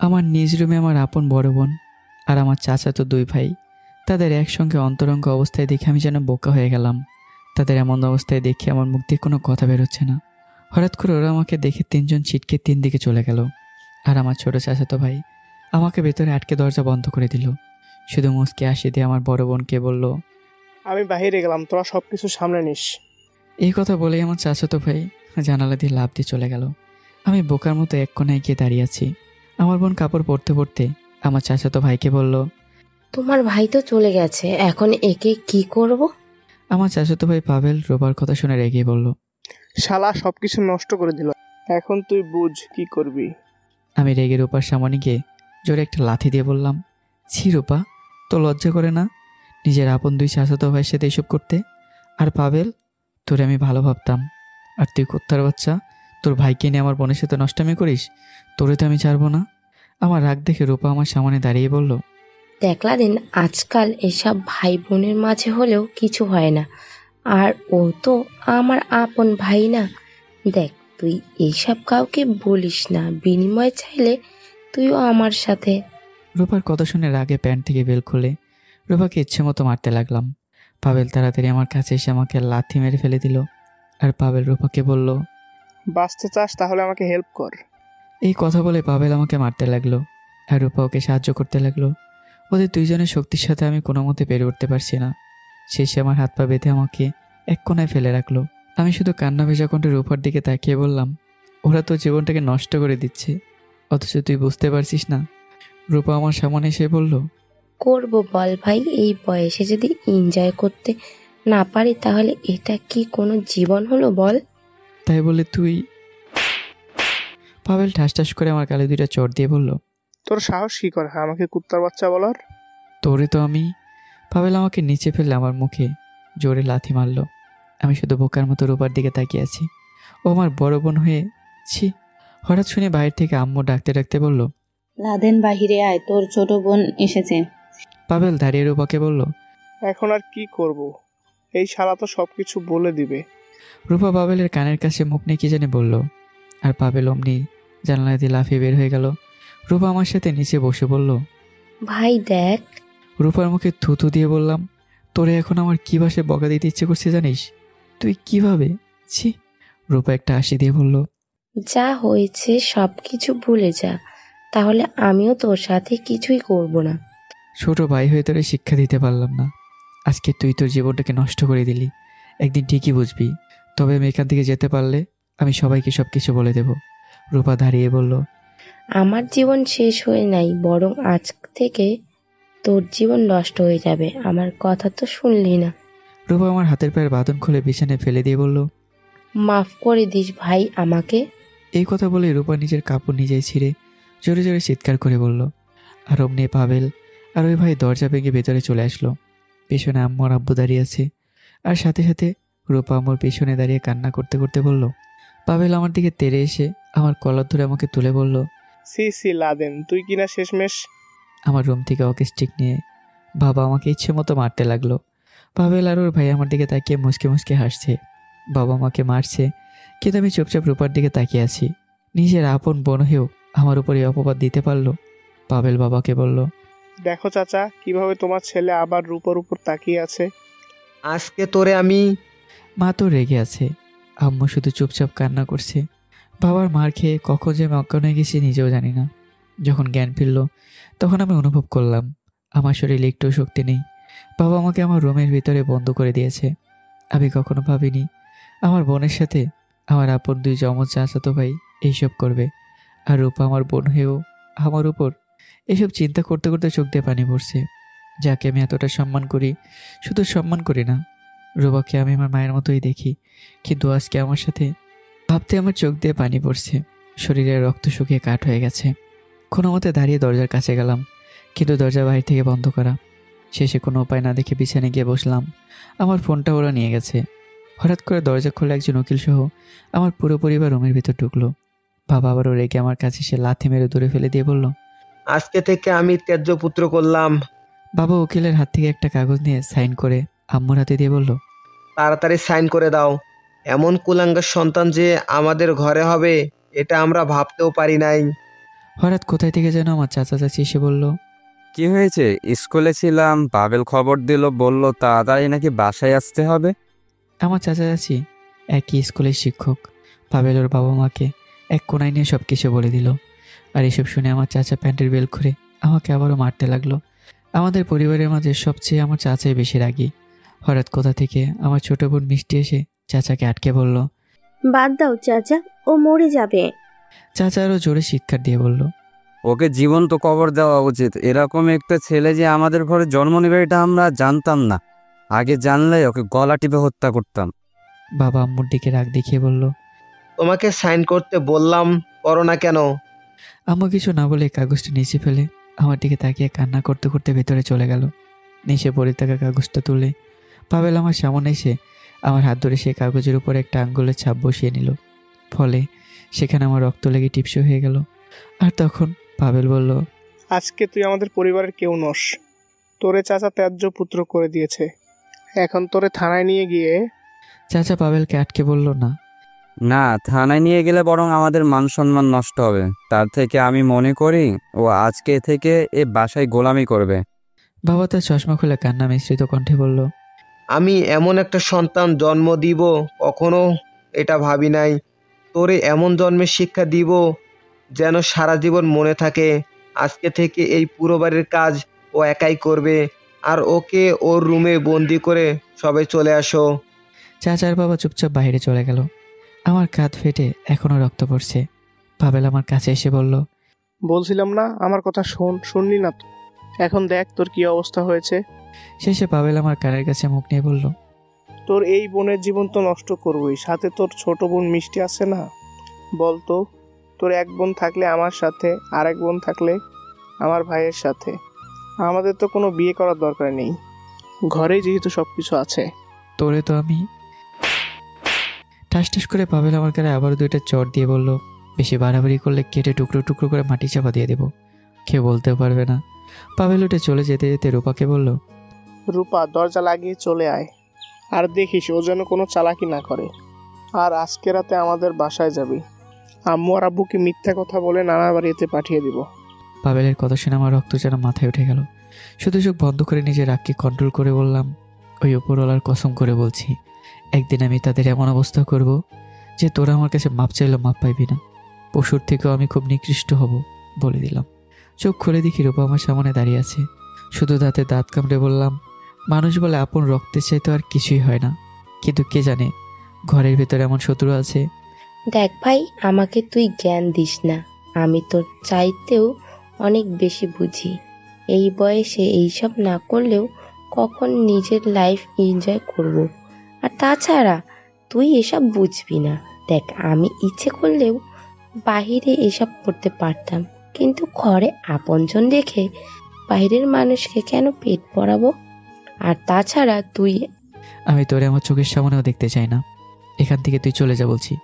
আমার নিজ রুমে আমার আপন বড় বোন আর আমার চাচাতো দুই ভাই, তাদের একসঙ্গে অন্তরঙ্গ অবস্থায় দেখে আমি যেন বোকা হয়ে গেলাম। তাদের এমন অবস্থায় দেখে আমার মুখ দিয়ে কোনো কথা বেরোচ্ছে না। হঠাৎ করে ওরা আমাকে দেখে তিনজন ছিটকে তিন দিকে চলে গেল, আর আমার ছোট চাচাতো ভাই আমাকে ভেতরে আটকে দরজা বন্ধ করে দিল। শুধু মুচকি হাসি দিয়ে আমার বড় বোনকে বলল, আমি বাহিরে গেলাম, তোরা সবকিছু সামনে নিস। এই কথা বলেই আমার চাচাতো ভাই জানালা দিয়ে লাফ দিয়ে চলে গেল। আমি বোকার মতো এক কোনায় গিয়ে দাঁড়িয়ে আছি। আমার বোন কাপড় পরতে পরতে আমার চাচাতো ভাইকে বলল, তোমার ভাই তো চলে গেছে, এখন একে কি করব? আমার চাচাতো ভাই পাভেল রোবার কথা শুনে রেগে বলল, শালা সবকিছু নষ্ট করে দিল, এখন তুই বুঝ কি করবি। আমি রেগে রূপার সামনে গিয়ে জোরে একটা লাথি দিয়ে বললাম, ছি রূপা, তো লজ্জা করে না নিজের আপন দুই চাচাতো ভাইয়ের সাথে এসব করতে? আর পাভেল, তোরে আমি ভালো ভাবতাম, আর তুই কুত্তার বাচ্চা তোর ভাইকে নিয়ে আমার বোনের সাথে নষ্টামি করিস, তোরে তো আমি ছাড়বো না। আমার রাগ দেখে রূপা আমার সামনে দাঁড়িয়ে বলল, দেখলা দিন, আজকাল এসব ভাই বোনের মাঝে হলেও কিছু হয় না, আর ও তো আমার আপন ভাই না। দেখ, তুই এইসব কাউকে বলিস না, বিনিময় চাইলে তুইও আমার সাথে। রূপার কথা শুনে রাগে প্যান্ট থেকে বেল খুলে রূপাকে ইচ্ছে মতো মারতে লাগলাম। পাভেল তাড়াতাড়ি আমার কাছে এসে আমাকে লাথি মেরে ফেলে দিল। আর পাভেল রূপাকে বলল, বাঁচতে চাস তাহলে আমাকে হেল্প কর। এই কথা বলে পাভেল আমাকে মারতে লাগলো, আর রূপা ওকে সাহায্য করতে লাগলো। ওদের দুইজনের শক্তির সাথে আমি কোনো মতে পেরে উঠতে পারছি না। শেষে আমার হাত পা বেঁধে আমাকে এক কোনায় ফেলে রাখলো। আমি শুধু কান্না ভেজা কণ্ঠে রূপার দিকে তাকিয়ে বললাম, ওরা তো জীবনটাকে নষ্ট করে দিচ্ছে, অথচ তুই বুঝতে পারছিস না। রূপা আমার সামনে এসে বলল, করব বল ভাই, এই বয়সে যদি এনজয় করতে না পারি তাহলে এটা কি কোনো জীবন হলো বল? তাই বলে তুই? পাভেল ঠাস ঠাস করে আমার গালে দুইটা চড় দিয়ে বলল, তোর সাহস কি করে আমাকে কুত্তার বাচ্চা বলার? তোরে তো আমি। পাভেল আমাকে নিচে ফেললে আমার মুখে জোরে লাথি মারল। আমি শুধু বোকার মতো রূপার দিকে তাকিয়ে আছি। ও আমার বড় বোন হয়ে, ছি। হঠাৎ শুনে বাইরে থেকে আম্মু ডাকতে ডাকতে বলল, লাদেন বাহিরে আয়, তোর ছোট বোন এসেছে। পাভেল দাঁড়িয়ে রূপাকে বলল, এখন আর কি করব, এই শালা তো সবকিছু বলে দিবে। রূপা পাভেলের কানের কাছে মুখ নিয়ে কি জানি বলল, আর পাভেল অমনি জানলা দিয়ে লাফিয়ে বের হয়ে গেল। রূপা আমার সাথে নিচে বসে বলল, ভাই দেখ। রূপার মুখে থুথু দিয়ে বললাম, তোরে এখন আমার কী ভাষায় বকা দিতে ইচ্ছে করছে জানিস? তুই কিভাবে? ছি। রূপা একটা হাসি দিয়ে বলল, যা হয়েছে সব কিছু ভুলে যা, তাহলে আমিও তোর সাথে কিছুই করব না। ছোট ভাই হয়ে তোরে শিক্ষা দিতে পারলাম না, আজকে তুই তোর জীবনটাকে নষ্ট করে দিলি। একদিন ঠিকই বুঝবি। তবে আমি এখান থেকে যেতে পারলে আমি সবাইকে সব কিছু বলে দেব। রূপা দাঁড়িয়ে বলল, আমার জীবন শেষ হয়ে নাই, বরং আজ থেকে তোর জীবন নষ্ট হয়ে যাবে। আমার কথা তো শুনলি না। রূপা আমার হাতের পায়ের বাঁধন খুলে বিছানায় ফেলে দিয়ে বলল, মাফ করে দিস ভাই আমাকে। এই কথা বলে রূপা নিজের কাপড় নিজেই ছিঁড়ে জোরে জোরে চিৎকার করে বলল। আর অমনি পাভেল আর ওই ভাই দরজা ভেঙে ভেতরে চলে আসলো। পেছনে আম্মু আর আব্বু দাঁড়িয়ে আছে, আর সাথে সাথে রূপা আমার পেছনে দাঁড়িয়ে কান্না করতে করতে বলল। পাভেল আমার দিকে তেড়ে এসে আমার কলার ধরে আমাকে তুলে বলল, সি সি লাদেন, তুই কিনা শেষমেশ। আমার রুম থেকে ওকে স্টিক নিয়ে বাবা আমাকে ইচ্ছে মতো মারতে লাগলো। পাভেল আর ওর ভাই আমার দিকে তাকিয়ে মুসকে মুসকে হাসছে। বাবা আমাকে মারছে, কিন্তু আমি চুপচাপ রূপার দিকে তাকিয়ে আছি। নিজের আপন বোন হয়েও আমার উপরে অপবাদ দিতে পারলো। পাভেল বাবাকে বলল, দেখো চাচা, কিভাবে তোমার ছেলে আবার রূপর উপর তাকিয়ে আছে। আজকে তোরে আমি। মা তো রেগে আছে, আম্মু শুধু চুপচাপ কান্না করছে। বাবার মার খেয়ে কখন যে আমি অজ্ঞান হয়ে গেছি নিজেও জানি না। যখন জ্ঞান ফিরল তখন আমি অনুভব করলাম আমার শরীরে একটু শক্তি নেই। বাবা আমাকে আমার রুমের ভিতরে বন্ধ করে দিয়েছে। আমি কখনো ভাবিনি আমার বোনের সাথে আমার আপন দুই যমজ চাচাতো ভাই এইসব করবে। আর রূপা আমার বোন হয়েও আমার উপর এসব চিন্তা করতে করতে চোখ দিয়ে পানি পড়ছে। যাকে আমি এতটা সম্মান করি, শুধু সম্মান করি না, রূপাকে আমি আমার মায়ের মতোই দেখি, কিন্তু আজকে আমার সাথে ভাবতে আমার চোখ দিয়ে পানি পড়ছে। শরীরের রক্ত শুকিয়ে কাঠ হয়ে গেছে। কোনো মতে দাঁড়িয়ে দরজার কাছে গেলাম, কিন্তু দরজা বাইরে থেকে বন্ধ করা। শেষে কোনো উপায় না দেখে বিছানে গিয়ে বসলাম। আমার ফোনটা ওরা নিয়ে গেছে। হঠাৎ করে দরজা খুলে একজন উকিল সহ আমার পুরো পরিবার রুমের ভিতর ঢুকলো। বাবা আবারও রেগে আমার কাছে সে লাথি মেরে দূরে ফেলে দিয়ে বলল, আজকে থেকে আমি ত্যায্য পুত্র করলাম। বাবা উকিলের হাত থেকে একটা কাগজ নিয়ে সাইন করে আম্মুর হাতে দিয়ে বলল, তাড়াতাড়ি সাইন করে দাও। এমন কুলাঙ্গার সন্তান যে আমাদের ঘরে হবে এটা আমরা ভাবতেও পারি নাই। হঠাৎ কোথায় থেকে যেন আমার চাচা চাচি এসে বলল, কি হয়েছে? স্কুলে ছিলাম, পাবেল খবর দিল, বলল তাড়াতাড়ি নাকি বাসায় আসতে হবে। আমার চাচা চাচি একই স্কুলের শিক্ষক। পাবেল ওর বাবা মাকে এক কোনায় নিয়ে সব কিছু বলে দিল। আর এসব শুনে আমার চাচা প্যান্টের বেল খুলে আমাকে আবারও মারতে লাগলো। আমাদের পরিবারের মাঝে সবচেয়ে আমার চাচাই বেশি রাগী। হঠাৎ কোথা থেকে আমার ছোট বোন মিষ্টি এসে চাচাকে আটকে বলল। বাদ দাও চাচা, ও মরে যাবে। চাচা আরও জোরে চিৎকার দিয়ে বলল, ওকে জীবন্ত কবর দেওয়া উচিত। এরকম একটা ছেলে যে আমাদের ঘরে জন্ম নেবে এটা আমরা জানতাম না। আগে জানলে ওকে গলা টিপে হত্যা করতাম। বাবা আম্মুর দিকে রাগ দেখিয়ে বলল। তোমাকে সাইন করতে বললাম, করো না কেন? আম্মু কিছু না বলে কাগজটা নিচে ফেলে আমার দিকে তাকিয়ে কান্না করতে করতে ভেতরে চলে গেল। নিচে পড়ে থাকা কাগজটা তুলে পাবেল আমার সামনে এসে আমার হাত ধরে সেই কাগজের উপর একটা আঙ্গুলের ছাপ বসিয়ে নিল। ফলে সেখানে আমার রক্ত লেগে টিপসে হয়ে গেল। আর তখন পাবেল বলল, আজকে তুই আমাদের পরিবারের কেউ নস। তোরে চাচা ত্যায্য পুত্র করে দিয়েছে। এখন তোরে থানায় নিয়ে গিয়ে চাচা পাবেলকে আটকে বলল, না। না, থানায় নিয়ে গেলে বরং আমাদের মান সম্মান নষ্ট হবে। তার থেকে আমি মনে করি ও আজকে থেকে এ বাসায় গোলামি করবে। বাবা তার চশমা খুলে কান্না মিশ্রিত কণ্ঠে বলল, আমি এমন একটা সন্তান জন্ম দিব কখনো এটা ভাবি নাই। তোরে এমন জন্মের শিক্ষা দিব যেন সারা জীবন মনে থাকে। আজকে থেকে এই পুরো বাড়ির কাজ ও একাই করবে। আর ওকে ওর রুমে বন্দি করে সবাই চলে আসো। চাচার বাবা চুপচাপ বাইরে চলে গেল। আমার কাঁধ ফেটে এখনো রক্ত পড়ছে। পাবেল আমার কাছে এসে বলল, বলছিলাম না আমার কথা শুনলি না তো? এখন দেখ তোর কি অবস্থা হয়েছে। শেষে পাবেল আমার কানের কাছে মুখ নিয়ে বলল, তোর এই বোনের জীবন তো নষ্ট করবই, সাথে তোর ছোট বোন মিষ্টি আছে না? বলতো, তোর এক বোন থাকলে আমার সাথে, আর এক বোন থাকলে আমার ভাইয়ের সাথে। আমাদের তো কোনো বিয়ে করার দরকার নেই, ঘরেই যেহেতু সব কিছু আছে। তোরে তো আমি। ঠাস ঠাস করে পাবেল আমার গায়ে আবার 2টা চড় দিয়ে বলল, বেশি বাড়াবাড়ি করলে কেটে টুকরো টুকরো করে মাটি চাপা দিয়ে দেবো, কেউ বলতেও পারবে না। পাবেল উঠে চলে যেতে যেতে রূপাকে বলল, রূপা, দরজা লাগিয়ে চলে আয়, আর দেখিস ও যেন কোনো চালাকি না করে। আর আজকে রাতে আমাদের বাসায় যাবি। আম্মু আর আব্বুকে মিথ্যা কথা বলে নানা বাড়িতে পাঠিয়ে দিব। পাবেলের কথা শুনে আমার রক্ত যেন মাথায় উঠে গেল। শুধু চোখ বন্ধ করে নিজের রাগকে কন্ট্রোল করে বললাম, ওই ওপরওয়ালার কসম করে বলছি, একদিন আমি তাদের এমন অবস্থা করব যে তোরা আমার কাছে মাপ চাইলেও মাপ পাইবি না। পশুর থেকেও আমি খুব নিকৃষ্ট হব বলে দিলাম। চোখ খুলে দেখি রূপা আমার সামনে দাঁড়িয়ে আছে। শুধু দাঁতে দাঁত কামড়ে বললাম, মানুষ বলে আপন রক্তের চাইতে আর কিছুই হয় না, কিন্তু কে জানে ঘরের ভেতরে এমন শত্রু আছে। দেখ ভাই, আমাকে তুই জ্ঞান দিস না। আমি তোর চাইতেও অনেক বেশি বুঝি। এই বয়সে এইসব না করলেও কখন নিজের লাইফ এনজয় করব। আর তাছাড়া তুই এসব বুঝবি না। দেখ, আমি ইচ্ছে করলেও বাহিরে এসব করতে পারতাম, কিন্তু ঘরে আপনজন দেখে বাইরের মানুষকে কেন পেট পড়াবো? আর তাছাড়া তুই আমি তোরে আমার চোখের সামনেও দেখতে চাই না। এখান থেকে তুই চলে যা বলছি।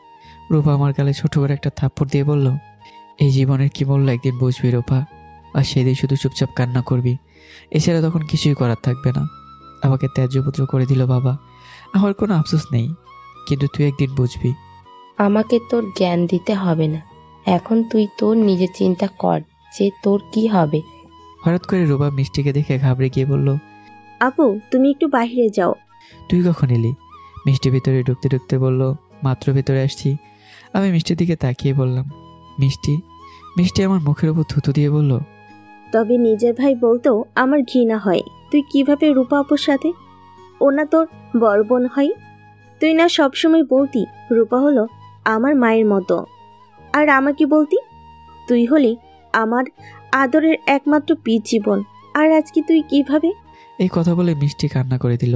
রূপা আমার গালে ছোট করে একটা থাপ্পড় দিয়ে বলল, এই জীবনের কি মূল্য একদিন বুঝবি রূপা, আর সেদিন শুধু চুপচাপ কান্না করবি। এছাড়া তখন কিছুই করার থাকবে না। আমাকে ত্যায্যপুত্র করে দিল বাবা, আমার কোনো আফসোস নেই, কিন্তু তুই একদিন বুঝবি। আমাকে তোর জ্ঞান দিতে হবে না। এখন তুই তোর নিজের চিন্তা কর যে তোর কি হবে। হঠাৎ করে রূপা মিষ্টিকে দেখে ঘাবড়ে গিয়ে বলল, আপু, তুমি একটু বাইরে যাও। তুই কখন এলি? মিষ্টি ভিতরে ঢুকতে ঢুকতে বলল, মাত্র ভেতরে আসছি। আমি মিষ্টির দিকে তাকিয়ে বললাম, মিষ্টি। মিষ্টি আমার মুখের উপর থুতু দিয়ে বলল, তবে নিজের ভাই বলতেও আমার ঘৃণা হয়। তুই কিভাবে রূপা আপুর সাথে? ও না তোর বড় বোন হয়। তুই না সবসময় বলতি রূপা হলো আমার মায়ের মতো, আর আমাকে বলতি তুই হলি আমার আদরের একমাত্র জীবন। আর আজকে তুই কিভাবে? এই কথা বলে মিষ্টি কান্না করে দিল।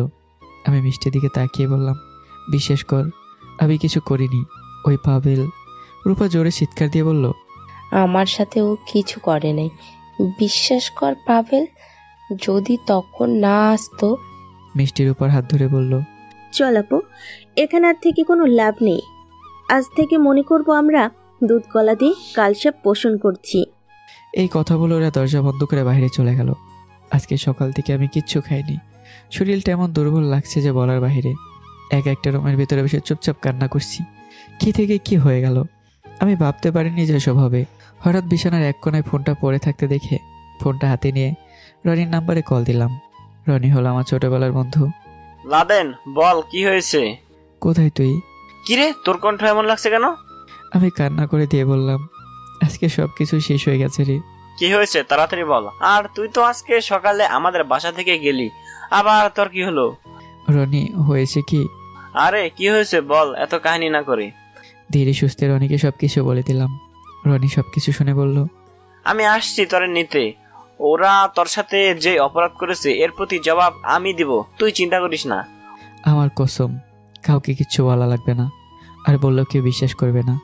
আমি মিষ্টির দিকে তাকিয়ে বললাম, বিশ্বাস কর, আমি কিছু করিনি। ওই পাবেল। রূপা জোরে চিৎকার দিয়ে বলল, আমার সাথে ও কিছু করে নাই। বিশ্বাস কর পাবেল, যদি তখন না আসতো। মিষ্টির উপর হাত ধরে বলল, চল আপু, এখানে আর থেকে কোনো লাভ নেই। আজ থেকে মনে করব আমরা দুধ কলা দিয়ে কালসাপ পোষণ করছি। এই কথা বলে ওরা দরজা বন্ধ করে বাইরে চলে গেল। আজকে সকাল থেকে আমি কিচ্ছু খাইনি। শরীরটা এমন দুর্বল লাগছে যে বলার বাইরে। একটা রুমের ভিতরে বসে চুপচাপ কান্না করছি। কি থেকে কি হয়ে গেল আমি ভাবতে পারিনি যে এসব হবে। হঠাৎ বিছানার এক কোণায় ফোনটা পড়ে থাকতে দেখে ফোনটা হাতে নিয়ে রনির নাম্বারে কল দিলাম। রনি হলো আমার ছোটবেলার বন্ধু। লাদেন, বল কি হয়েছে? কোথায় তুই? কিরে, তোর কণ্ঠ এমন লাগছে কেন? আমি কান্না করে দিয়ে বললাম, আজকে সব কিছু শেষ হয়ে গেছে রে। কি হয়েছে তাড়াতাড়ি বল। আর তুই তো আজকে সকালে আমাদের বাসা থেকে গেলি, আবার তোর কি হলো? রনি, হয়েছে কি? আরে কি হয়েছে বল, এত কাহিনী না করে। ধীরে সুস্থে রনিকে সবকিছু বলে দিলাম। রনি সবকিছু শুনে বলল, আমি আসছি তোরে নিতে। ওরা তোর সাথে যে অপরাধ করেছে এর প্রতি জবাব আমি দিব, তুই চিন্তা করিস না। আমার কসম, কাউকে কিচ্ছু বলা লাগবে না। আর বললো কেউ বিশ্বাস করবে না।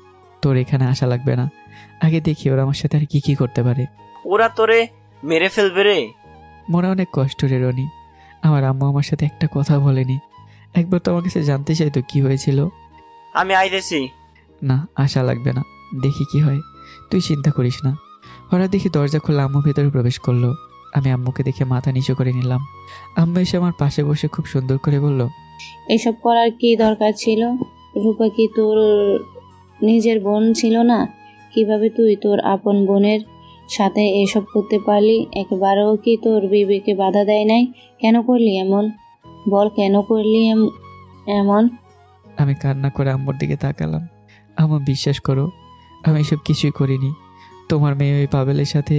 তোর এখানে আসা লাগবে না। আগে দেখি ওরা আমার সাথে আর কি কি করতে পারে। ওরা তোরে মেরে ফেলবে রে। মনে অনেক কষ্ট রে রনি। আমার আম্মু আমার সাথে একটা কথা বলেনি। একবার তো আমার কাছে জানতে চাইতো কি হয়েছিল। আমি আইতেছি। না, আশা লাগবে না, দেখি কি হয়, তুই চিন্তা করিস না। হঠাৎ দেখি দরজা খুলে আম্মু ভেতরে প্রবেশ করলো। আমি আম্মুকে দেখে মাথা নিচু করে নিলাম। আম্মু এসে আমার পাশে বসে খুব সুন্দর করে বলল, এসব করার কি দরকার ছিল? রূপা কি তোর নিজের বোন ছিল না? কিভাবে তুই তোর আপন বোনের সাথে এসব করতে পারলি? একবারও কি তোর বিবেকে বাধা দেয় নাই? কেন করলি এমন? বল, কেন করলি এমন? আমি কান্না করে আম্মুর দিকে তাকালাম। আম্মু, বিশ্বাস করো, আমি এসব কিছুই করিনি। তোমার মেয়ে ওই পাবেলের সাথে।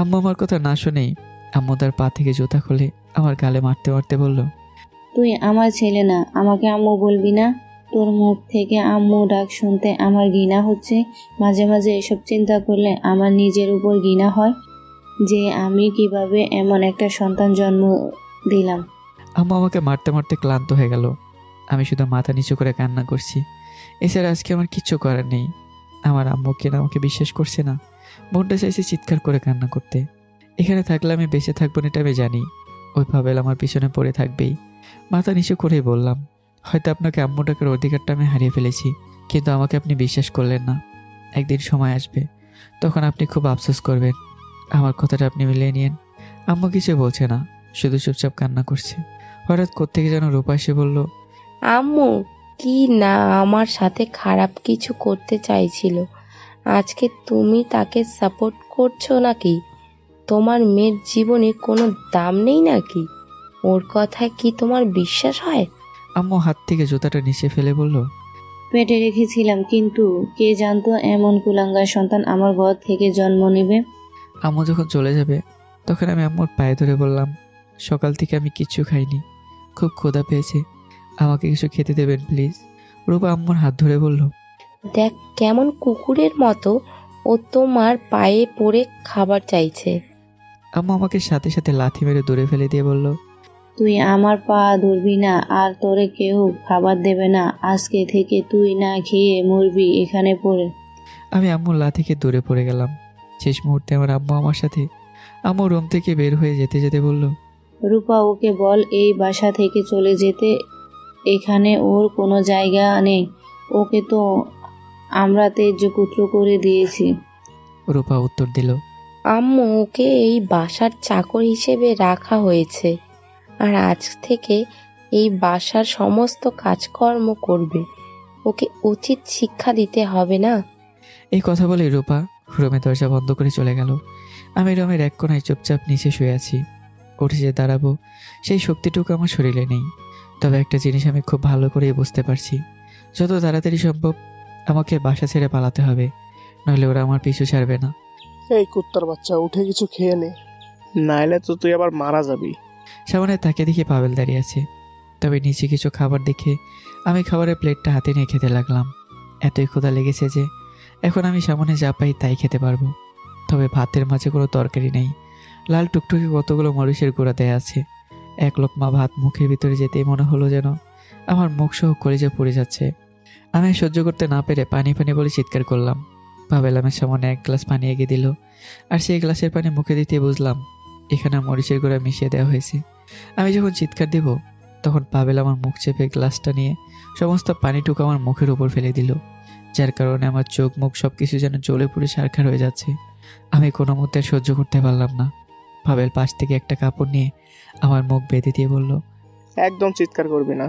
আম্মু আমার কথা না শুনেই আম্মু তার পা থেকে জুতা খুলে আমার গালে মারতে মারতে বলল, তুই আমার ছেলে না, আমাকে আম্মু বলবি না? তোর মুখ থেকে আম্মু ডাক শুনতে আমার ঘৃণা হচ্ছে। মাঝে মাঝে এসব চিন্তা করলে আমার নিজের উপর ঘৃণা হয় যে আমি কিভাবে এমন একটা সন্তান জন্ম দিলাম। আম্মু আমাকে মারতে মারতে ক্লান্ত হয়ে গেল। আমি শুধু মাথা নিচু করে কান্না করছি। এছাড়া আজকে আমার কিচ্ছু করার নেই। আমার আম্মু কেন আমাকে বিশ্বাস করছে না। মনটা চাইছে চিৎকার করে কান্না করতে। এখানে থাকলে আমি বেঁচে থাকবো না, এটা আমি জানি। ওই পাবেল আমার পিছনে পড়ে থাকবেই। মাথা নিচু করেই বললাম, হয়তো আপনাকে আম্মু ডাকার অধিকারটা আমি হারিয়ে ফেলেছি, কিন্তু আমাকে আপনি বিশ্বাস করলেন না। একদিন সময় আসবে, তখন আপনি খুব আফসোস করবেন। আমার কথাটা আপনি মিলিয়ে নিয়েন। আম্মু কিছু বলছে না, শুধু চুপচাপ কান্না করছে। হঠাৎ কোত্থেকে যেন রূপা এসে বলল, আম্মু কি না আমার সাথে খারাপ কিছু করতে চাইছিল, আজকে তুমি তাকে সাপোর্ট করছো নাকি? তোমার মেয়ের জীবনে কোনো দাম নেই নাকি? ওর কথায় কি তোমার বিশ্বাস হয়? আম্মু হাত থেকে জুতাটা নিচে ফেলে বলল, পেটে রেখেছিলাম, কিন্তু কে জানতো এমন কুলাঙ্গার সন্তান আমার ঘর থেকে জন্ম নেবে। আম্মু যখন চলে যাবে তখন আমি আম্মুর পায়ে ধরে বললাম, সকাল থেকে আমি কিচ্ছু খাইনি, খুব ক্ষুধা পেয়েছে, আমাকে কিছু খেতে দেবেন প্লিজ। রূপা আম্মুর হাত ধরে বলল, দেখ কেমন কুকুরের মতো ও তোমার পায়ে পড়ে খাবার চাইছে। আম্মু আমাকে সাথে সাথে লাথি মেরে দূরে ফেলে দিয়ে বলল, তুই আমার পা ধরবি না, আর তোরে কেউ খাবার দেবে না। আজকে থেকে তুই না খেয়ে মরবি এখানে পড়ে। আমি আম্মুর লাথিকে দূরে পড়ে গেলাম। শেষ মুহূর্তে আমার আম্মু আমার সাথে আম্মু রুম থেকে বের হয়ে যেতে যেতে বলল, রূপা, ওকে বল এই বাসা থেকে চলে যেতে। এখানে ওর কোনো জায়গা নেই। ওকে তো আমরা তেজ্যপুত্র করে দিয়েছি। রূপা উত্তর দিল, আম্মু, ওকে এই বাসার চাকর হিসেবে রাখা হয়েছে, আর আজ থেকে এই বাসার সমস্ত কাজকর্ম করবে। ওকে উচিত শিক্ষা দিতে হবে না? এই কথা বলে রূপা রুমে দরজা বন্ধ করে চলে গেল। আমি রুমের এক কোণায় চুপচাপ নিচে শুয়ে আছি। উঠে যে দাঁড়াবো সেই শক্তিটুকু আমার শরীরে নেই। তবে একটা জিনিস আমি খুব ভালো করেই বুঝতে পারছি, যত তাড়াতাড়ি সম্ভব আমাকে বাসা ছেড়ে পালাতে হবে, নইলে ওরা আমার পিছু ছাড়বে না। এই কুত্তার বাচ্চা, উঠে কিছু খেয়ে নে, নাইলে তো তুই আবার মারা যাবি। সামনে তাকে দেখে পাবেল দাঁড়িয়ে আছে। তবে নিচে কিছু খাবার দেখে আমি খাবারের প্লেটটা হাতে নিয়ে খেতে লাগলাম। এতই ক্ষুধা লেগেছে যে এখন আমি সামনে যা পাই তাই খেতে পারবো। তবে ভাতের মাঝে কোনো তরকারি নেই। লাল টুকটুকে কতগুলো মরিচের গুঁড়া দেয়া আছে। এক লোকমা ভাত মুখের ভিতরে যেতেই মনে হলো যেন আমার মুখ সহ কলিজা পড়ে যাচ্ছে। আমি সহ্য করতে না পেরে পানি পানি বলে চিৎকার করলাম। পাবেল আমার সামনে এক গ্লাস পানি এগিয়ে দিল, আর সেই গ্লাসের পানি মুখে দিতে বুঝলাম এখানে মরিচের গুঁড়া মিশিয়ে দেওয়া হয়েছে। আমি যখন চিৎকার দেব তখন পাবেল আমার মুখ চেপে গ্লাসটা নিয়ে সমস্ত পানিটুকু আমার মুখের উপর ফেলে দিল, যার কারণে আমার চোখ মুখ সব কিছু যেন জ্বলে পুড়ে সারখার হয়ে যাচ্ছে। আমি কোনো মতে সহ্য করতে পারলাম না। পাবেল পাশ থেকে একটা কাপড় নিয়ে আমার মুখ বেঁধে দিয়ে বলল, একদম চিৎকার করবি না,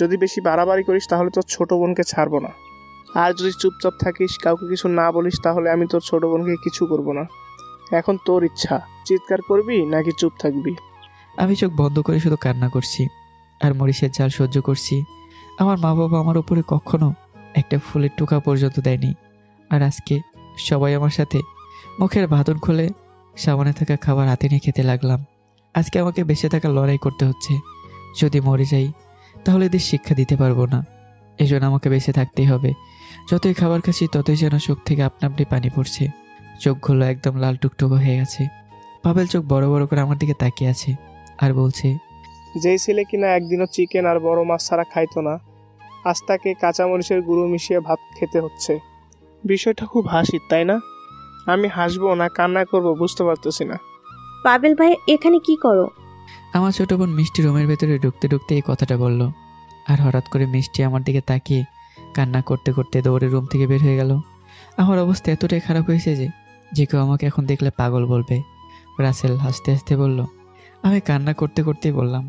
যদি বেশি বাড়াবাড়ি করিস তাহলে তোর ছোট বোনকে ছাড়বো না। আর যদি চুপচাপ থাকিস, কাউকে কিছু না বলিস, তাহলে আমি তোর ছোট বোনকে কিছু করব না। এখন তোর ইচ্ছা, চিৎকার করবি নাকি চুপ থাকবি? আমি চোখ বন্ধ করে শুধু কান্না করছি আর মরিচের ঝাল সহ্য করছি। আমার মা বাবা আমার উপরে কখনো একটা ফুলের টোকা পর্যন্ত দেয়নি, আর আজকে সবাই আমার সাথে মুখের বাঁধন খুলে সামনে থাকা খাবার হাতে নিয়ে খেতে লাগলাম। আজকে আমাকে বেঁচে থাকার লড়াই করতে হচ্ছে। যদি মরে যাই তাহলে এদের শিক্ষা দিতে পারবো না, এই জন্য আমাকে বেঁচে থাকতেই হবে। যতই খাবার খাচ্ছি ততই যেন চোখ থেকে আপনা আপনি পানি পড়ছে। চোখগুলো একদম লাল টুকটুকো হয়ে গেছে। পাবেল চোখ বড় বড় করে আমার দিকে তাকিয়ে আছে আর বলছে, যেই ছেলে কিনা একদিনও চিকেন আর বড় মাছ ছাড়া খাইতো না, আজ তাকে কাঁচামরিচের গুঁড়ো মিশিয়ে ভাত খেতে হচ্ছে। বিষয়টা খুব হাসির, তাই না? আমি হাসবো না কান্না করব বুঝতে পারতেছি না। পাবেল ভাই এখানে কি করো? আমার ছোট বোন মিষ্টি রুমের ভেতরে ঢুকতে ঢুকতে এই কথাটা বলল। আর হঠাৎ করে মিষ্টি আমার দিকে তাকিয়ে কান্না করতে করতে দৌড়ে রুম থেকে বের হয়ে গেল। আমার অবস্থা এতটাই খারাপ হয়েছে যে কেউ আমাকে এখন দেখলে পাগল বলবে। রাসেল হাসতে হাসতে বলল। আমি কান্না করতে করতেই বললাম,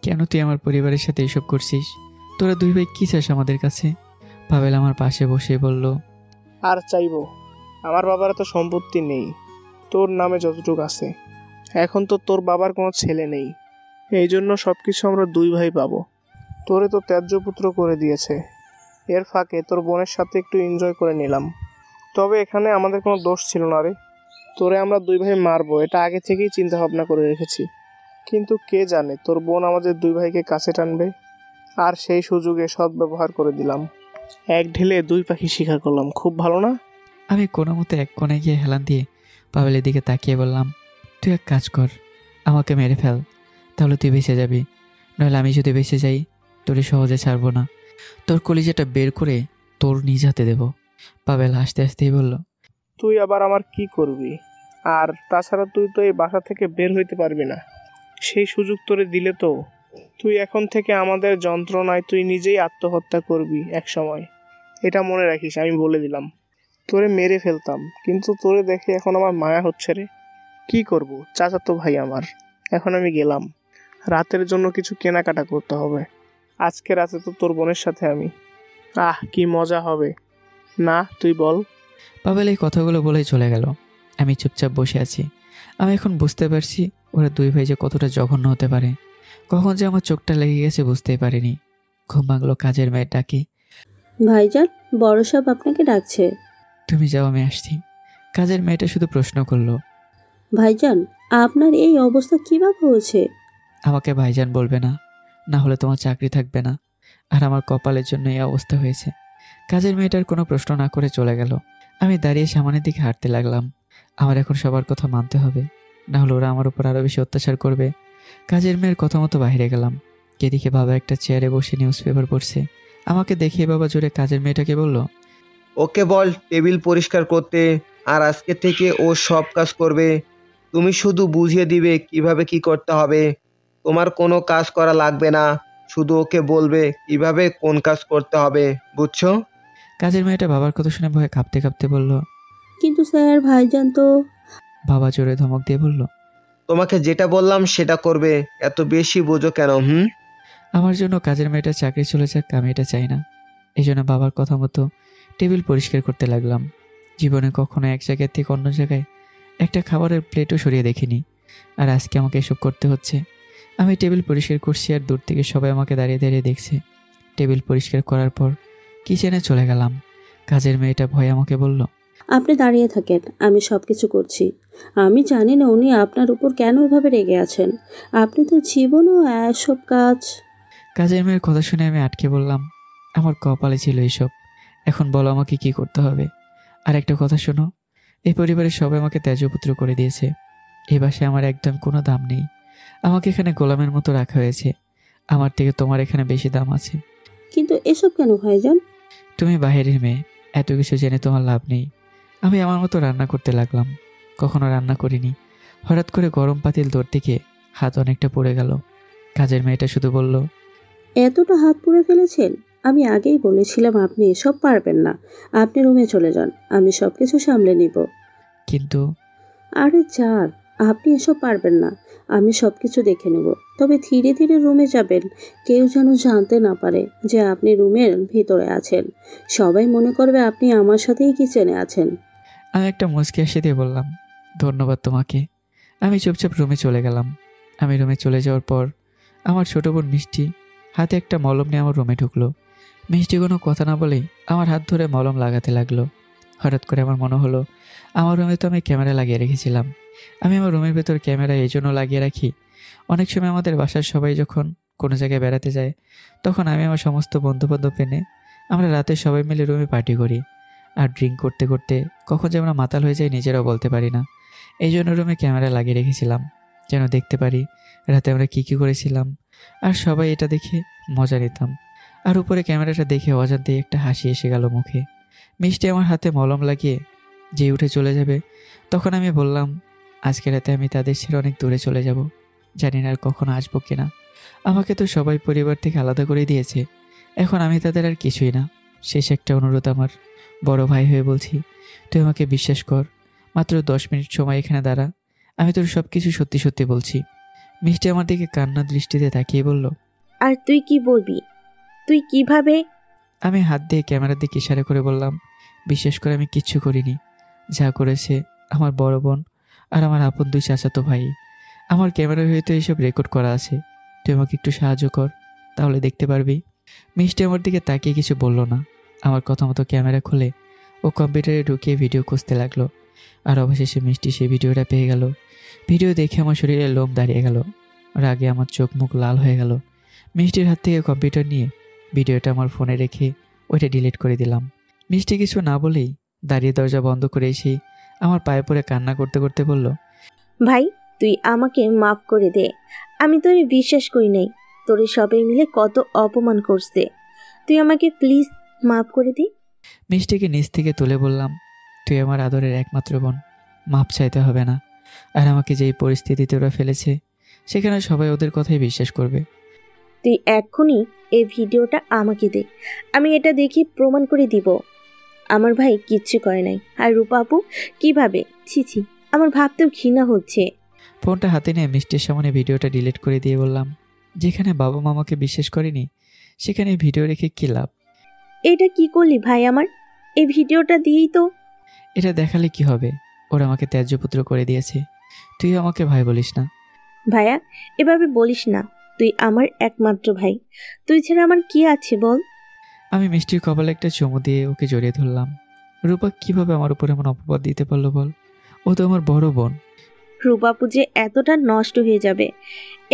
কেন তুই আমার পরিবারের সাথে এইসব করছিস? তোরা দুই ভাই কী চাস আমাদের কাছে? পাবেল আমার পাশে বসে বলল, আর চাইবো? আমার বাবার তো সম্পত্তি নেই, তোর নামে যতটুকু আছে। এখন তো তোর বাবার কোনো ছেলে নেই, এই জন্য সব কিছু আমরা দুই ভাই পাবো। তোরে তো ত্যায্য পুত্র করে দিয়েছে, এর ফাঁকে তোর বোনের সাথে একটু এনজয় করে নিলাম। তবে এখানে আমাদের কোনো দোষ ছিল না রে। তোরে আমরা দুই ভাই মারবো এটা আগে থেকেই চিন্তা ভাবনা করে রেখেছি, কিন্তু কে জানে তোর বোন আমাদের দুই ভাইকে কাছে টানবে, আর সেই সুযোগে সদ্ব্যবহার করে দিলাম। এক ঢিলে দুই পাখি শিকার করলাম, খুব ভালো না? আমি কোনো মতে এক কোণে গিয়ে হেলান দিয়ে পাবেলের দিকে তাকিয়ে বললাম, তুই এক কাজ কর, আমাকে মেরে ফেল, তাহলে তুই বেঁচে যাবি। নইলে আমি যদি বেঁচে যাই তোরে সহজে ছাড়বো না, তোর কলিজাটা বের করে তোর নিজ হাতে দেব। পাবেল হাসতে হাসতেই বলল, তুই আবার আমার কি করবি? আর তাছাড়া তুই তো এই বাসা থেকে বের হইতে পারবি না, সেই সুযোগ তোরে দিলে তো তুই এখন থেকে আমাদের যন্ত্রণায় তুই নিজেই আত্মহত্যা করবি এক সময়। এটা মনে রাখিস, আমি বলে দিলাম। তোরে মেরে ফেলতাম, কিন্তু তোরে দেখে এখন আমার মায়া হচ্ছে রে। কি করব, চাচাতো ভাই আমার। এখন আমি গেলাম, রাতের জন্য কিছু কেনাকাটা করতে হবে। আজকে রাতে তো তোর বোনের সাথে আমি। কি মজা হবে না, তুই বল। পাবেল এই কথাগুলো বলেই চলে গেল। আমি চুপচাপ বসে আছি। আমি এখন বুঝতে পারছি ওরা দুই ভাই যে কতটা জঘন্য হতে পারে। কখন যে আমার চোখটা লেগে গেছে বুঝতেই পারিনি। ঘুম ভাঙলো কাজের মেয়ের ডাকে। ভাইজান, বড় সাহেব আপনাকে ডাকছে। তুমি যাও, আমি আসছি। কাজের মেয়েটা শুধু প্রশ্ন করলো, ভাইজান, আপনার এই অবস্থা কিভাবে হয়েছে? আমাকে ভাইজান বলবে না, না হলে তোমার চাকরি থাকবে না। আর আমার কপালের জন্য এই অবস্থা হয়েছে। কাজের মেয়েটার কোনো প্রশ্ন না করে চলে গেল। আমি দাঁড়িয়ে সামনের দিকে হাঁটতে লাগলাম। আমার এখন সবার কথা মানতে হবে, না হলে ওরা আমার উপর আরও বেশি অত্যাচার করবে। কাজের মেয়ের কথা মতো বাইরে গেলাম। এদিকে বাবা একটা চেয়ারে বসে নিউজ পেপার পড়ছে। আমাকে দেখিয়ে বাবা জোরে কাজের মেয়েটাকে বলল, ওকে বল টেবিল পরিষ্কার করতে, আর আজকে থেকে ও সব কাজ করবে। তুমি শুধু বুঝিয়ে দিবে কিভাবে কি করতে হবে। তোমার কোনো কাজ করা লাগবে না, শুধু ওকে বলবে কিভাবে কোন কাজ করতে হবে, বুঝছো? কাজের মেয়েটা বাবার কথা শুনে ভয়ে কাঁপতে কাঁপতে বলল, কিন্তু স্যার, ভাইজান তো। বাবা জোরে ধমক দিয়ে বলল, তোমাকে যেটা বললাম সেটা করবে, এত বেশি বোঝো কেন? আমার জন্য কাজের মেয়েটা চাকরি চলে যাক, আমি এটা চাই না। এই জন্য বাবার কথা মতো টেবিল পরিষ্কার করতে লাগলাম। জীবনে কখনো এক জায়গার থেকে অন্য জায়গায় একটা খাবারের প্লেটও সরিয়ে দেখিনি, আর আজকে আমাকে এসব করতে হচ্ছে। আমি টেবিল পরিষ্কার করছি আর দূর থেকে সবাই আমাকে দাঁড়িয়ে দাঁড়িয়ে দেখছে। টেবিল পরিষ্কার করার পর কিচেনে চলে গেলাম। কাজের মেয়েটা ভয়ে আমাকে বলল, আপনি দাঁড়িয়ে থাকেন, আমি সব কিছু করছি। আমি জানি না উনি আপনার উপর কেন এভাবে রেগে আছেন। আপনি তো জীবনও এসব কাজ। কাজের মেয়ের কথা শুনে আমি আটকে বললাম, আমার কপালে ছিল এইসব। এখন বলো আমাকে কি করতে হবে। আর একটা কথা শোনো, এই পরিবারের সবাই আমাকে ত্যায্যপুত্র করে দিয়েছে। এই বাসায় আমার একদম কোনো দাম নেই। আমাকে এখানে গোলামের মতো রাখা হয়েছে। আমার থেকে তোমার এখানে বেশি দাম আছে। কিন্তু এসব কেন ভাইজান? তুমি বাইরের মেয়ে, এত কিছু জেনে তোমার লাভ নেই। আমি আমার মতো রান্না করতে লাগলাম। কখনো রান্না করিনি। হঠাৎ করে গরম পাতিল ধরতে গিয়ে হাত অনেকটা পড়ে গেল। কাজের মেয়েটা শুধু বলল, এতটা হাত পুড়ে ফেলেছেন? আমি আগেই বলেছিলাম আপনি এসব পারবেন না। আপনি রুমে চলে যান, আমি সব কিছু সামলে নিব। কিন্তু আরে যান, আপনি এসব পারবেন না। আমি সব কিছু দেখে নেব। তবে ধীরে ধীরে রুমে যাবেন। কেউ যেন জানতে না পারে যে আপনি রুমের ভিতরে আছেন। সবাই মনে করবে আপনি আমার সাথেই কিচেনে আছেন। আমি একটা মুচকি হাসি দিয়ে বললাম, ধন্যবাদ তোমাকে। আমি চুপচাপ রুমে চলে গেলাম। আমি রুমে চলে যাওয়ার পর আমার ছোট বোন মিষ্টি হাতে একটা মলম নিয়ে আমার রুমে ঢুকলো। মিষ্টি কোনো কথা না বলেই আমার হাত ধরে মলম লাগাতে লাগলো। হঠাৎ করে আমার মনে হলো, আমার রুমে তো আমি ক্যামেরা লাগিয়ে রেখেছিলাম। আমি আমার রুমের ভেতর ক্যামেরা এই জন্য লাগিয়ে রাখি, অনেক সময় আমাদের বাসার সবাই যখন কোনো জায়গায় বেড়াতে যায়, তখন আমি আমার সমস্ত বন্ধুবান্ধব এনে আমরা রাতে সবাই মিলে রুমে পার্টি করি। আর ড্রিঙ্ক করতে করতে কখন যে আমরা মাতাল হয়ে যাই নিজেরাও বলতে পারি না। এই জন্য রুমে ক্যামেরা লাগিয়ে রেখেছিলাম, যেন দেখতে পারি রাতে আমরা কী কী করেছিলাম, আর সবাই এটা দেখে মজা নিতাম। আর উপরে ক্যামেরাটা দেখে অজান্তেই একটা হাসি এসে গেল মুখে। মিষ্টি আমার হাতে মলম লাগিয়ে যে উঠে চলে যাবে, তখন আমি বললাম, আজকে রাতে আমি তাদের ছেড়ে অনেক দূরে চলে যাব। জানি না আর কখনো আসবো কিনা। আমাকে তো সবাই পরিবার থেকে আলাদা করে দিয়েছে, এখন আমি তাদের আর কিছুই না। শেষ একটা অনুরোধ আমার, বড় ভাই হয়ে বলছি, তুই আমাকে বিশ্বাস কর। মাত্র 10 মিনিট সময় এখানে দাঁড়া, আমি তোর সব কিছু সত্যি সত্যি বলছি। মিষ্টি আমার দিকে কান্না দৃষ্টিতে তাকিয়ে বলল, আর তুই কি বলবি? তুই কিভাবে? আমি হাত দিয়ে ক্যামেরার দিকে ইশারা করে বললাম, বিশেষ করে আমি কিচ্ছু করিনি। যা করেছে আমার বড় বোন আর আমার আপন 2 চাচাতো ভাই। আমার ক্যামেরার হয়তো এইসব রেকর্ড করা আছে, তুই আমাকে একটু সাহায্য কর, তাহলে দেখতে পারবি। মিষ্টি আমার দিকে তাকিয়ে কিছু বলল না। আমার কথা মতো ক্যামেরা খুলে ও কম্পিউটারে ঢুকিয়ে ভিডিও খুঁজতে লাগলো। আর অবশেষে মিষ্টি সেই ভিডিওটা পেয়ে গেল। ভিডিও দেখে আমার শরীরে লোম দাঁড়িয়ে গেল, রাগে আমার চোখ মুখ লাল হয়ে গেল। মিষ্টির হাত থেকে কম্পিউটার নিয়ে ভিডিওটা আমার ফোনে রেখে ওইটা ডিলিট করে দিলাম। মিষ্টি কিছু না বলেই দাঁড়িয়ে দরজা বন্ধ করে এসেই আমার পায়ে পড়ে কান্না করতে করতে বলল, ভাই, তুই আমাকে মাফ করে দে। আমি তোরে বিশ্বাস করি নাই। তোরে সবাই মিলে কত অপমান করছে। তুই আমাকে প্লিজ মাফ করে দে। মিষ্টিকে নিচ থেকে তুলে বললাম, তুই আমার আদরের একমাত্র বোন, মাপ চাইতে হবে না। আর আমাকে যেই পরিস্থিতিতে ওরা ফেলেছে, সেখানে সবাই ওদের কথাই বিশ্বাস করবে। তুই এক্ষুনি এই ভিডিওটা আমাকে দে, আমি এটা দেখি প্রমাণ করে দিব আমার ভাই কিচ্ছু করে নাই। আর রূপা আপু কিভাবে? ছি ছি, আমার ভাবতেও ঘৃণা হচ্ছে। ফোনটা হাতে নিয়ে মিষ্টির সামনে ভিডিওটা ডিলিট করে দিয়ে বললাম, যেখানে বাবা মামাকে বিশ্বাস করেনি, সেখানে ভিডিও রেখে কী লাভ? এটা কি করলি ভাই আমার? এই ভিডিওটা দিয়েই তো। এটা দেখালে কি হবে? ওরা আমাকে ত্যায্যপুত্র করে দিয়েছে, তুই আমাকে ভাই বলিস না। ভাইয়া, এভাবে বলিস না। তুই আমার একমাত্র ভাই। তুই ছাড়া আমার কি আছে বল? আমি মিষ্টির কপালে একটা চুমু দিয়ে ওকে জড়িয়ে ধরলাম। রূপা কিভাবে আমার উপর এমন অপবাদ দিতে পারলো বল? ও তো আমার বড় বোন। রূপাপু যে এতটা নষ্ট হয়ে যাবে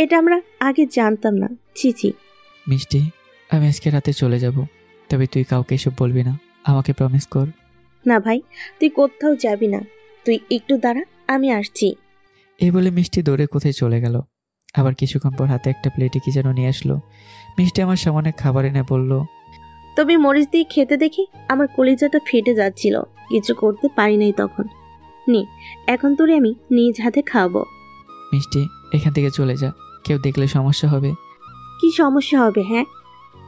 এটা আমরা আগে জানতাম না। ছি ছি। মিষ্টি, আমি আজকে রাতে চলে যাব, তবে তুই কাউকে এসব বলবি না, আমাকে প্রমিস কর। না ভাই, তুই কোথাও যাবি না। তুই একটু দাঁড়া, আমি আসছি। এই বলে মিষ্টি দৌড়ে কোথায় চলে গেল। আবার কিছুক্ষণ পর হাতে একটা প্লেটে কি যেন নিয়ে আসলো। মিষ্টি আমার সামনে খাবার এনে বলল, তবে মরিচ দিয়ে খেতে দেখি আমার কলিজাটা ফেটে যাচ্ছিল, কিছু করতে পারি নাই তখন। নে, এখন তোরে আমি নিজ হাতে খাওয়াবো। মিষ্টি, এখান থেকে চলে যা, কেউ দেখলে সমস্যা হবে। কি সমস্যা হবে? হ্যাঁ,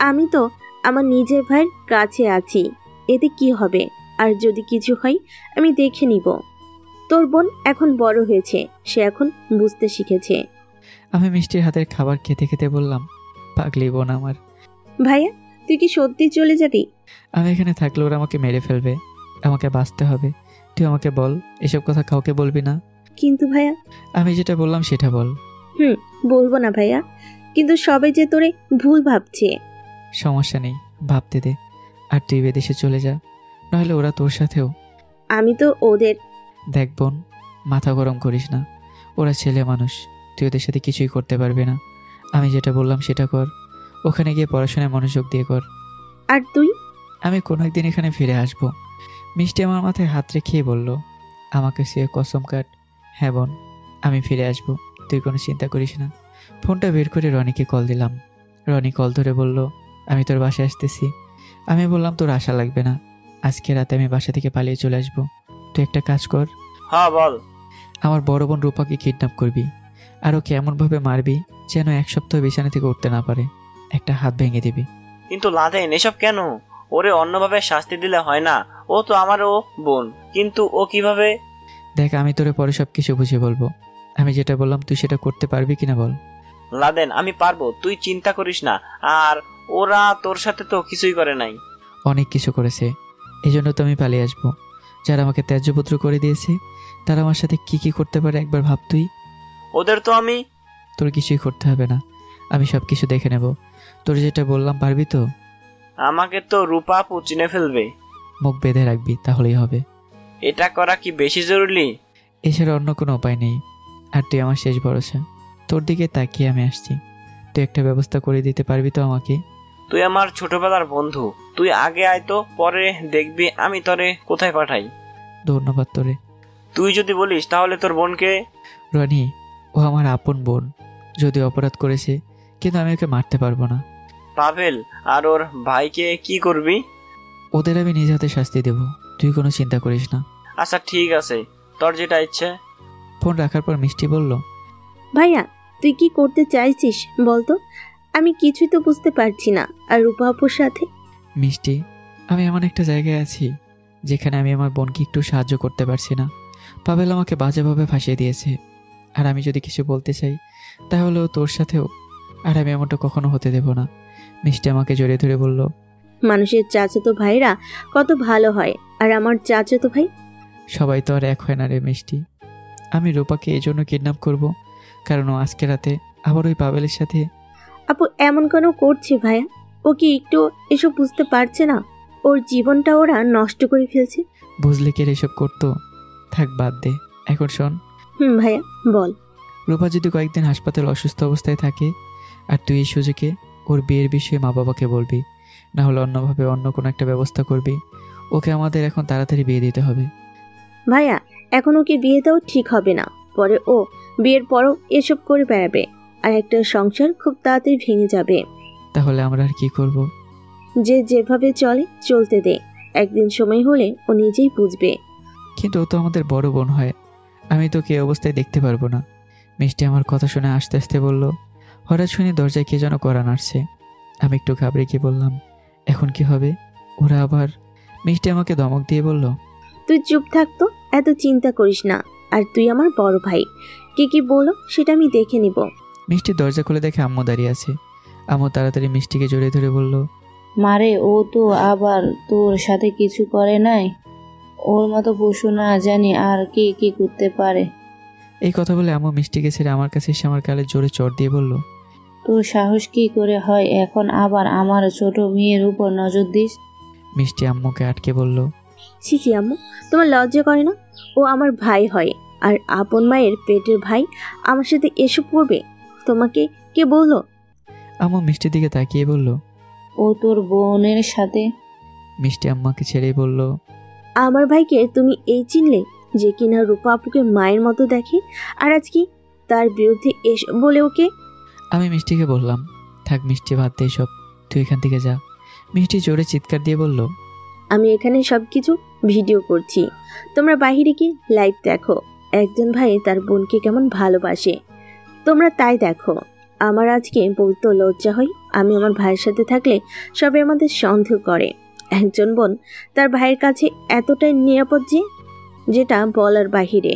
আমি তো আমার নিজের ভাইয়ের কাছে আছি, এতে কি হবে? আর যদি কিছু হয় আমি দেখে নিব। তোর বোন এখন বড় হয়েছে, সে এখন বুঝতে শিখেছে। আমি মিষ্টির হাতের খাবার খেতে খেতে বললাম, পাগলি বোন আমার। ভাইয়া, তুই কি সত্যি চলে যাবি? আমি এখানে থাকলে ওরা আমাকে মেরে ফেলবে, আমাকে বাঁচতে হবে। তুই আমাকে বল, এসব কথা কাউকে বলবি না। কিন্তু ভাইয়া। আমি যেটা বললাম সেটা বল। বলবো না ভাইয়া, কিন্তু সবাই যে তোরে ভুল ভাবছে। সমস্যা নেই, ভাবতে দে। আর তুই বিদেশে চলে যা, নাহলে ওরা তোর সাথেও। আমি তো ওদের। দেখ বোন, মাথা গরম করিস না, ওরা ছেলে মানুষ, তুই ওদের সাথে কিছুই করতে পারবি না। আমি যেটা বললাম সেটা কর, ওখানে গিয়ে পড়াশোনায় মনোযোগ দিয়ে কর। আর তুই? আমি কোনো একদিন এখানে ফিরে আসবো। মিষ্টি আমার মাথায় হাত রেখেই বলল, আমাকে সে কসম কাট। হ্যাঁ বোন, আমি ফিরে আসবো, তুই কোনো চিন্তা করিস না। ফোনটা বের করে রনিকে কল দিলাম। রনি কল ধরে বলল, আমি তোর বাসায় আসতেছি। আমি বললাম, তোর আশা লাগবে না, আজকে রাতে আমি বাসা থেকে পালিয়ে চলে আসবো। তুই একটা কাজ কর। হ্যাঁ বল। আমার বড় বোন রূপাকে কিডন্যাপ করবি, আর ওকে এমনভাবে মারবি যেন 1 সপ্তাহ বিছানা থেকে উঠতে না পারে, একটা হাত ভেঙে দিবি। কিন্তু লাদেন, এসব কেন? ওরে অন্যভাবে শাস্তি দিলে হয় না? ও তো আমারও বোন, কিন্তু ও কিভাবে? দেখ, আমি তোরে পরে সব কিছু বুঝে বলবো, আমি যেটা বললাম তুই সেটা করতে পারবি কিনা বল। লাদেন, আমি পারবো, তুই চিন্তা করিস না। আর ওরা তোর সাথে তো কিছুই করে নাই। অনেক কিছু করেছে, এই জন্য তো আমি পালিয়ে আসবো। যারা আমাকে ত্যায্যপুত্র করে দিয়েছে তারা আমার সাথে কি কি করতে পারে একবার ভাব তুই। ওদের তো আমি। তোর কিছুই করতে হবে না, আমি সব কিছু দেখে নেব। তোর যেটা বললাম পারবি তো? আমাকে তো রূপা আপু চিনে ফেলবে। মুখ বেঁধে রাখবি, তাহলেই হবে। এটা করা কি বেশি জরুরি? এছাড়া অন্য কোনো উপায় নেই। আর তুই আমার শেষ ভরসা, তোর দিকে তাকিয়ে আমি আসছি। তুই একটা ব্যবস্থা করে দিতে পারবি তো আমাকে? তুই আমার ছোটবেলার বন্ধু, তুই আগে আয় তো, পরে দেখবি আমি তোরে কোথায় পাঠাই। ধন্যবাদ তোরে। তুই যদি বলিস তাহলে তোর বোনকে। রনি, ও আমার আপন বোন, যদি অপরাধ করেছে, কিন্তু আমি ওকে মারতে পারবো না। পাভেল আর ওর ভাইকে কি করবি? ওদের আমি নিজ হাতে শাস্তি দেব, তুই কোনো চিন্তা করিস না। আচ্ছা ঠিক আছে, তোর যেটা ইচ্ছে। ফোন রাখার পর মিষ্টি বলল, ভাইয়া তুই কি করতে চাইছিস বলতো? আমি কিছুই তো বুঝতে পারছি না। আর রূপা আপুর সাথে? মিষ্টি, আমি এমন একটা জায়গায় আছি যেখানে আমি আমার বোনকে একটু সাহায্য করতে পারছি না। পাভেল আমাকে বাজেভাবে ফাঁসিয়ে দিয়েছে, আর আমি যদি কিছু বলতে চাই তাহলেও তোর সাথেও, আর আমি এমনটা কখনো হতে দেব না। মিষ্টি আমাকে জড়িয়ে ধরে বলল, মানুষের চাচাতো ভাইরা কত ভালো হয়, আর আমার চাচাতো ভাই? সবাই তো আর এক হয় না রে মিষ্টি। আমি রূপাকে এই জন্য কিডন্যাপ করব, কারণ ও আজকে রাতে আবার ওই পাভেলের সাথে। আপু এমন কেন করছে ভাইয়া? ও কি একটু এসব বুঝতে পারছে না? ওর জীবনটা ওরা নষ্ট করে ফেলছে। বুঝলে কে এসব করতো? থাক বাদ দে, এখন শোন। ভাইয়া বল। রূপা যদি কয়েকদিন হাসপাতালে অসুস্থ অবস্থায় থাকে, আর তুই এই সুযোগে ওর বিয়ের বিষয়ে মা বাবাকে বলবি, না হলে অন্যভাবে অন্য কোনো একটা ব্যবস্থা করবি। ওকে আমাদের এখন তাড়াতাড়ি বিয়ে দিতে হবে। ভাইয়া এখন ওকে বিয়ে দেওয়া ঠিক হবে না, পরে ও বিয়ের পরও এসব করে বেড়াবে, আর একটা সংসার খুব তাড়াতাড়ি ভেঙে যাবে। তাহলে আমরা আর কি করব? যে যেভাবে চলে চলতে দে, একদিন সময় হলে ও নিজেই বুঝবে। কিন্তু ও তো আমাদের বড় বোন হয়, আমি তোকে এই অবস্থায় দেখতে পারবো না। মিষ্টি আমার কথা শুনে আস্তে আস্তে বলল। হঠাৎ শুনে দরজায় কে যেন কড়া নাড়ছে। আমি একটু ঘাবড়ে গিয়ে বললাম, এখন কি হবে? ওরা আবার? মিষ্টি আমাকে ধমক দিয়ে বলল, তুই চুপ থাকতো, এত চিন্তা করিস না। আর তুই আমার বড় ভাই, কি কি বলো সেটা আমি দেখে নিব। মিষ্টি দরজা খুলে দেখে আম্মু দাঁড়িয়ে আছে। আম্মু তাড়াতাড়ি মিষ্টিকে জড়িয়ে ধরে বলল, মারে, ও তো আবার তোর সাথে কিছু করে নাই? ওর মতো পশু না জানি আর কি কি করতে পারে। এই কথা বলে আম্মু মিষ্টিকে ছেড়ে আমার কাছে এসে আমার গালে জোরে চড় দিয়ে বলল, তোর সাহস কি করে হয় এখন আবার আমার ছোট মেয়ের উপর নজর দিস? মিষ্টি আম্মুকে আটকে বলল, ছি ছি আম্মু, তোমার লজ্জা করে না? ও আমার ভাই হয়, আর আপন মায়ের পেটের ভাই আমার সাথে এসব করবে? তোমাকে কে বললো? আম্মু মিষ্টির দিকে তাকিয়ে বলল, ও তোর বোনের সাথে। মিষ্টি আম্মাকে ছেড়েই বলল, আমার ভাইকে তুমি এই চিনলে, যে কিনা রূপা আপুকে মায়ের মতো দেখে, আর আজ কি তার বিরুদ্ধে এসব বলে ওকে? আমি মিষ্টিকে বললাম, থাক মিষ্টি, বাদ দে সব, তুই এখান থেকে যা। মিষ্টি জোরে চিৎকার দিয়ে বলল, আমি এখানে সবকিছু ভিডিও করছি, তোমরা বাইরে কি লাইভ দেখো। একজন ভাই তার বোনকে কেমন ভালোবাসে, তোমরা তাই দেখো। আমার আজকে বলতে লজ্জা হয়, আমি আমার ভাইয়ের সাথে থাকলে সবাই আমাদের সন্দেহ করে। একজন বোন তার ভাইয়ের কাছে এতটাই নিরাপদ যেটা বলার বাহিরে।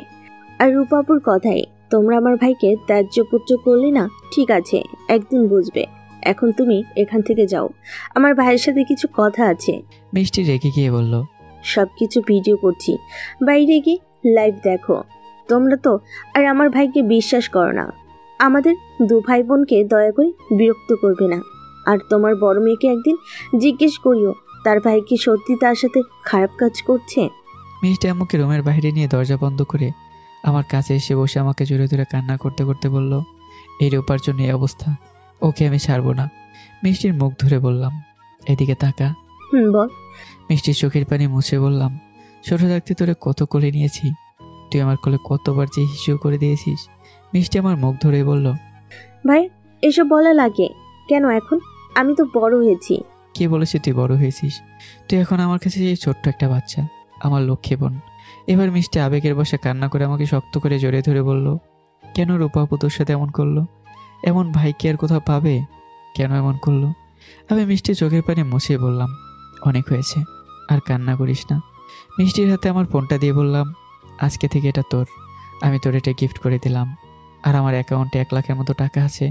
আর রূপাপুর কথাই, তোমরা আমার ভাইকে ত্যায্যপুত্র করলে না, ঠিক আছে, একদিন বুঝবে। এখন তুমি এখান থেকে যাও, আমার ভাইয়ের সাথে কিছু কথা আছে। মিষ্টি রেগে গিয়ে বলল, সবকিছু ভিডিও করছি, বাইরে গিয়ে লাইভ দেখো। তোমরা তো আর আমার ভাইকে বিশ্বাস করো না। আমাদের দু ভাই বোনকে দয়া করে বিরক্ত করবে না। আর তোমার বড় মেয়েকে একদিন জিজ্ঞেস করিও তার ভাই কি সত্যি তার সাথে খারাপ কাজ করছে। মিষ্টি আম্মুকে রুমের বাইরে নিয়ে দরজা বন্ধ করে আমার কাছে এসে বসে আমাকে জোরে ধরে কান্না করতে করতে বলল, এই রূপার জন্য এই অবস্থা, ওকে আমি ছাড়বো না। মিষ্টির মুখ ধরে বললাম, এদিকে তাকা। বল। মিষ্টির চোখের পানি মুছে বললাম, ছোট থাকতে তোরে কত কোলে নিয়েছি, তুই আমার কোলে কতবার যে হিসু করে দিয়েছিস। মিষ্টি আমার মুখ ধরে বলল, ভাই এসব বলা লাগে কেন এখন? আমি তো বড় হয়েছি। কে বলেছে তুই বড় হয়েছিস? তুই এখন আমার কাছে যে ছোট্ট একটা বাচ্চা, আমার লক্ষ্মী বোন। এবার মিষ্টি আবেগের বসে কান্না করে আমাকে শক্ত করে জড়িয়ে ধরে বলল, কেন রূপা আপু তোর সাথে এমন করলো? এমন ভাই কি আর কোথাও পাবে? কেন এমন করলো? আমি মিষ্টি চোখের পানি মুছে বললাম, অনেক হয়েছে, আর কান্না করিস না। মিষ্টির হাতে আমার ফোনটা দিয়ে বললাম, আজকে থেকে এটা তোর, আমি তোর এটা গিফট করে দিলাম। আর আমার অ্যাকাউন্টে 1 লাখের মতো টাকা আছে।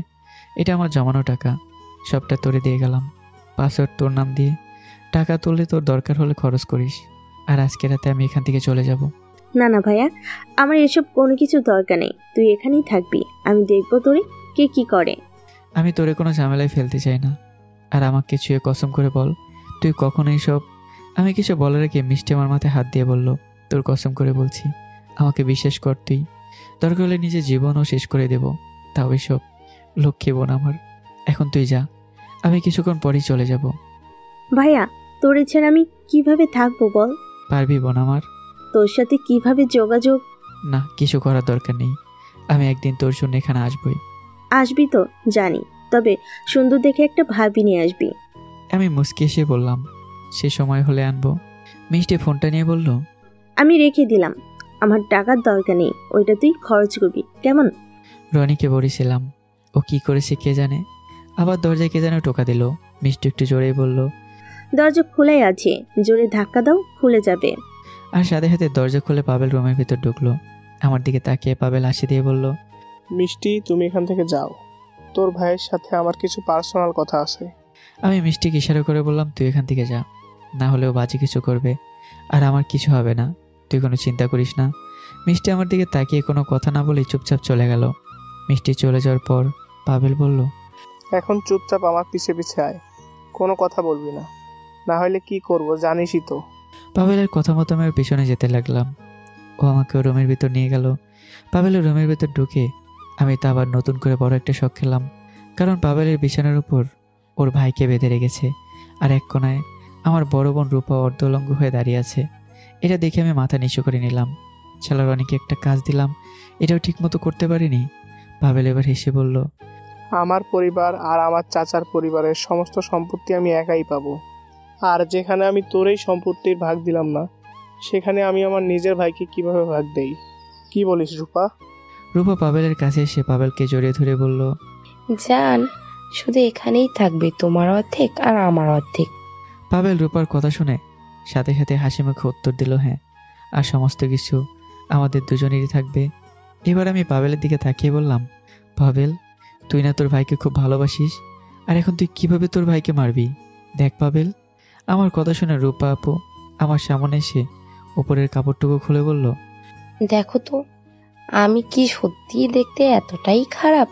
এটা আমার জমানো টাকা, সবটা তোরে দিয়ে গেলাম। পাসওয়ার্ড তোর নাম দিয়ে। টাকা তুললে তোর দরকার হলে খরচ করিস। আর আজকে রাতে আমি এখান থেকে চলে যাব। না না ভাইয়া, আমার এসব কোনো কিছু দরকার নেই। তুই এখানেই থাকবি, আমি দেখবো তোরে কে কি করে। আমি তোরে কোনো ঝামেলায় ফেলতে চাই না। আর আমাকে ছুঁয়ে কসম করে বল, তুই কখনো এইসব। আমি কিছু বলার আগে মিষ্টি আমার মাথায় হাত দিয়ে বলল, তোর কসম করে বলছি, আমাকে বিশ্বাস কর তুই। দরকার হলে নিজের জীবনও শেষ করে দেব, তাও এসব। লক্ষ্মী বোন আমার, এখন তুই যা, আমি কিছুক্ষণ পরেই চলে যাব। ভাইয়া, তোরে ছেড়ে আমি কিভাবে থাকবো বল? পারবি বোন আমার? তোর সাথে কিভাবে যোগাযোগ? না, কিছু করার দরকার নেই। আমি একদিন তোর জন্য এখানে আসবই। আসবি তো জানি, তবে সুন্দর দেখে একটা ভাবি নিয়ে আসবি। আমি মুচকি এসে বললাম, সে সময় হলে আনবো। মিষ্টি ফোনটা নিয়ে বলল, আমি রেখে দিলাম, আমার টাকার দরকার নেই, ওইটা তুই খরচ করবি কেমন? রনিকে বলেছিলাম, ও কি করেছে কে জানে। আবার দরজায় কে যেন টোকা দিল। মিষ্টি একটু জোরেই বলল, দরজা খোলাই আছে, জোরে ধাক্কা দাও, খুলে যাবে। আর সাথে সাথে দরজা খুলে পাবেল রুমের ভিতর ঢুকলো। আমার দিকে তাকিয়ে পাবেল হাসি দিয়ে বলল, মিষ্টি, তুমি এখান থেকে যাও, তোর ভাইয়ের সাথে আমার কিছু পার্সোনাল কথা আছে। আমি মিষ্টিকে ইশারা করে বললাম, তুই এখান থেকে যা, না হলেও বাজে কিছু করবে। আর আমার কিছু হবে না, তুই কোনো চিন্তা করিস না। মিষ্টি আমার দিকে তাকিয়ে কোনো কথা না বলেই চুপচাপ চলে গেল। মিষ্টি চলে যাওয়ার পর পাবেল বলল, এখন চুপচাপ আমার পিছে পিছে আয়, কোনো কথা বলবি না, না হলে কি করব জানিসই তো। পাবেলের কথা মতো আমি ওর পিছনে যেতে লাগলাম। ও আমাকে ওর রুমের ভিতর নিয়ে গেল। পাবেলের রুমের ভিতর ঢুকে আমি তো আবার নতুন করে বড় একটা শখ খেলাম। কারণ পাবেলের বিছানার উপর ওর ভাইকে বেঁধে রেখেছে, আর এক কোনায় আমার বড় বোন রূপা অর্ধলঙ্গ হয়ে দাঁড়িয়ে আছে। এটা দেখে আমি মাথা নিচু করে নিলাম। শালার অনেকে একটা কাজ দিলাম, এটাও ঠিক মতো করতে পারিনি। পাবেল এবার হেসে বলল, আমার পরিবার আর আমার চাচার পরিবারের সমস্ত সম্পত্তি আমি একাই পাবো। আর যেখানে আমি তোরই সম্পত্তির ভাগ দিলাম না, সেখানে আমি আমার নিজের ভাইকে কিভাবে ভাগ দেই? কি বলিস রূপা? রূপা পাবেলের কাছে এসে পাবেলকে জড়িয়ে ধরে বলল, জান, শুধু এখানেই থাকবে, তোমার অর্ধেক আর আমার অর্ধেক। পাবেল রূপার কথা শুনে সাথে সাথে হাসি মুখে উত্তর দিল, হ্যাঁ, আর সমস্ত কিছু আমাদের দুজনেরই থাকবে। এবার আমি পাবেলের দিকে তাকিয়ে বললাম, পাবেল, তুই না তোর ভাইকে খুব ভালোবাসিস, আর এখন তুই কিভাবে তোর ভাইকে মারবি? দেখ পাবেল। আমার কথা শুনে রূপা আপু আমার সামনে এসে উপরের কাপড়টুকু খুলে বলল, দেখো তো, আমি কি সত্যিই দেখতে এতটাই খারাপ?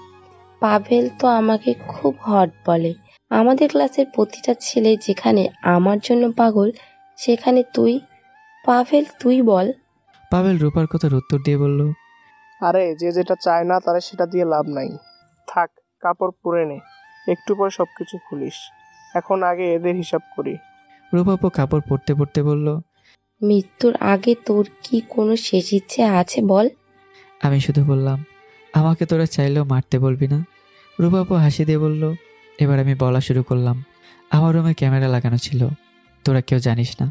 পাভেল তো আমাকে খুব হট বলে। আমাদের ক্লাসের প্রতিটা ছেলে যেখানে আমার জন্য পাগল, সেখানে তুই? পাভেল, তুই বল। পাবেল রূপার কথার উত্তর দিয়ে বলল, আরে যে যেটা চায় না তারা সেটা দিয়ে লাভ নাই। থাক, কাপড় পরে নে, একটু পরে সব কিছু খুলিস। এখন আগে এদের হিসাব করি। রূপা আপু কাপড় পরতে পরতে বলল, মৃত্যুর আগে তোর কি কোনো শেষ ইচ্ছে আছে বল? আমি শুধু বললাম, আমাকে তোরা চাইলেও মারতে বলবি না। রূপা আপু হাসি দিয়ে বলল, এবার আমি বলা শুরু করলাম, আমার রুমে ক্যামেরা লাগানো ছিল, তোরা কেউ জানিস না।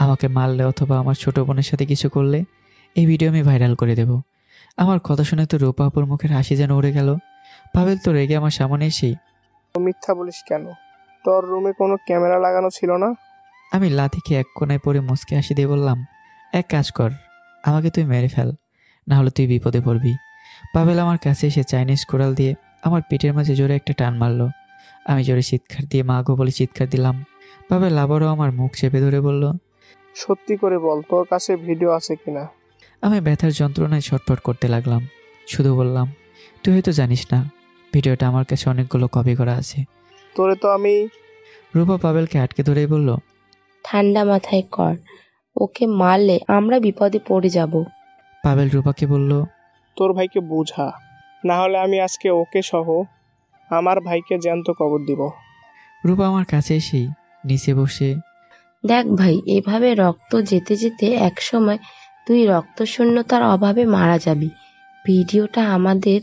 আমাকে মারলে অথবা আমার ছোট বোনের সাথে কিছু করলে এই ভিডিও আমি ভাইরাল করে দেব। আমার কথা শুনে তো রূপা আপুর মুখের হাসি যেন উড়ে গেল। পাবেল তো রেগে আমার সামনে এসেই, মিথ্যা বলিস কেন? তোর রুমে কোনো ক্যামেরা লাগানো ছিল না? আমি লাথিকে এক কোনায় পরে মুচকে হাসি দিয়ে বললাম, এক কাজ কর, আমাকে তুই মেরে ফেল, না হলে তুই বিপদে পড়বি। পাবেল আমার কাছে এসে চাইনিজ কোরাল দিয়ে আমার পিঠের মাঝে জোরে একটা টান মারলো। আমি জোরে চিৎকার দিয়ে মা গো বলে চিৎকার দিলাম। পাবেল আবারও আমার মুখ চেপে ধরে বলল, সত্যি করে বল, তোর কাছে ভিডিও আছে কিনা? আমি ব্যথার যন্ত্রণায় ছটফট করতে লাগলাম। শুধু বললাম, তুই হয়তো জানিস না, ভিডিওটা আমার কাছে অনেকগুলো কপি করা আছে। তোরে তো আমি। রূপা পাবেলকে আটকে ধরেই বলল, ঠান্ডা মাথায় কর, ওকে মারলে আমরা বিপদে পড়ে যাব। পাবেল রূপাকে বলল, তোর ভাইকে বোঝা, না হলে আমি আজকে ওকে সহ আমার ভাইকে জ্যান্ত কবর দিব। রূপা আমার কাছে এসেই নিচে বসে, দেখ ভাই, এভাবে রক্ত যেতে যেতে একসময় তুই রক্তশূন্যতার অভাবে মারা যাবি। ভিডিওটা আমাদের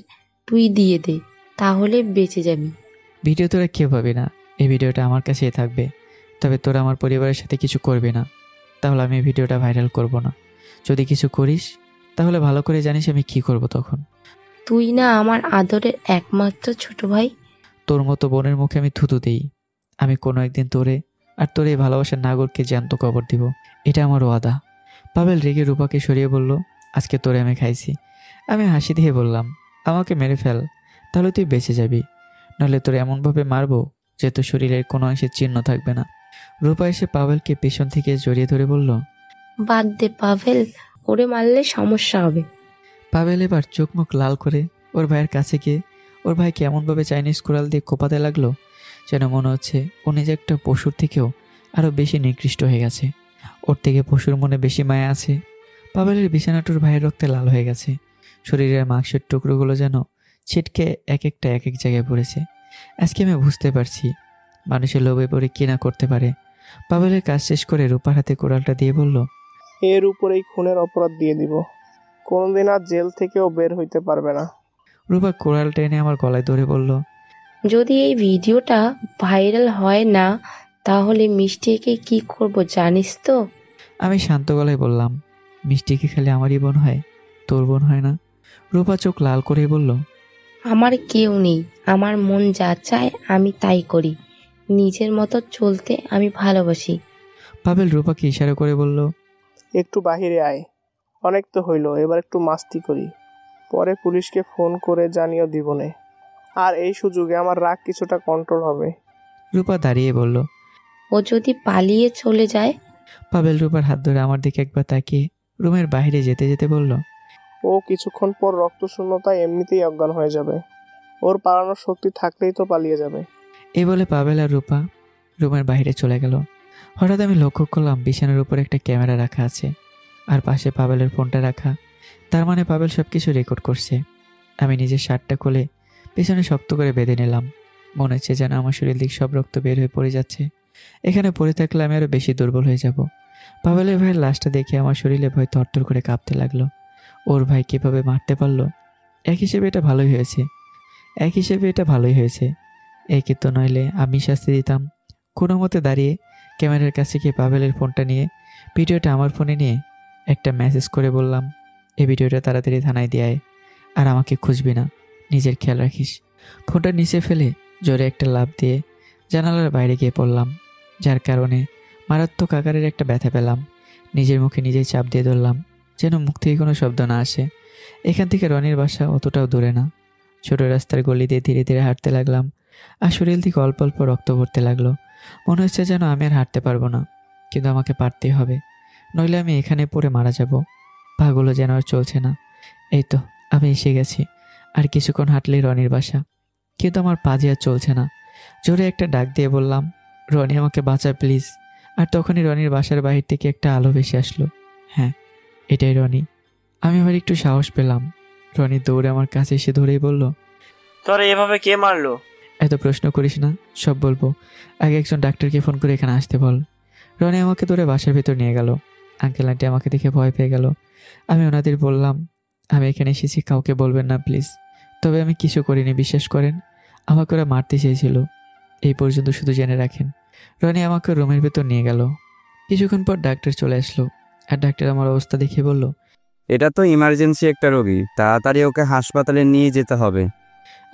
তুই দিয়ে দে, তাহলে বেঁচে যাবি। ভিডিও তোরা কেউ পাবি না, এই ভিডিওটা আমার কাছেই থাকবে। তবে তোরা আমার পরিবারের সাথে কিছু করবি না, তাহলে আমি এই ভিডিওটা ভাইরাল করব না। যদি কিছু করিস তাহলে ভালো করে জানিস আমি কি করব তখন। তুই না আমার আদরের একমাত্র ছোট ভাই? তোর মতো বোনের মুখে আমি থুতু দেই। আমি কোনো একদিন তোরে আর তোর এই ভালোবাসার নাগরকে জ্যান্ত কবর দিব, এটা আমার ওয়াদা। পাবেল রেগে রূপাকে সরিয়ে বলল, আজকে তোরে আমি খাইছি। আমি হাসি দিয়ে বললাম, আমাকে মেরে ফেল, তাহলে তুই বেঁচে যাবি, নাহলে তোর এমনভাবে মারবো যে তোর শরীরের কোনো অংশের চিহ্ন থাকবে না। রূপা এসে পাভেলকে পেছন থেকে জড়িয়ে ধরে বলল, বাদ দে পাভেল, ওরে মারলে সমস্যা হবে। পাভেল এবার চোখ মুখ লাল করে ওর ভাইয়ের কাছে গিয়ে ওর ভাইকে এমনভাবে চাইনিজ কোরাল দিয়ে কোপাতে লাগলো যেন মনে হচ্ছে ও নিজে একটা পশুর থেকেও আরও বেশি নিকৃষ্ট হয়ে গেছে। ওর থেকে পশুর মনে বেশি মায়া আছে। পাভেলের বিছানাটুর ভাইয়ের রক্তে লাল হয়ে গেছে। শরীরের মাংসের টুকরোগুলো যেন ছিটকে এক একটা এক এক জায়গায় পড়েছে। আজকে আমি বুঝতে পারছি মানুষের লোভে পড়ে কি না করতে পারে। পাভেলের কাজ শেষ করে রূপার হাতে কোরালটা দিয়ে বলল, এর উপরেই খুনের অপরাধ দিয়ে দিব, কোনোদিন আর জেল থেকেও বের হইতে পারবে না। রূপা কোরালটা এনে আমার গলায় ধরে বলল, যদি এই ভিডিওটা ভাইরাল হয় না তাহলে মিষ্টিকে কি করব জানিস তো? আমি শান্ত গলায় বললাম, মিষ্টিকে খেলে আমারই বোন হয়, তোর বোন হয় না। রূপা চোখ লাল করে বলল, আমার কেউ নেই, আমার মন যা চায় আমি তাই করি, নিজের মতো চলতে আমি ভালোবাসি। পাভেল রূপাকে ইশারা করে বলল, একটু বাহিরে আয়, অনেক তো হইল, এবার একটু মাস্তি করি, পরে পুলিশকে ফোন করে জানিয়ে দিবনে। আর এই সুযোগে আমার রাগ কিছুটা কন্ট্রোল হবে। রূপা দাঁড়িয়ে বলল। ও যদি পালিয়ে চলে যায়? পাভেল রূপার হাত ধরে আমার দিকে একবার তাকিয়ে রুমের বাইরে যেতে যেতে বলল, ও কিছুক্ষণ পর রক্তশূন্যতায় এমনিতেই অজ্ঞান হয়ে যাবে, ওর পালানোর শক্তি থাকলেই তো পালিয়ে যাবে। এই বলে পাভেল আর রূপা রুমের বাইরে চলে গেল। হঠাৎ আমি লক্ষ্য করলাম বিছানার উপর একটা ক্যামেরা রাখা আছে আর পাশে পাভেলের ফোনটা রাখা। তার মানে পাভেল সব কিছু রেকর্ড করছে। আমি নিজের শার্টটা খুলে পেছনে শক্ত করে বেঁধে নিলাম। মনে হচ্ছে যেন আমার শরীর দিক সব রক্ত বের হয়ে পড়ে যাচ্ছে। এখানে পড়ে থাকলে আমি আরও বেশি দুর্বল হয়ে যাব। পাভেলের ভাইয়ের লাশটা দেখে আমার শরীরে ভয় থরথর করে কাঁপতে লাগলো। ওর ভাই কীভাবে মারতে পারলো? এক হিসেবে এটা ভালোই হয়েছে। একে তো নইলে আমি শাস্তি দিতাম। কোনো মতে দাঁড়িয়ে ক্যামেরার কাছে গিয়ে পাভেলের ফোনটা নিয়ে ভিডিওটা আমার ফোনে নিয়ে একটা মেসেজ করে বললাম, এই ভিডিওটা তাড়াতাড়ি থানায় দিয়ে আয়, আর আমাকে খুঁজবি না, নিজের খেয়াল রাখিস। ফোনটা নিচে ফেলে জোরে একটা লাফ দিয়ে জানালার বাইরে গিয়ে পড়লাম, যার কারণে মারাত্মক আকারের একটা ব্যথা পেলাম। নিজের মুখে নিজেই চাপ দিয়ে ধরলাম যেন মুখ থেকে কোনো শব্দ না আসে। এখান থেকে রনির বাসা অতটাও দূরে না। ছোট রাস্তার গলি দিয়ে ধীরে ধীরে হাঁটতে লাগলাম আর শরীর থেকে অল্প অল্প রক্ত পড়তে লাগলো। মনে হচ্ছে যেন আমি আর হাঁটতে পারবো না, কিন্তু আমাকে পারতেই হবে, নইলে আমি এখানে পড়ে মারা যাব। পাগুলো যেন আর চলছে না। এই তো আমি এসে গেছি, আর কিছুক্ষণ হাঁটলেই রনির বাসা, কিন্তু আমার পা যে আর চলছে না। জোরে একটা ডাক দিয়ে বললাম, রনি আমাকে বাঁচা প্লিজ। আর তখনই রনির বাসার বাহির থেকে একটা আলো ভেসে আসলো। হ্যাঁ, এটাই রনি। আমি আবার একটু সাহস পেলাম। রনি দৌড়ে আমার কাছে এসে ধরেই বলল, তোরে এভাবে কে মারলো? এত প্রশ্ন করিস না, সব বলবো। আগে একজন ডাক্তারকে ফোন করে এখানে আসতে বল। রনি আমাকে ধরে বাসার ভেতর নিয়ে গেল। আঙ্কেল আন্টি আমাকে দেখে ভয় পেয়ে গেল। আমি ওনাদের বললাম, আমি এখানে এসেছি, কাউকে বলবেন না প্লিজ। তবে আমি কিছু করিনি, বিশ্বাস করেন। আমাকে ওরা মারতে চেয়েছিল, এই পর্যন্ত শুধু জেনে রাখেন। রনি আমাকে রুমের ভেতর নিয়ে গেল। কিছুক্ষণ পর ডাক্তার চলে আসলো, আর ডাক্তার আমার অবস্থা দেখে বলল, এটা তো ইমার্জেন্সি একটা রোগী, তাড়াতাড়ি ওকে হাসপাতালে নিয়ে যেতে হবে।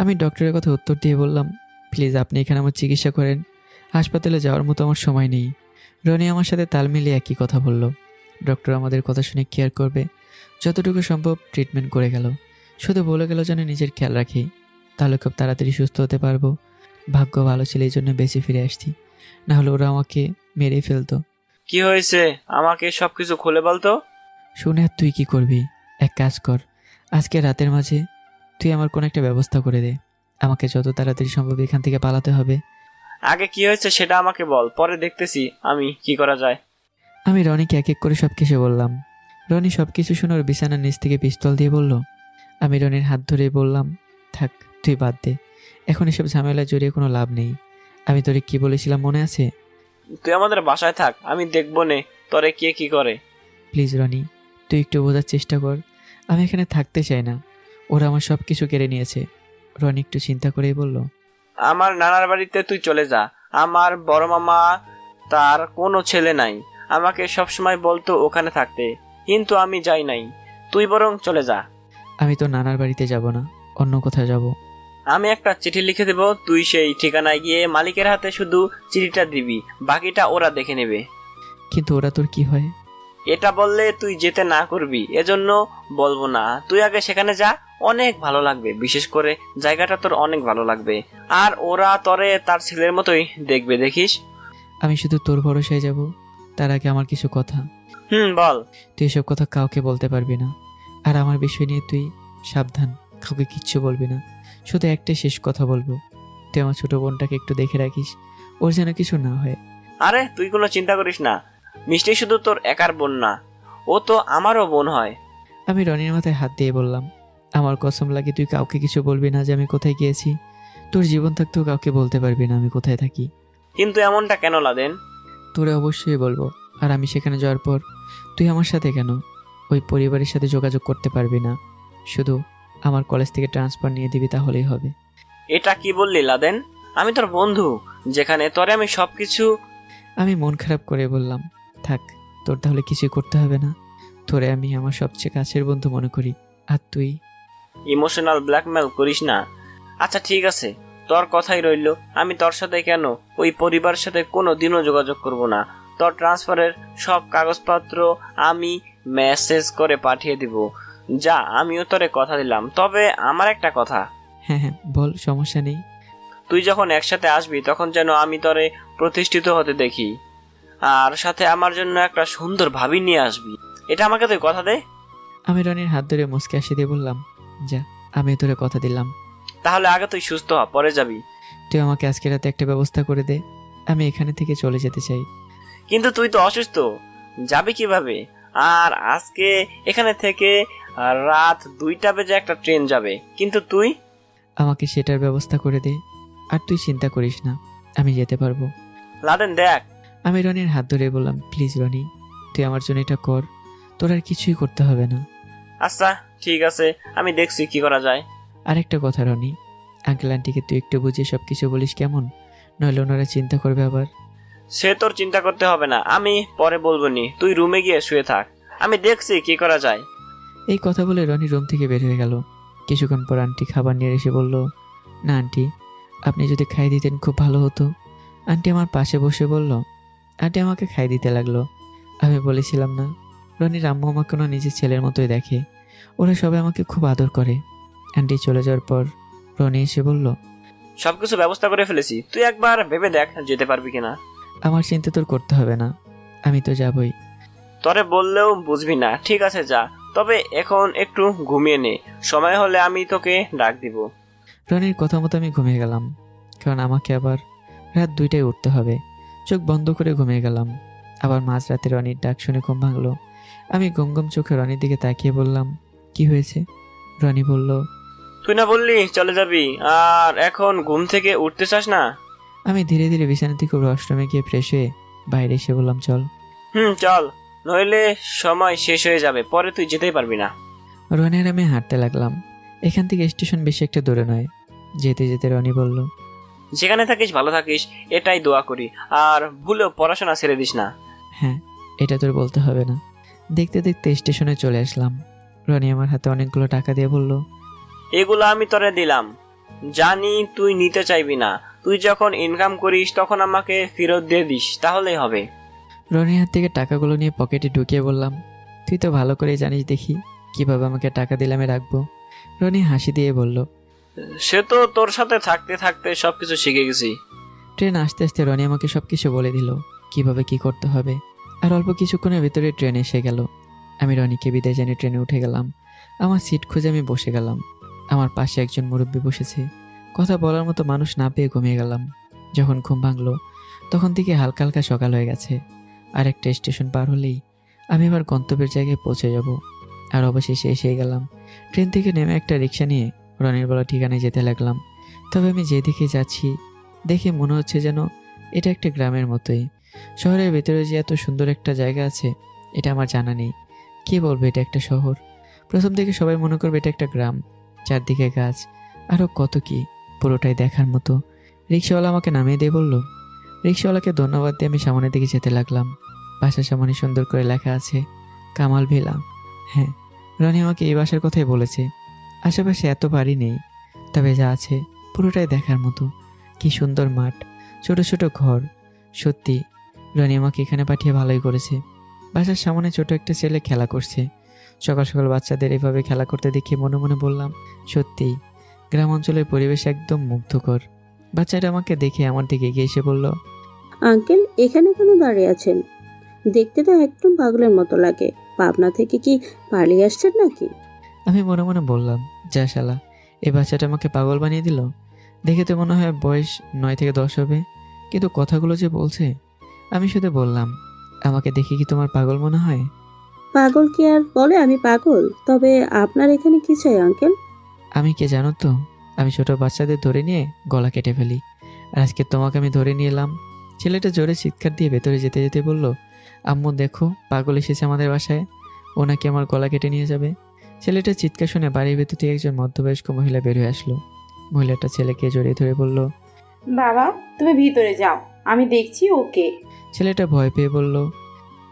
আমি ডক্টরের কথা উত্তর দিয়ে বললাম, প্লিজ আপনি এখানে আমার চিকিৎসা করেন, হাসপাতালে যাওয়ার মতো আমার সময় নেই। রনি আমার সাথে তাল মিলিয়ে একই কথা বলল। ডক্টর আমাদের কথা শুনে কেয়ার করবে, যতটুকু সম্ভব ট্রিটমেন্ট করে গেল। শুধু বলে গেল যেন নিজের খেয়াল রাখি, তাহলে খুব তাড়াতাড়ি সুস্থ হতে পারবো। ভাগ্য ভালো ছিল, এই জন্য বেঁচে ফিরে আসছি, না হলে ওরা আমাকে মেরেই ফেলতো। কি হয়েছে আমাকে সবকিছু খুলে বলতো। শুনে আর তুই কি করবি? এক কাজ কর, আজকে রাতের মাঝে তুই আমার কোনো একটা ব্যবস্থা করে দে। আমাকে যত তাড়াতাড়ি সম্ভব এখান থেকে পালাতে হবে। আগে কি হয়েছে সেটা আমাকে বল, পরে দেখতেছি আমি কি করা যায়। আমি রনিকে এক এক করে সব কিছু বললাম। রনি সব কিছু শুনে ওর বিছানার নিচ থেকে পিস্তল দিয়ে বলল। আমি রনির হাত ধরে বললাম, থাক তুই বাদ দে, এখন এসব ঝামেলায় জড়িয়ে কোনো লাভ নেই। আমি তোরে কি বলেছিলাম মনে আছে? তুই আমাদের বাসায় থাক, আমি দেখবো নে তোরে কে কি করে। প্লিজ রনি, তুই একটু বোঝার চেষ্টা কর, আমি এখানে থাকতে চাই না। ওরা আমার সব কিছু কেড়ে নিয়েছে। রনি একটু চিন্তা করেই বলল, আমার নানার বাড়িতে তুই চলে যা, আমার বড় মামা তার কোনো ছেলে নাই, আমাকে সবসময় বলতো ওখানে থাকতে, কিন্তু আমি যাই নাই, তুই বরং চলে যা। আমি তো নানার বাড়িতে যাব না, অন্য কোথাও যাব। আমি একটা চিঠি লিখে দেব, তুই সেই ঠিকানায় গিয়ে মালিকের হাতে শুধু চিঠিটা দিবি, বাকিটা ওরা দেখে নেবে। কিন্তু ওরা তোর কি হয়? এটা বললে তুই যেতে না করবি, এজন্য বলবো না। তুই আগে সেখানে যা, অনেক ভালো লাগবে, বিশেষ করে জায়গাটা তোর অনেক ভালো লাগবে। আর ওরা তরে তার ছেলের মতোই দেখবে, দেখিস। আমি শুধু তোর ভরসায় যাব। তার আগে আমার কিছু কথা। বল। তুই এসব কথা কাউকে বলতে পারবি না। আর আমার বিষয় নিয়ে তুই সাবধান, কাউকে কিচ্ছু বলবি না। শুধু একটাই শেষ কথা বলবো, তুই আমার ছোট বোনটাকে একটু দেখে রাখিস, ওর যেন কিছু না হয়। আরে তুই কোনো চিন্তা করিস না, মিষ্টি শুধু তোর একার বোন না, ও তো আমারও বোন হয়। আমি রনির মাথায় হাত দিয়ে বললাম, আমার কসম লাগে তুই কাউকে কিছু বলবি না যে আমি কোথায় গিয়েছি। তোর জীবন থাকতেও কাউকে বলতে পারবি না আমি কোথায় থাকি। কিন্তু এমনটা কেন লাদেন? তোরে অবশ্যই বলবো। আর আমি সেখানে যাওয়ার পর তুই আমার সাথে কেন ওই পরিবারের সাথে যোগাযোগ করতে পারবি না, শুধু আমার কলেজ থেকে ট্রান্সফার নিয়ে দিবি, তাহলেই হবে। এটা কি বললি লাদেন? আমি তোর বন্ধু, যেখানে তোরে আমি সবকিছু। আমি মন খারাপ করে বললাম, থাক, তোর তাহলে কিছুই করতে হবে না। তোরে আমি আমার সবচেয়ে কাছের বন্ধু মনে করি। আর তুই ইমোশনাল ব্ল্যাকমেল করিস না। আচ্ছা ঠিক আছে, তোর কথাই রইল। আমি তোর সাথে কেন ওই পরিবারের সাথে কোনো দিনও যোগাযোগ করব না। তোর ট্রান্সফারের সব কাগজপত্র আমি মেসেজ করে পাঠিয়ে দিব। যা, আমিও তোরে কথা দিলাম। তবে আমার একটা কথা। হ্যাঁ হ্যাঁ বল, সমস্যা নেই। তুই যখন একসাথে আসবি তখন যেন আমি তোরে প্রতিষ্ঠিত হতে দেখি, আর সাথে আমার জন্য একটা সুন্দর ভাবি নিয়ে আসবি। এটা আমাকে তুই কথা দে। আমি রনির হাত ধরে মুচকে হাসি দিয়ে বললাম, যা, আমি তোরে কথা দিলাম। তাহলে আগে তুই সুস্থ হ, পরে যাবি। তুই আমাকে আজকে রাতে একটা ব্যবস্থা করে দে, আমি এখানে থেকে চলে যেতে চাই। কিন্তু তুই তো অসুস্থ, যাবি কিভাবে? আর আজকে এখানে থেকে রাত 2টা বেজে একটা ট্রেন যাবে, কিন্তু তুই। আমাকে সেটার ব্যবস্থা করে দে। আর তুই চিন্তা করিস না, আমি যেতে পারবো। লাদেন দেখ। আমি রনির হাত ধরে বললাম, প্লিজ রনি, তুই আমার জন্য এটা কর, তোর আর কিছুই করতে হবে না। আচ্ছা ঠিক আছে, আমি দেখছি কি করা যায়। আরেকটা কথা রনি, আঙ্কেল আন্টিকে তুই একটু বুঝিয়ে সব কিছু বলিস কেমন, নইলে ওনারা চিন্তা করবে আবার। সে তোর চিন্তা করতে হবে না, আমি পরে বলবো নি। তুই রুমে গিয়ে শুয়ে থাক, আমি দেখছি কি করা যায়। এই কথা বলে রনি রুম থেকে বের হয়ে গেল। কিছুক্ষণ পর আন্টি খাবার নিয়ে এসে বলল, না আন্টি, আপনি যদি খাইয়ে দিতেন খুব ভালো হতো। আন্টি আমার পাশে বসে বলল, আন্টি আমাকে খাইয়ে দিতে লাগলো। আমি বলেছিলাম না, রনির আম্মু আমাকে ওনার নিজের ছেলের মতোই দেখে, ওরা সবাই আমাকে খুব আদর করে। আন্টি চলে যাওয়ার পর রনি এসে বলল, সবকিছু ব্যবস্থা করে ফেলেছি, তুই একবার ভেবে দেখ যেতে পারবি কিনা। আমার চিন্তা তোর করতে হবে না, আমি তো যাবই। তরে বললেও বুঝবি না, ঠিক আছে যা, তবে এখন একটু ঘুমিয়ে নে, সময় হলে আমি তোকে ডাক দিব। রনির কথা মতো আমি ঘুমিয়ে গেলাম, কারণ আমাকে আবার রাত 2টায় উঠতে হবে। চোখ বন্ধ করে ঘুমিয়ে গেলাম। আবার মাঝরাতে রনির ডাক শুনে ঘুম ভাঙলো। আমি ঘুম ঘুম চোখে রনির দিকে তাকিয়ে বললাম, কি হয়েছে? রনি বলল, তুই না বললি চলে যাবি, আর এখন ঘুম থেকে উঠতে চাস না? আমি ধীরে ধীরে বিছানা থেকে ওয়াশরুমে গিয়ে ফ্রেশ হয়ে বাইরে এসে বললাম, চল। চল, নইলে সময় শেষ হয়ে যাবে, পরে তুই যেতেই পারবি না। রনি আর আমি হাঁটতে লাগলাম। এখান থেকে স্টেশন বেশি একটা দূরে নয়। যেতে যেতে রনি বলল, যেখানে থাকিস ভালো থাকিস, এটাই দোয়া করি, আর ভুলেও পড়াশোনা ছেড়ে দিস না। হ্যাঁ, এটা তোর বলতে হবে না। দেখতে দেখতে স্টেশনে চলে আসলাম। রনি আমার হাতে অনেকগুলো টাকা দিয়ে বলল, এগুলো আমি তোরে দিলাম, জানি তুই নিতে চাইবি না, তুই যখন ইনকাম করিস তখন আমাকে ফেরত দিয়ে দিস, তাহলেই হবে। রনির হাত থেকে টাকাগুলো নিয়ে পকেটে ঢুকিয়ে বললাম, তুই তো ভালো করেই জানিস দেখি কিভাবে আমাকে টাকা দিলে আমি রাখবো। রনি হাসি দিয়ে বলল, সে তো তোর সাথে থাকতে থাকতে সবকিছু শিখে গেছি। ট্রেন আসতে আসতে রনি আমাকে সবকিছু বলে দিল, কিভাবে কি করতে হবে। আর অল্প কিছুক্ষণের ভিতরে ট্রেন এসে গেল। আমি রনিকে বিদায় জানিয়ে ট্রেনে উঠে গেলাম। আমার সিট খুঁজে আমি বসে গেলাম। আমার পাশে একজন মুরব্বী বসেছে। কথা বলার মতো মানুষ না পেয়ে ঘুমিয়ে গেলাম। যখন ঘুম ভাঙলো তখন থেকে হালকা হালকা সকাল হয়ে গেছে। আর একটা স্টেশন পার হলেই আমি এবার গন্তব্যের জায়গায় পৌঁছে যাব। আর অবশেষে এসে গেলাম। ট্রেন থেকে নেমে একটা রিক্সা নিয়ে রনির বলা ঠিকানায় যেতে লাগলাম। তবে আমি যেদিকে যাচ্ছি দেখে মনে হচ্ছে যেন এটা একটা গ্রামের মতোই। শহরের ভেতরে যে এত সুন্দর একটা জায়গা আছে এটা আমার জানা নেই। কে বলবে এটা একটা শহর? প্রথম থেকে সবাই মনে করবে এটা একটা গ্রাম, চারদিকে গাছ, আরও কত কি, পুরোটাই দেখার মতো। রিক্সাওয়ালা আমাকে নামিয়ে দিয়ে বলল। রিক্সাওয়ালাকে ধন্যবাদ দিয়ে আমি সামনের দিকে যেতে লাগলাম। বাসার সামনে সুন্দর করে লেখা আছে কামাল ভিলা। হ্যাঁ, রনি আমাকে এই বাসার কথাই বলেছে। আশেপাশে এত বাড়ি নেই, তবে যা আছে পুরোটাই দেখার মতো। কি সুন্দর মাঠ, ছোট ছোট ঘর। সত্যি রনি আমাকে এখানে পাঠিয়ে ভালোই করেছে। বাসার সামনে ছোট একটা ছেলে খেলা করছে। সকাল সকাল বাচ্চাদের এভাবে খেলা করতে দেখে মনে মনে বললাম, সত্যিই গ্রাম অঞ্চলের পরিবেশ একদম মুগ্ধকর। বাচ্চাটা আমাকে দেখে আমার দিকে এগিয়ে এসে বলল, আঙ্কেল এখানে কেন দাঁড়িয়ে আছেন? দেখতে তো একদম পাগলের মতো লাগে। পাবনা থেকে কি পালিয়ে আসছেন নাকি? আমি মনে মনে বললাম, যা শালা, এই বাচ্চাটা আমাকে পাগল বানিয়ে দিল। দেখে তো মনে হয় বয়স 9 থেকে 10 হবে, কিন্তু কথাগুলো যে বলছে। আমি শুধু বললাম, আমাকে দেখে কি তোমার পাগল মনে হয়? পাগল কি আর বলে আমি পাগল? তবে আপনার এখানে কি চাই আঙ্কেল? আমি কে জানো তো, আমি ছোট বাচ্চাদের ধরে নিয়ে গলা কেটে ফেলি। আর আজকে তোমাকে আমি ধরে নিয়ে এলাম। ছেলেটা জোরে চিৎকার দিয়ে ভেতরে যেতে যেতে বলল, আম্মু দেখো, পাগল এসেছে আমাদের বাসায়, ও নাকি আমার গলা কেটে নিয়ে যাবে। ছেলেটার চিৎকার শুনে বাড়ির ভেতর থেকে একজন মধ্যবয়স্ক মহিলা বের হয়ে আসলো। মহিলাটা ছেলেকে জড়িয়ে ধরে বলল, বাবা তুমি ভিতরে যাও, আমি দেখছি ওকে। ছেলেটা ভয় পেয়ে বলল,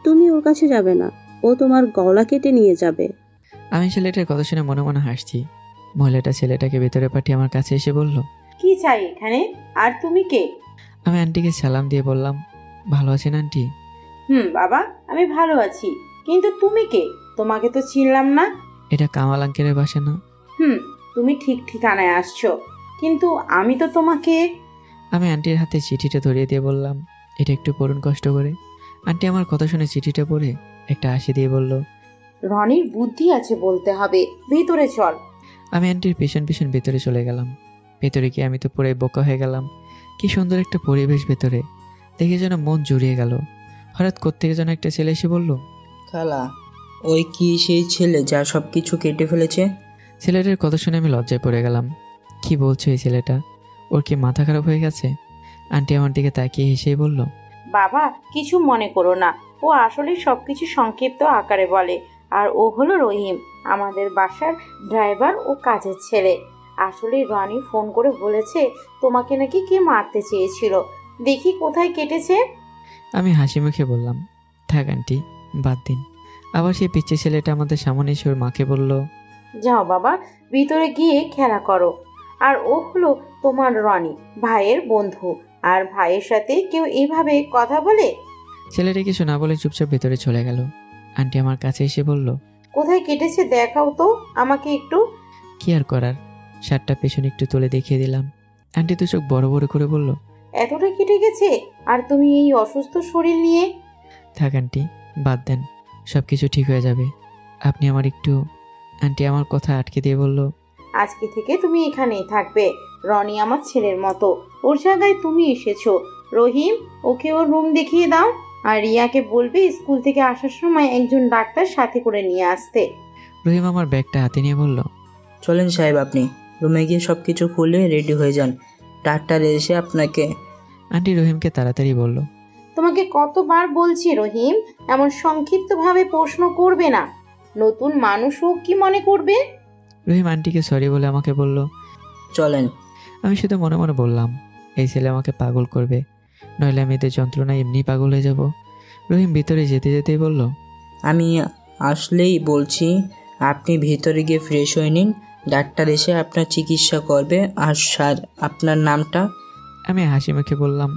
তুমি ওর কাছে যাবে না, ও তোমার গলা কেটে নিয়ে যাবে। আমি ছেলেটার কথা শুনে মনে মনে হাসছি। মহিলাটা ছেলেটাকে ভেতরে পাঠিয়ে আমার কাছে এসে বলল, কি চাই এখানে? আর তুমি কে? আমি আন্টিকে সালাম দিয়ে বললাম, ভালো আছেন আন্টি? বাবা আমি ভালো আছি, কিন্তু তুমি কে? তোমাকে তো চিনলাম না। এটা কামাল আঙ্কেলের বাসা না? তুমি ঠিক ঠিকানায় আসছো, কিন্তু আমি তো তোমাকে। আমি আন্টির হাতে চিঠিটা ধরিয়ে দিয়ে বললাম, এটা একটু পড়ুন কষ্ট করে। আন্টি আমার কথা শুনে চিঠিটা পড়ে একটা হাসি দিয়ে বলল, রনির বুদ্ধি আছে বলতে হবে, ভিতরে চল। আমি আন্টির পেছন পেছন ভেতরে চলে গেলাম। ভেতরে গিয়ে আমি তো পুরো বোকা হয়ে গেলাম। কি সুন্দর একটা পরিবেশ ভেতরে, দেখে যেন মন জুড়িয়ে গেল। হঠাৎ কোত্থেকে যেন একটা ছেলে এসে বলল, খালা, ওই কি সেই ছেলে যা সব কিছু কেটে ফেলেছে? ছেলেটার কথা শুনে আমি লজ্জায় পড়ে গেলাম। কি বলছো এই ছেলেটা? ওর কি মাথা খারাপ হয়ে গেছে? আন্টি আমার দিকে তাকিয়ে হেসেই বলল, বাবা কিছু মনে করো না, ও আসলে সবকিছু সংক্ষিপ্ত আকারে বলে। আর ও হলো রহিম, আমাদের বাসার ড্রাইভার ও কাজের ছেলে। আসলে রনি ফোন করে বলেছে তোমাকে নাকি কে মারতে চেয়েছিল, দেখি কোথায় কেটেছে। আমি হাসি মুখে বললাম, থাক আন্টি, বাদ দিন। আবার সেই পিচ্চি ছেলেটা আমাদের সামনে এসে ওর মাকে বলল, যাও বাবা, ভিতরে গিয়ে খেলা করো। আর ও হলো তোমার রনি, ভাইয়ের বন্ধু। আর ভাইয়ের সাথে কেউ এইভাবে কথা বলে? ছেলেটা কিছু না বলে চুপচাপ ভেতরে চলে গেল। আন্টি আমার কাছে এসে বলল, কোথায় কেটেছে দেখাও তো আমাকে একটু। কি আর করার, শার্টটা পেছনে একটু তুলে দেখিয়ে দিলাম। আন্টি তো চোখ বড় বড় করে বলল, এতটা কেটে গেছে? আর তুমি এই অসুস্থ শরীর নিয়ে? থাক আন্টি, বাদ দেন, সব কিছু ঠিক হয়ে যাবে। আপনি আমার একটু। আন্টি আমার কথা আটকে দিয়ে বলল, আজকে থেকে তুমি এখানেই থাকবে। রনি আমার ছেলের মতো, ওর জায়গায় তুমি এসেছো। রহিম, ওকে ওর রুম দেখিয়ে দাও। আর রিয়াকে বলবে স্কুল থেকে আসার সময় একজন ডাক্তার সাথে করে নিয়ে আসতে। রহিম আমার ব্যাগটা হাতে নিয়ে বলল, চলেন সাহেব, আপনি রুমে গিয়ে সব কিছু খুলে রেডি হয়ে যান, ডাক্তার এসে আপনাকে। আন্টি রহিমকে তাড়াতাড়ি বলল, তোমাকে কতবার বলছি রহিম, এমন সংক্ষিপ্তভাবে প্রশ্ন করবে না। নতুন মানুষও কি মনে করবে? রহিম আন্টিকে সরি বলে আমাকে বলল, চলেন। আমি শুধু মনে মনে বললাম, এই ছেলে আমাকে পাগল করবে, নইলে আমি এদের যন্ত্রণায় এমনি পাগল হয়ে যাব। রহিম ভিতরে যেতে যেতেই বলল, আমি আসলেই বলছি, আপনি ভিতরে গিয়ে ফ্রেশ হয়ে নিন, ডাক্তার এসে আপনার চিকিৎসা করবে। আর স্যার, আপনার নামটা? আমি হাসি মুখে বললাম,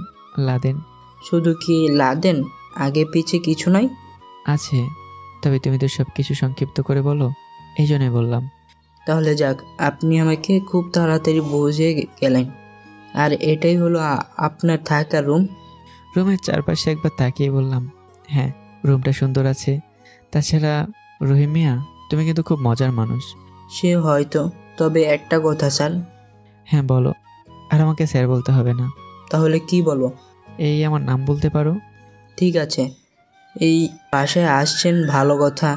লাদেন। শুধু কি লাদেন? আগে পিছে কিছু নাই? আছে, তবে তুমি তো সব কিছু সংক্ষিপ্ত করে বলো, এই জন্যই বললাম। তাহলে যাক, আপনি আমাকে খুব তাড়াতাড়ি বুঝে গেলেন। আর এটাই হলো আপনার থাকার রুম? রুমের চারপাশে একবার তাকিয়ে বললাম, হ্যাঁ, রুমটা সুন্দর আছে। তাছাড়া রহিম মিয়া, তুমি কিন্তু খুব মজার মানুষ। সে হয়তো, তবে একটা কথা স্যার। হ্যাঁ বলো। আর আমাকে স্যার বলতে হবে না। তাহলে কি বলো? এই আমার নাম বলতে পারো। ঠিক আছে, এই বাসায় আসছেন ভালো কথা,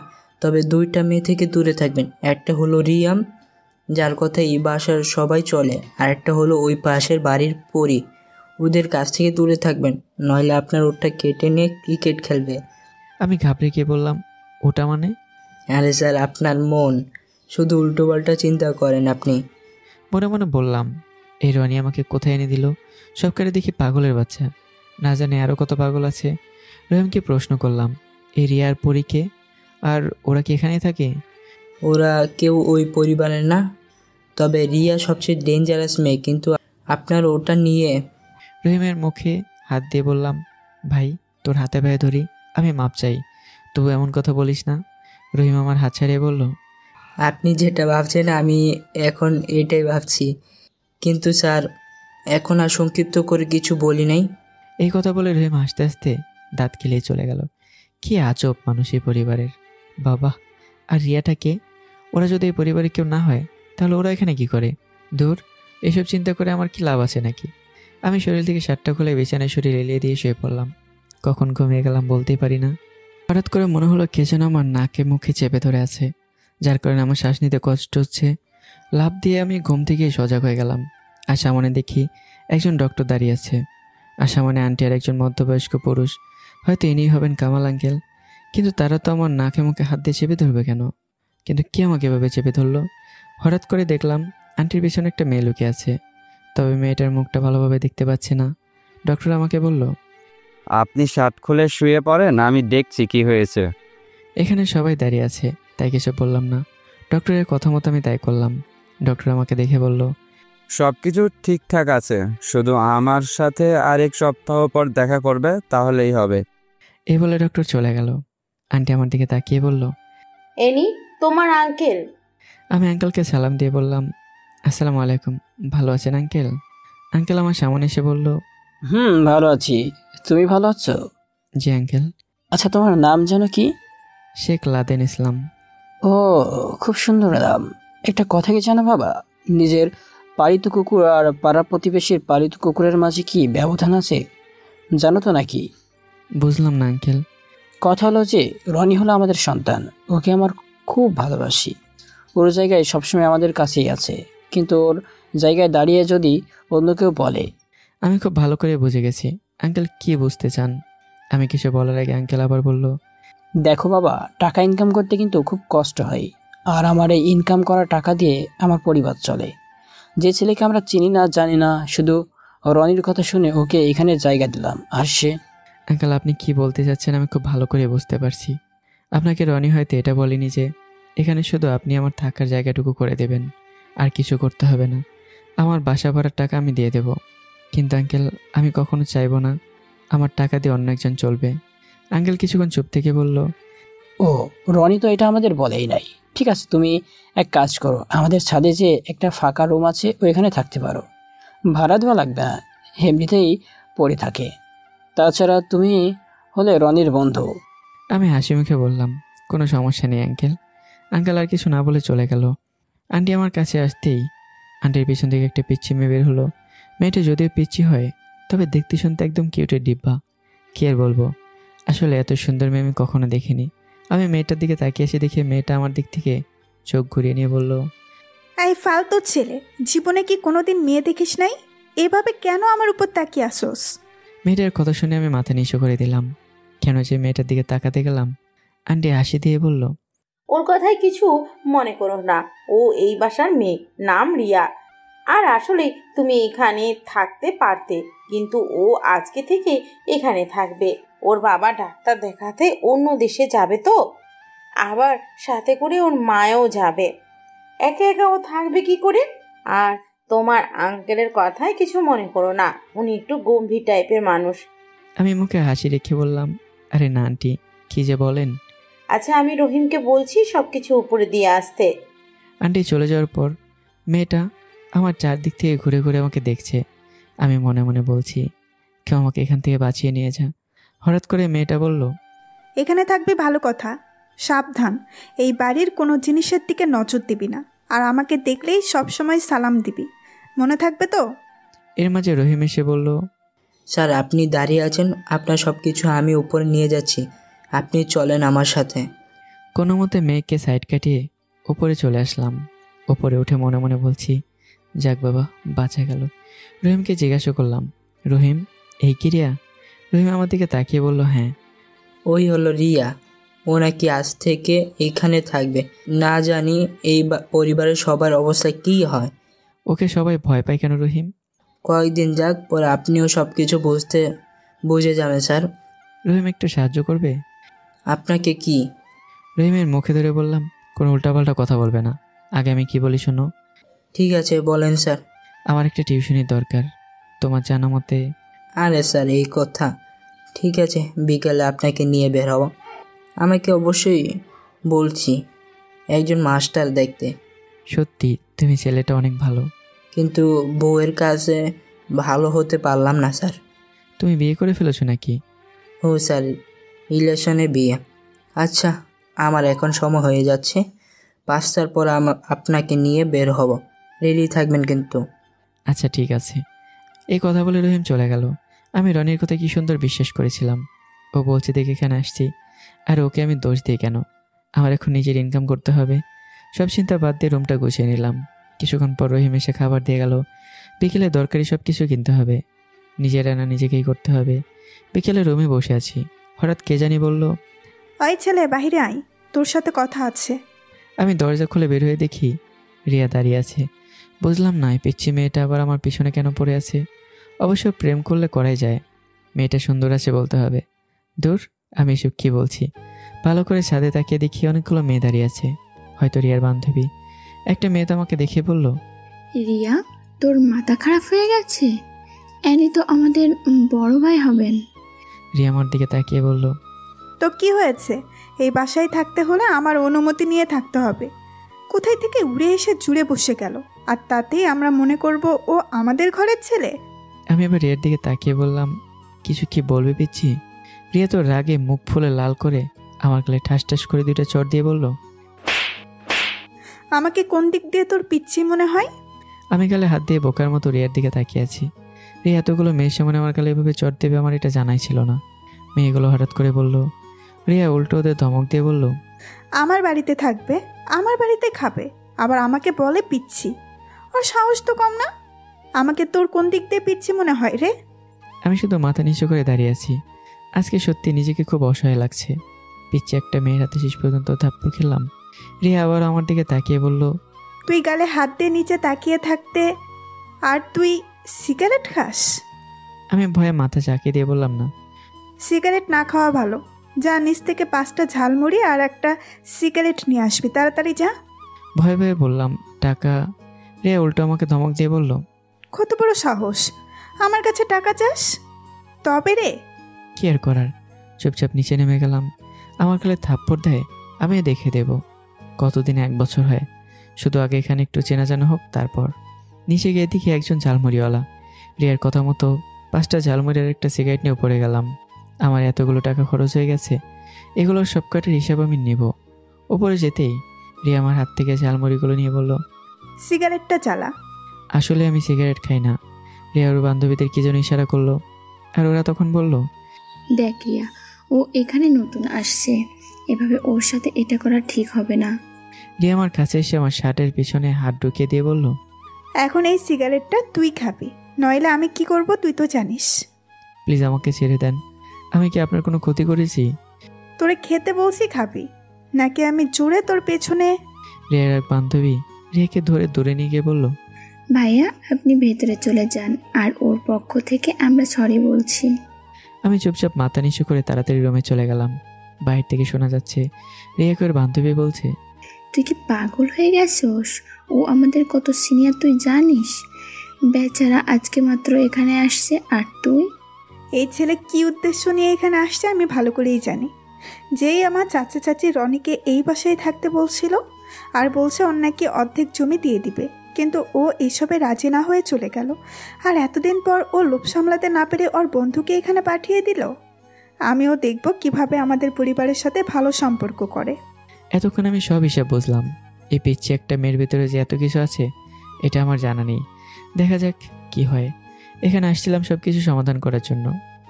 তবে 2টা মেয়ে থেকে দূরে থাকবেন। একটা হলো রিয়াম, যার কথা এই বাসার সবাই চলে, আর একটা হলো ওই পাশের বাড়ির পরি। ওদের কাছ থেকে দূরে থাকবেন, নইলে আপনার ওটা কেটে নিয়ে ক্রিকেট খেলবে। আমি ঘাবড়ে গিয়ে বললাম, ওটা মানে? আরে স্যার, আপনার মন শুধু উল্টোপাল্টা চিন্তা করেন আপনি। মনে মনে বললাম, এই রনি আমাকে কোথায় এনে দিল? সবকারে দেখি পাগলের বাচ্চা, না জানে আরও কত পাগল আছে। রহিমকে প্রশ্ন করলাম, এই রিয়ার পরীকে, আর ওরা কি এখানেই থাকে? ওরা কেউ ওই পরিবারের না, তবে রিয়া সবচেয়ে ডেঞ্জারাস মেয়ে, কিন্তু আপনার ওটা নিয়ে। রহিমের মুখে হাত দিয়ে বললাম, ভাই তোর হাতে পায়ে ধরি, আমি মাপ চাই। তবু এমন কথা বলিস না। রহিম আমার হাত ছাড়িয়ে বলল, আপনি যেটা ভাবছেন আমি এখন এটাই ভাবছি, কিন্তু স্যার এখন আর সংক্ষিপ্ত করে কিছু বলি নাই। এই কথা বলে রহিম হাসতে হাসতে দাঁত খেলিয়ে চলে গেল। কি আজব মানুষ এই পরিবারের। বাবা, আর রিয়াটাকে, ওরা যদি এই পরিবারে কেউ না হয় তাহলে ওরা এখানে কি করে? দূর, এসব চিন্তা করে আমার কি লাভ আছে নাকি? আমি শরীর থেকে শার্টটা খুলে বিছানায় শরীর এলিয়ে দিয়ে শুয়ে পড়লাম। কখন ঘুমিয়ে গেলাম বলতেই পারি না। হঠাৎ করে মনে হলো কে যেন আমার নাকে মুখে চেপে ধরে আছে, যার কারণে আমার শ্বাস নিতে কষ্ট হচ্ছে। লাফ দিয়ে আমি ঘুম থেকে সজাগ হয়ে গেলাম। আর সামনে দেখি একজন ডক্টর দাঁড়িয়ে আছে। আর সামনে আন্টি আর একজন মধ্যবয়স্ক পুরুষ, হয়তো ইনি হবেন কামাল আঙ্কেল। কিন্তু তারা তো আমার নাকে মুখে হাত দিয়ে চেপে ধরবে কেন? কিন্তু কে আমাকে এভাবে চেপে ধরলো? হঠাৎ করে দেখলাম আন্টির পিছনে একটা মেয়ে লুকিয়ে আছে, তবে মেয়েটার মুখটা ভালোভাবে দেখতে পাচ্ছি না। ডক্টর আমাকে বলল, আপনি শার্ট খুলে শুয়ে পড়েন, আমি দেখছি কি হয়েছে। এখানে সবাই দাঁড়িয়ে আছে তাই কিছু বললাম না। ডক্টরের কথা মতো আমি তাই করলাম। ডক্টর আমাকে দেখে বলল, সব কিছু ঠিকঠাক আছে, শুধু আমার সাথে আর 1 সপ্তাহ পর দেখা করবে, তাহলেই হবে। এই বলে ডক্টর চলে গেল। আন্টি আমার দিকে তাকিয়ে বলল, এনি তোমার আঙ্কেল। আমি আঙ্কেলকে সালাম দিয়ে বললাম, আসসালামু আলাইকুম, ভালো আছেন আঙ্কেল? আঙ্কেল আমার সামনে এসে বলল, ভালো আছি। তুমি ভালো আছো? জি আঙ্কেল। আচ্ছা, তোমার নাম যেন কি? শেখ লাদেন ইসলাম। ও, খুব সুন্দর নাম। একটা কথা কি জানো বাবা, নিজের পালিত কুকুর আর পাড়া প্রতিবেশীর পালিত কুকুরের মাঝে কি ব্যবধান আছে জানো তো নাকি? বুঝলাম না আঙ্কেল। কথা হলো যে রনি হলো আমাদের সন্তান, ওকে আমার খুব ভালোবাসি। ওর জায়গায় সবসময় আমাদের কাছেই আছে, কিন্তু ওর জায়গায় দাঁড়িয়ে যদি অন্য কেউ বলে। আমি খুব ভালো করে বুঝে গেছি আঙ্কেল কি বুঝতে চান। আমি কিছু বলার আগে আঙ্কেল আবার বলল, দেখো বাবা, টাকা ইনকাম করতে কিন্তু খুব কষ্ট হয়, আর আমার এই ইনকাম করা টাকা দিয়ে আমার পরিবার চলে। যে ছেলেকে আমরা চিনি না জানি না, শুধু রনির কথা শুনে ওকে এখানে জায়গা দিলাম, আর সে। আঙ্কেল আপনি কি বলতে চাচ্ছেন আমি খুব ভালো করে বুঝতে পারছি। আপনাকে রনি হয়তো এটা বলেনি যে এখানে শুধু আপনি আমার থাকার জায়গাটুকু করে দেবেন, আর কিছু করতে হবে না। আমার বাসা ভাড়ার টাকা আমি দিয়ে দেব। কিন্তু আঙ্কেল আমি কখনো চাইবো না আমার টাকা দিয়ে অন্য একজন চলবে। আঙ্কেল কিছুক্ষণ চুপ থেকে বলল, ও, রনি তো এটা আমাদের বলেই নাই। ঠিক আছে, তুমি এক কাজ করো, আমাদের ছাদে যে একটা ফাঁকা রুম আছে ওইখানে থাকতে পারো, ভাড়া দেওয়া লাগবে না, এমনিতেই পড়ে থাকে। তাছাড়া তুমি হলে রনির বন্ধু। আমি হাসি মুখে বললাম, কোনো সমস্যা নেই আঙ্কেল। আঙ্কেল আর কিছু না বলে চলে গেল। আন্টি আমার কাছে আসতেই আন্টির পিছন থেকে একটা পিচ্ছি মেয়ে বের হলো। মেয়েটা যদিও পিচ্ছি হয়, তবে দেখতে শুনতে একদম কিউটের ডিব্বা। কি আর বলবো, আসলে এত সুন্দর মেয়ে আমি কখনো দেখিনি। আমি মেয়েটার দিকে তাকিয়ে এসে দেখে মেয়েটা আমার দিক থেকে চোখ ঘুরিয়ে নিয়ে বলল, এই ফালতু ছেলে, জীবনে কি কোনোদিন মেয়ে দেখিস নাই? এভাবে কেন আমার উপর তাকিয়ে আসোস? মেয়েটার কথা শুনে আমি মাথা নিচু করে দিলাম। কেন যে মেয়েটার দিকে তাকাতে গেলাম, আন্টি হাসি দিয়ে বলল, ওর কথায় কিছু মনে করো না, ও এই বাসার মেয়ে, নাম রিয়া। আর আসলে তুমি এখানে থাকতে পারতে, কিন্তু ও আজকে থেকে এখানে থাকবে। ওর বাবা ডাক্তার দেখাতে অন্য দেশে যাবে, তো আবার সাথে করে ওর মায়ও যাবে। একা একা ও থাকবে কি করে? আর তোমার আঙ্কেলের কথায় কিছু মনে করো না, উনি একটু গম্ভীর টাইপের মানুষ। আমি মুখে হাসি রেখে বললাম, আরে না আন্টি, কি যে বলেন। আচ্ছা, আমি রহিমকে বলছি সব কিছু উপরে দিয়ে আসতে। আন্টি চলে যাওয়ার পর মেয়েটা আমার চারদিক থেকে ঘুরে ঘুরে আমাকে দেখছে। আমি মনে মনে বলছি, কেউ আমাকে এখান থেকে বাঁচিয়ে নিয়ে যা। হঠাৎ করে মেয়েটা বলল, এখানে থাকবি ভালো কথা, সাবধান, এই বাড়ির কোনো জিনিসের দিকে নজর দিবি না, আর আমাকে দেখলেই সব সময় সালাম দিবি, মনে থাকবে তো? এর মাঝে রহিম এসে বলল, স্যার আপনি দাঁড়িয়ে আছেন, আপনার সব কিছু আমি উপরে নিয়ে যাচ্ছি, আপনি চলেন আমার সাথে। কোনো মতে মেয়েকে সাইড কাটিয়ে ওপরে চলে আসলাম। ওপরে উঠে মনে মনে বলছি, যাক বাবা, বাঁচা গেল। রহিমকে জিজ্ঞাসা করলাম, রহিম, এই কি রিয়া? রহিম আমার দিকে তাকিয়ে বলল, হ্যাঁ। ওই হলো রিয়া, ও নাকি আজ থেকে এখানে থাকবে। না জানি এই পরিবারের সবার অবস্থা কি হয়। ওকে সবাই ভয় পায় কেন রহিম? কয়েকদিন যাক, পরে আপনিও সব কিছু বুঝে যাবেন স্যার। রহিম একটু সাহায্য করবে? আপনাকে কি? রহিমের মুখে ধরে বললাম, কোনো উল্টাপাল্টা কথা বলবে না, আগে আমি কি বলি শোনো। ঠিক আছে, বলেন স্যার। আমার একটা টিউশনির দরকার, তোমার জানা মতে। আরে স্যার, এই কথা? ঠিক আছে, বিকেলে আপনাকে নিয়ে বের হব। আমাকে অবশ্যই বলছি একজন মাস্টার দেখতে, সত্যি তুমি ছেলেটা অনেক ভালো। কিন্তু বউয়ের কাছে ভালো হতে পারলাম না স্যার। তুমি বিয়ে করে ফেলেছো নাকি? ও স্যার, রিলেশনে বিয়ে। আচ্ছা, আমার এখন সময় হয়ে যাচ্ছে, 5টার পর আপনাকে নিয়ে বের হব, রেডি থাকবেন কিন্তু। আচ্ছা ঠিক আছে। এই কথা বলে রহিম চলে গেল। আমি রনির কথা কি সুন্দর বিশ্বাস করেছিলাম। ও বলছে দেখে এখানে আসছি, আর ওকে আমি দোষ দিই কেন? আমার এখন নিজের ইনকাম করতে হবে। সব চিন্তা বাদ দিয়ে রুমটা গুছিয়ে নিলাম। কিছুক্ষণ পর রহিম এসে খাবার দিয়ে গেল। বিকেলে দরকারি সব কিছু কিনতে হবে, নিজের রান্না নিজেকেই করতে হবে। বিকেলে রুমে বসে আছি, হঠাৎ কে জানি বলল, ওই ছেলে বাহিরে আয়, তোর সাথে কথা আছে। আমি দরজা খুলে বের হয়ে দেখি রিয়া দাঁড়িয়ে আছে। বুঝলাম না এই পিচ্ছি মেয়েটা আবার আমার পিছনে কেন পড়ে আছে। অবশ্য প্রেম করলে করাই যায়, মেয়েটা সুন্দর আছে বলতে হবে। দূর, আমি এসব কী বলছি। ভালো করে ছাদে তাকিয়ে দেখি অনেকগুলো মেয়ে দাঁড়িয়ে আছে, হয়তো রিয়ার বান্ধবী। একটা মেয়ে তো আমাকে দেখে বলল, রিয়া, তোর মাথা খারাপ হয়ে গেছে? এনি তো আমাদের বড় ভাই হবেন। রিয়া আমার দিকে তাকিয়ে বলল, তো কি হয়েছে? এই বাসায় থাকতে হলে আমার অনুমতি নিয়ে থাকতে হবে। কোথায় থেকে উড়ে এসে জুড়ে বসে গেল, আর তাতেই আমরা মনে করব ও আমাদের ঘরের ছেলে। আমি এবার রিয়ার দিকে তাকিয়ে বললাম, কিছু কি বলবে পিচ্ছি? রিয়া তো রাগে মুখ ফুলে লাল করে আমার গালে ঠাস ঠাস করে 2টা চড় দিয়ে বলল, আমাকে কোন দিক দিয়ে তোর পিচ্ছি মনে হয়? আমি গালে হাত দিয়ে বোকার মতো রিয়ার দিকে তাকিয়ে আছি। রিয়া এতগুলো মেয়ের সামনে আমার গালে এভাবে চড় দেবে আমার এটা জানাই ছিল না। মেয়েগুলো হঠাৎ করে বলল। রিয়া উল্টো ওদের ধমক দিয়ে বলল, আমার বাড়িতে থাকবে, আমার বাড়িতে খাবে, আবার আমাকে বলে পিচ্ছি। ওর সাহস তো কম না। আমাকে তোর কোন দিক দিয়ে পিচ্ছি মনে হয় রে? আমি শুধু মাথা নিচু করে দাঁড়িয়ে আছি। আজকে সত্যি নিজেকে খুব অসহায় লাগছে। পিচ্ছি একটা মেয়ের হাতে শেষ পর্যন্ত থাপ্পড় খেলাম। রিয়া আবার আমার দিকে তাকিয়ে বলল, তুই গালে হাত দিয়ে নিচে তাকিয়ে থাকতে আর তুই সিগারেট খাস? আমি ভয়ে মাথা চাকিয়ে দিয়ে বললাম, না। সিগারেট না খাওয়া ভালো। যা নিচ থেকে 5টা ঝালমুড়ি আর একটা সিগারেট নিয়ে আসবি, তাড়াতাড়ি যা। ভয়ে ভয়ে বললাম, টাকা? রিয়া উল্টো আমাকে ধমক দিয়ে বলল, কত বড় সাহস, আমার কাছে টাকা চাস? তবে রে। কি আর করার, চুপচাপ নিচে নেমে গেলাম। আমার গালে থাপ্পড় দেয়, আমি দেখে দেব। কতদিন 1 বছর হয়, শুধু আগে এখানে একটু চেনা জানা হোক, তারপর। নিচে গিয়ে দেখি একজন ঝালমুড়িওয়ালা। রিয়ার কথা মতো 5টা ঝালমুড়ি আর একটা সিগারেট নিয়ে উপরে গেলাম। আমার এতগুলো টাকা খরচ হয়ে গেছে, এগুলোর সব কটার হিসাব আমি নেব। ওপরে যেতেই রিয়া আমার হাত থেকে ঝালমুড়িগুলো নিয়ে বলল, সিগারেটটা জ্বালা। আসলে আমি সিগারেট খাই না। রিয়া ওর বান্ধবীদের কি যেন ইশারা করলো, আর ওরা তখন বলল, দেখ রিয়া, ও এখানে নতুন আসছে, এভাবে ওর সাথে এটা করা ঠিক হবে না। রিয়া আমার কাছে এসে আমার শার্টের পিছনে হাত ঢুকিয়ে দিয়ে বলল, এখন এই সিগারেটটা তুই খাবি, নইলে আমি কি করব তুই তো জানিস। প্লিজ আমাকে ছেড়ে দেন, আমি কি আপনার কোনো ক্ষতি করেছি? তোরে খেতে বলছি, খাবি নাকি আমি জোরে তোর পেছনে? রিয়ার এক বান্ধবী রিয়াকে ধরে দূরে নিয়ে গিয়ে বলল, ভাইয়া, আপনি ভেতরে চলে যান, আর ওর পক্ষ থেকে আমরা সরি বলছি। আমি চুপচাপ মাথা নিচু করে তাড়াতাড়ি রুমে চলে গেলাম। বাইরে থেকে শোনা যাচ্ছে রিয়াকে ওর বান্ধবী বলছে, তুই কি পাগল হয়ে গেছস? ও আমাদের কত সিনিয়র তুই জানিস? বেচারা আজকে মাত্র এখানে আসছে, আর তুই? এই ছেলে কি উদ্দেশ্য নিয়ে এখানে আসছে আমি ভালো করেই জানি। যেই আমার চাচা চাচি রনিকে এই বাসায় থাকতে বলছিল, আর বলছে ওর নাকি অর্ধেক জমি দিয়ে দিবে, কিন্তু ও এসবে রাজি না হয়ে চলে গেল। আর এতদিন পর ও লোভ সামলাতে না পেরে ওর বন্ধুকে এখানে পাঠিয়ে দিল। আমিও দেখব কিভাবে আমাদের পরিবারের সাথে ভালো সম্পর্ক করে। এতক্ষণ আমি সব হিসাব বুঝলাম। এই পিচ্ছি একটা মেয়ের ভিতরে যে এত কিছু আছে এটা আমার জানা নেই। দেখা যাক কি হয়। এখানে আসছিলাম সবকিছু সমাধান করার জন্য,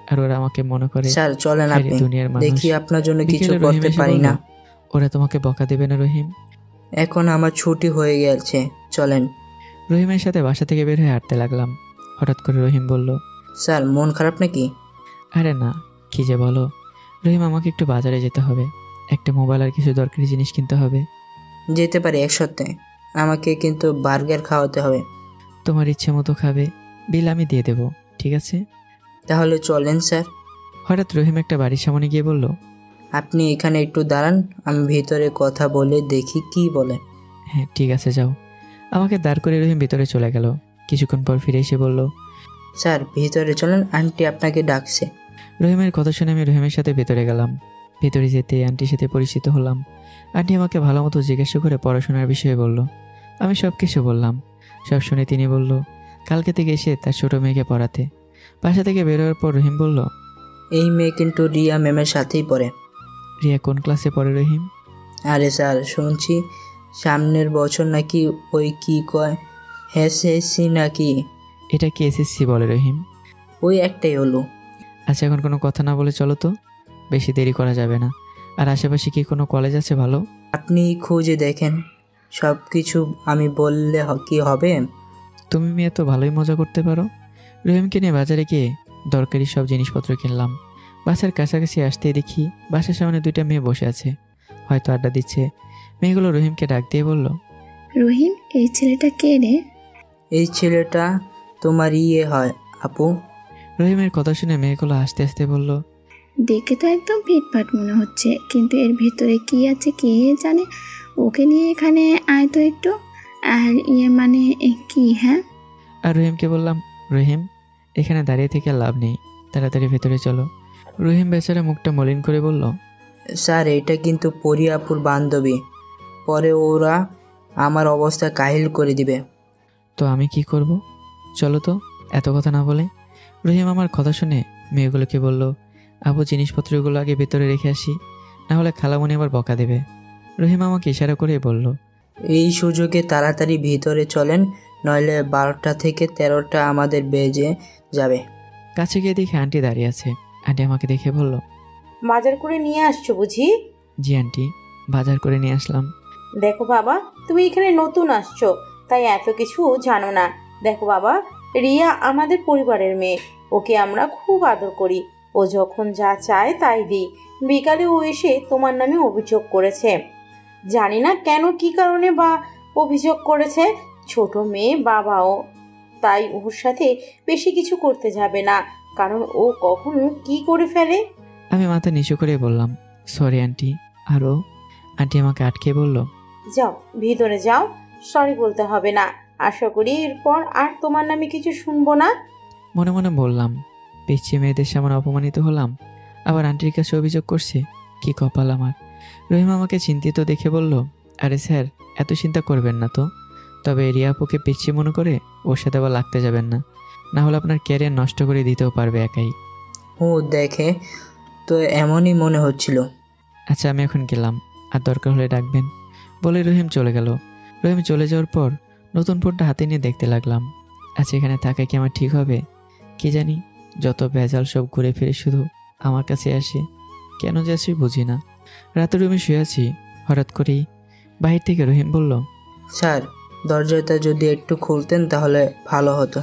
আর ওরা আমাকে মনে করে স্যার চলেন, আপনি দুনিয়ার মানুষ। দেখি আপনার জন্য কিছু বিকেলে রহিম করতে এসে পারি বলল, না। ওরা তোমাকে বকা দেবে না রহিম? এখন আমার ছুটি হয়ে গেছে, চলেন। রহিমের সাথে বাসা থেকে বের হয়ে হাঁটতে লাগলাম। হঠাৎ করে রহিম বলল, স্যার মন খারাপ নাকি? আরে না, কি যে বলো। রহিম, আমাকে একটু বাজারে যেতে হবে, একটা মোবাইল আর কিছু দরকারি জিনিস কিনতে হবে। যেতে পারি এক সপ্তাহে, আমাকে কিন্তু বার্গার খাওয়াতে হবে। তোমার ইচ্ছে মতো খাবে, বিল আমি দিয়ে দেবো, ঠিক আছে? তাহলে চলেন স্যার। হঠাৎ রহিম একটা বাড়ির সামনে গিয়ে বলল, আপনি এখানে একটু দাঁড়ান, আমি ভিতরে কথা বলে দেখি কি বলে। হ্যাঁ ঠিক আছে, যাও। আমাকে দাঁড় করে রহিম ভিতরে চলে গেল। কিছুক্ষণ পর ফিরে এসে বলল, স্যার ভিতরে চলেন, আন্টি আপনাকে ডাকছে। রহিমের কথা শুনে আমি রহিমের সাথে ভেতরে গেলাম। ভেতরে যেতে আন্টির সাথে পরিচিত হলাম। আন্টি আমাকে ভালো মতো জিজ্ঞাসা করে পড়াশোনার বিষয়ে বলল। আমি সব কিছু বললাম। সব শুনে তিনি বলল কালকে থেকে এসে তার ছোট মেয়েকে পড়াতে। বাসা থেকে বেরোয়ার পর রহিম বলল, এই মেয়ে কিন্তু রিয়া ম্যামের সাথেই পড়ে। রিয়া কোন ক্লাসে পড়ে রহিম? আরে স্যার, শুনছি সামনের বছর নাকি ওই কি কয় এসএসসি নাকি। এটা কি এসএসসি বলে রহিম? ওই একটাই হলো। আচ্ছা, এখন কোনো কথা না বলে চলো তো, বেশি দেরি করা যাবে না। আর আশেপাশে কি কোনো কলেজ আছে ভালো? আপনি খুঁজে দেখেন, সব কিছু আমি বললে কি হবে? তুমি মেয়ে তো ভালোই মজা করতে পারো। রহিমকে নিয়ে বাজারে গিয়ে দরকারি সব জিনিসপত্র কিনলাম। বাসার কাছাকাছি আসতেই দেখি বাসার সামনে দুইটা মেয়ে বসে আছে, হয়তো আড্ডা দিচ্ছে। মেয়েগুলো রহিমকে ডাক দিয়ে বলল, রহিম, এই ছেলেটা কে রে? এই ছেলেটা তোমার হয় আপু। রহিমের কথা শুনে মেয়েগুলো হাসতে হাসতে বলল, দেখে তো একদম ফিটফাট মনে হচ্ছে, কিন্তু এর ভেতরে কি আছে কে জানে। ওকে নিয়ে এখানে আয় তো একটু। আর মানে কি? হ্যাঁ। আর রহিমকে বললাম, রহিম, এখানে দাঁড়িয়ে থেকে লাভ নেই, তাড়াতাড়ি ভেতরে চলো। রহিম বেচারা মুখটা মলিন করে বলল, স্যার, এটা কিন্তু পরি আপুর বান্ধবী, পরে ওরা আমার অবস্থা কাহিল করে দিবে। তো আমি কি করব? চলো তো। এত কথা না বলে রহিম আমার কথা শুনে মেয়েগুলোকে বলল, আপু জিনিসপত্রগুলো আগে ভেতরে রেখে আসি, না হলে খালামণি আবার বকা দেবে। রহিম আমাকে ইশারা করে বলল, এই সুযোগে তাড়াতাড়ি ভিতরে চলেন, নইলে 12টা থেকে 13টা আমাদের বেজে যাবে। কাছে গিয়ে দেখে আন্টি দাঁড়িয়ে আছে। আন্টি আমাকে দেখে বলল, বাজার করে নিয়ে আসছো বুঝি? জি আন্টি, বাজার করে নিয়ে আসলাম। দেখো বাবা, তুমি এখানে নতুন আসছো, তাই এত কিছু জানো না। দেখো বাবা, রিয়া আমাদের পরিবারের মেয়ে, ওকে আমরা খুব আদর করি। ও যখন যা চায় তাই দিই। বিকালে ও এসে তোমার নামে অভিযোগ করেছে। জানি না কেন, কি কারণে বা অভিযোগ করেছে। ছোট মেয়ে, বাবাও, তাই ওর সাথে বেশি কিছু করতে যাবে না, কারণ ও কখনো কি করে ফেলে। আমি মাথা নিচু করে বললাম, সরি আন্টি। আরও আন্টি আমাকে আটকে বলল, যাও ভিতরে যাও, সরি বলতে হবে না। আশা করি এরপর আর তোমার নামে কিছু শুনবো না। মনে মনে বললাম, পিছিয়ে মেয়েদের সামনে অপমানিত হলাম, আবার আন্টির কাছে অভিযোগ করছে, কি কপাল আমার। রহিম আমাকে চিন্তিত দেখে বলল, আরে স্যার, এত চিন্তা করবেন না তো। তবে রিয়া আপুকে পিছিয়ে মনে করে ওর সাথে আবার লাগতে যাবেন না, না হলে আপনার ক্যারিয়ার নষ্ট করে দিতেও পারবে একাই। ও দেখে তো এমনই মনে হচ্ছিল। আচ্ছা, আমি এখন গেলাম, আর দরকার হলে ডাকবেন, বলে রহিম চলে গেল। রহিম চলে যাওয়ার পর নতুন ফোনটা হাতে নিয়ে দেখতে লাগলাম। আচ্ছা, এখানে থাকা কি আমার ঠিক হবে? কি জানি, যত ভেজাল সব ঘুরে ফিরে শুধু আমার কাছে আসে, কেন যে আসি বুঝি না। রাতে রুমে শুয়ে আছি, হঠাৎ করেই বাহির থেকে রহিম বলল, স্যার, দরজাটা যদি একটু খুলতেন তাহলে ভালো হতো।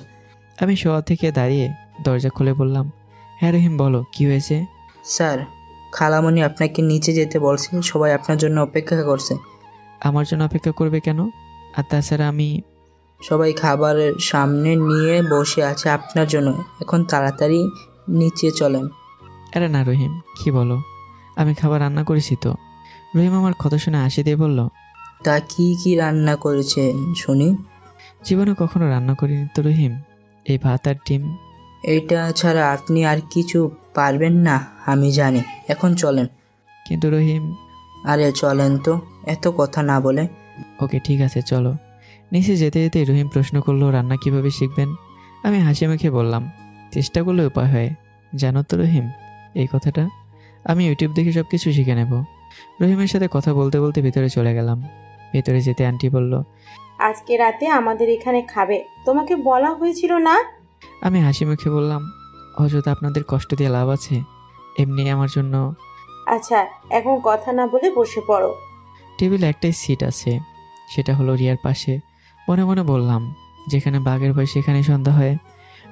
আমি শোয়া থেকে দাঁড়িয়ে দরজা খুলে বললাম, হ্যাঁ রহিম বলো, কি হয়েছে? স্যার, খালামণি আপনাকে নিচে যেতে বলছে, সবাই আপনার জন্য অপেক্ষা করছে। আমার জন্য অপেক্ষা করবে কেন? আর তাছাড়া আমি... সবাই খাবারের সামনে নিয়ে বসে আছে আপনার জন্য, এখন তাড়াতাড়ি নিচে চলেন। আরে না রহিম, কি বলো? আমি খাবার রান্না করেছি তো। রহিম আমার কথা শুনে হাসি দিয়ে বলল, তা কি কি রান্না করেছেন শুনি? জীবনে কখনো রান্না করিনি তো রহিম, এই ভাত আর ডিম। এইটা ছাড়া আপনি আর কিছু পারবেন না আমি জানি, এখন চলেন। কিন্তু রহিম... আরে চলেন তো, এত কথা না বলে। ওকে ঠিক আছে চলো। নিচে যেতে যেতে রহিম প্রশ্ন করলো, রান্না কিভাবে শিখবেন? আমি হাসি মুখে বললাম, চেষ্টা করলে উপায় হয়, জানো তো রহিম এই কথাটা। আমি ইউটিউব দেখে সব কিছু শিখে নেব। রহিমের সাথে কথা বলতে বলতে ভিতরে চলে গেলাম। ভেতরে যেতে আন্টি বলল, আজকে রাতে আমাদের এখানে খাবে, তোমাকে বলা হয়েছিল না? আমি হাসি মুখে বললাম, অযথা আপনাদের কষ্ট দিয়ে লাভ আছে, এমনি আমার জন্য। আচ্ছা, এখন কথা না বলে বসে পড়ো। টেবিলে একটাই সিট আছে, সেটা হলো রিয়ার পাশে। মনে মনে বললাম, যেখানে বাঘের ভয় সেখানে সন্ধ্যা হয়।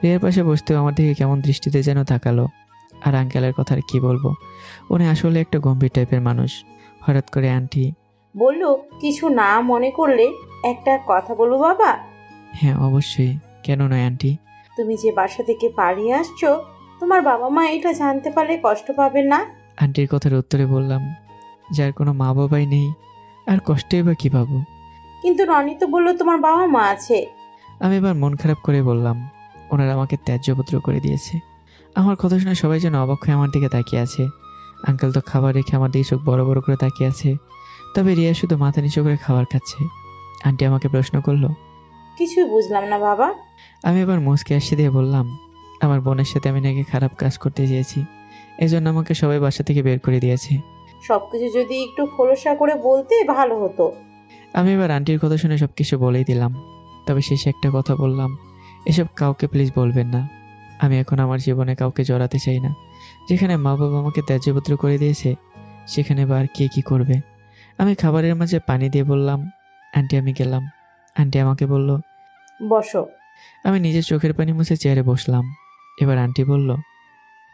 রিয়ার পাশে বসতেও আমার দিকে কেমন দৃষ্টিতে যেন তাকালো। আর আঙ্কেলের কথা আর কি বলবো, উনি আসলে একটা গম্ভীর টাইপের মানুষ। হঠাৎ করে আন্টি বলল, কিছু না মনে করলে একটা কথা বলবো বাবা? হ্যাঁ অবশ্যই, কেন নয় আন্টি। তুমি যে বাসা থেকে পালিয়ে আসছো, তোমার বাবা মা এটা জানতে পারলে কষ্ট পাবেন না? আন্টির কথার উত্তরে বললাম, যার কোনো মা বাবাই নেই আর কষ্টই বা কী পাবো। কিন্তু রনি তো বললো তোমার বাবা মা আছে। আমি এবার মন খারাপ করে বললাম, ওনারা আমাকে ত্যায্যপুত্র করে দিয়েছে। আমার কথা শুনে সবাই যেন অবাক হয়ে আমার দিকে তাকিয়ে আছে। আঙ্কেল তো খাবার রেখে আমার দিকে চোখ বড় বড় করে তাকিয়ে আছে, তবে রিয়া শুধু মাথা নিচু করে খাবার খাচ্ছে। আন্টি আমাকে প্রশ্ন করলো, কিছুই বুঝলাম না বাবা। আমি এবার মুচকে হাসি দিয়ে বললাম, আমার বোনের সাথে আমি নাকি খারাপ কাজ করতে চেয়েছি, এই জন্য আমাকে সবাই বাসা থেকে বের করে দিয়েছে। সবকিছু যদি একটু খোলসা করে বলতে ভালো হতো। আমি এবার আন্টির কথা শুনে সব কিছু বলেই দিলাম, তবে শেষে একটা কথা বললাম, এসব কাউকে প্লিজ বলবেন না। আমি এখন আমার জীবনে কাউকে জড়াতে চাই না। যেখানে মা বাবা আমাকে ত্যায্যপুত্র করে দিয়েছে, সেখানে বা আর কে কী করবে। আমি খাবারের মাঝে পানি দিয়ে বললাম, আন্টি আমি গেলাম। আন্টি আমাকে বলল, বসো। আমি নিজের চোখের পানি মুছে চেয়ারে বসলাম। এবার আন্টি বলল,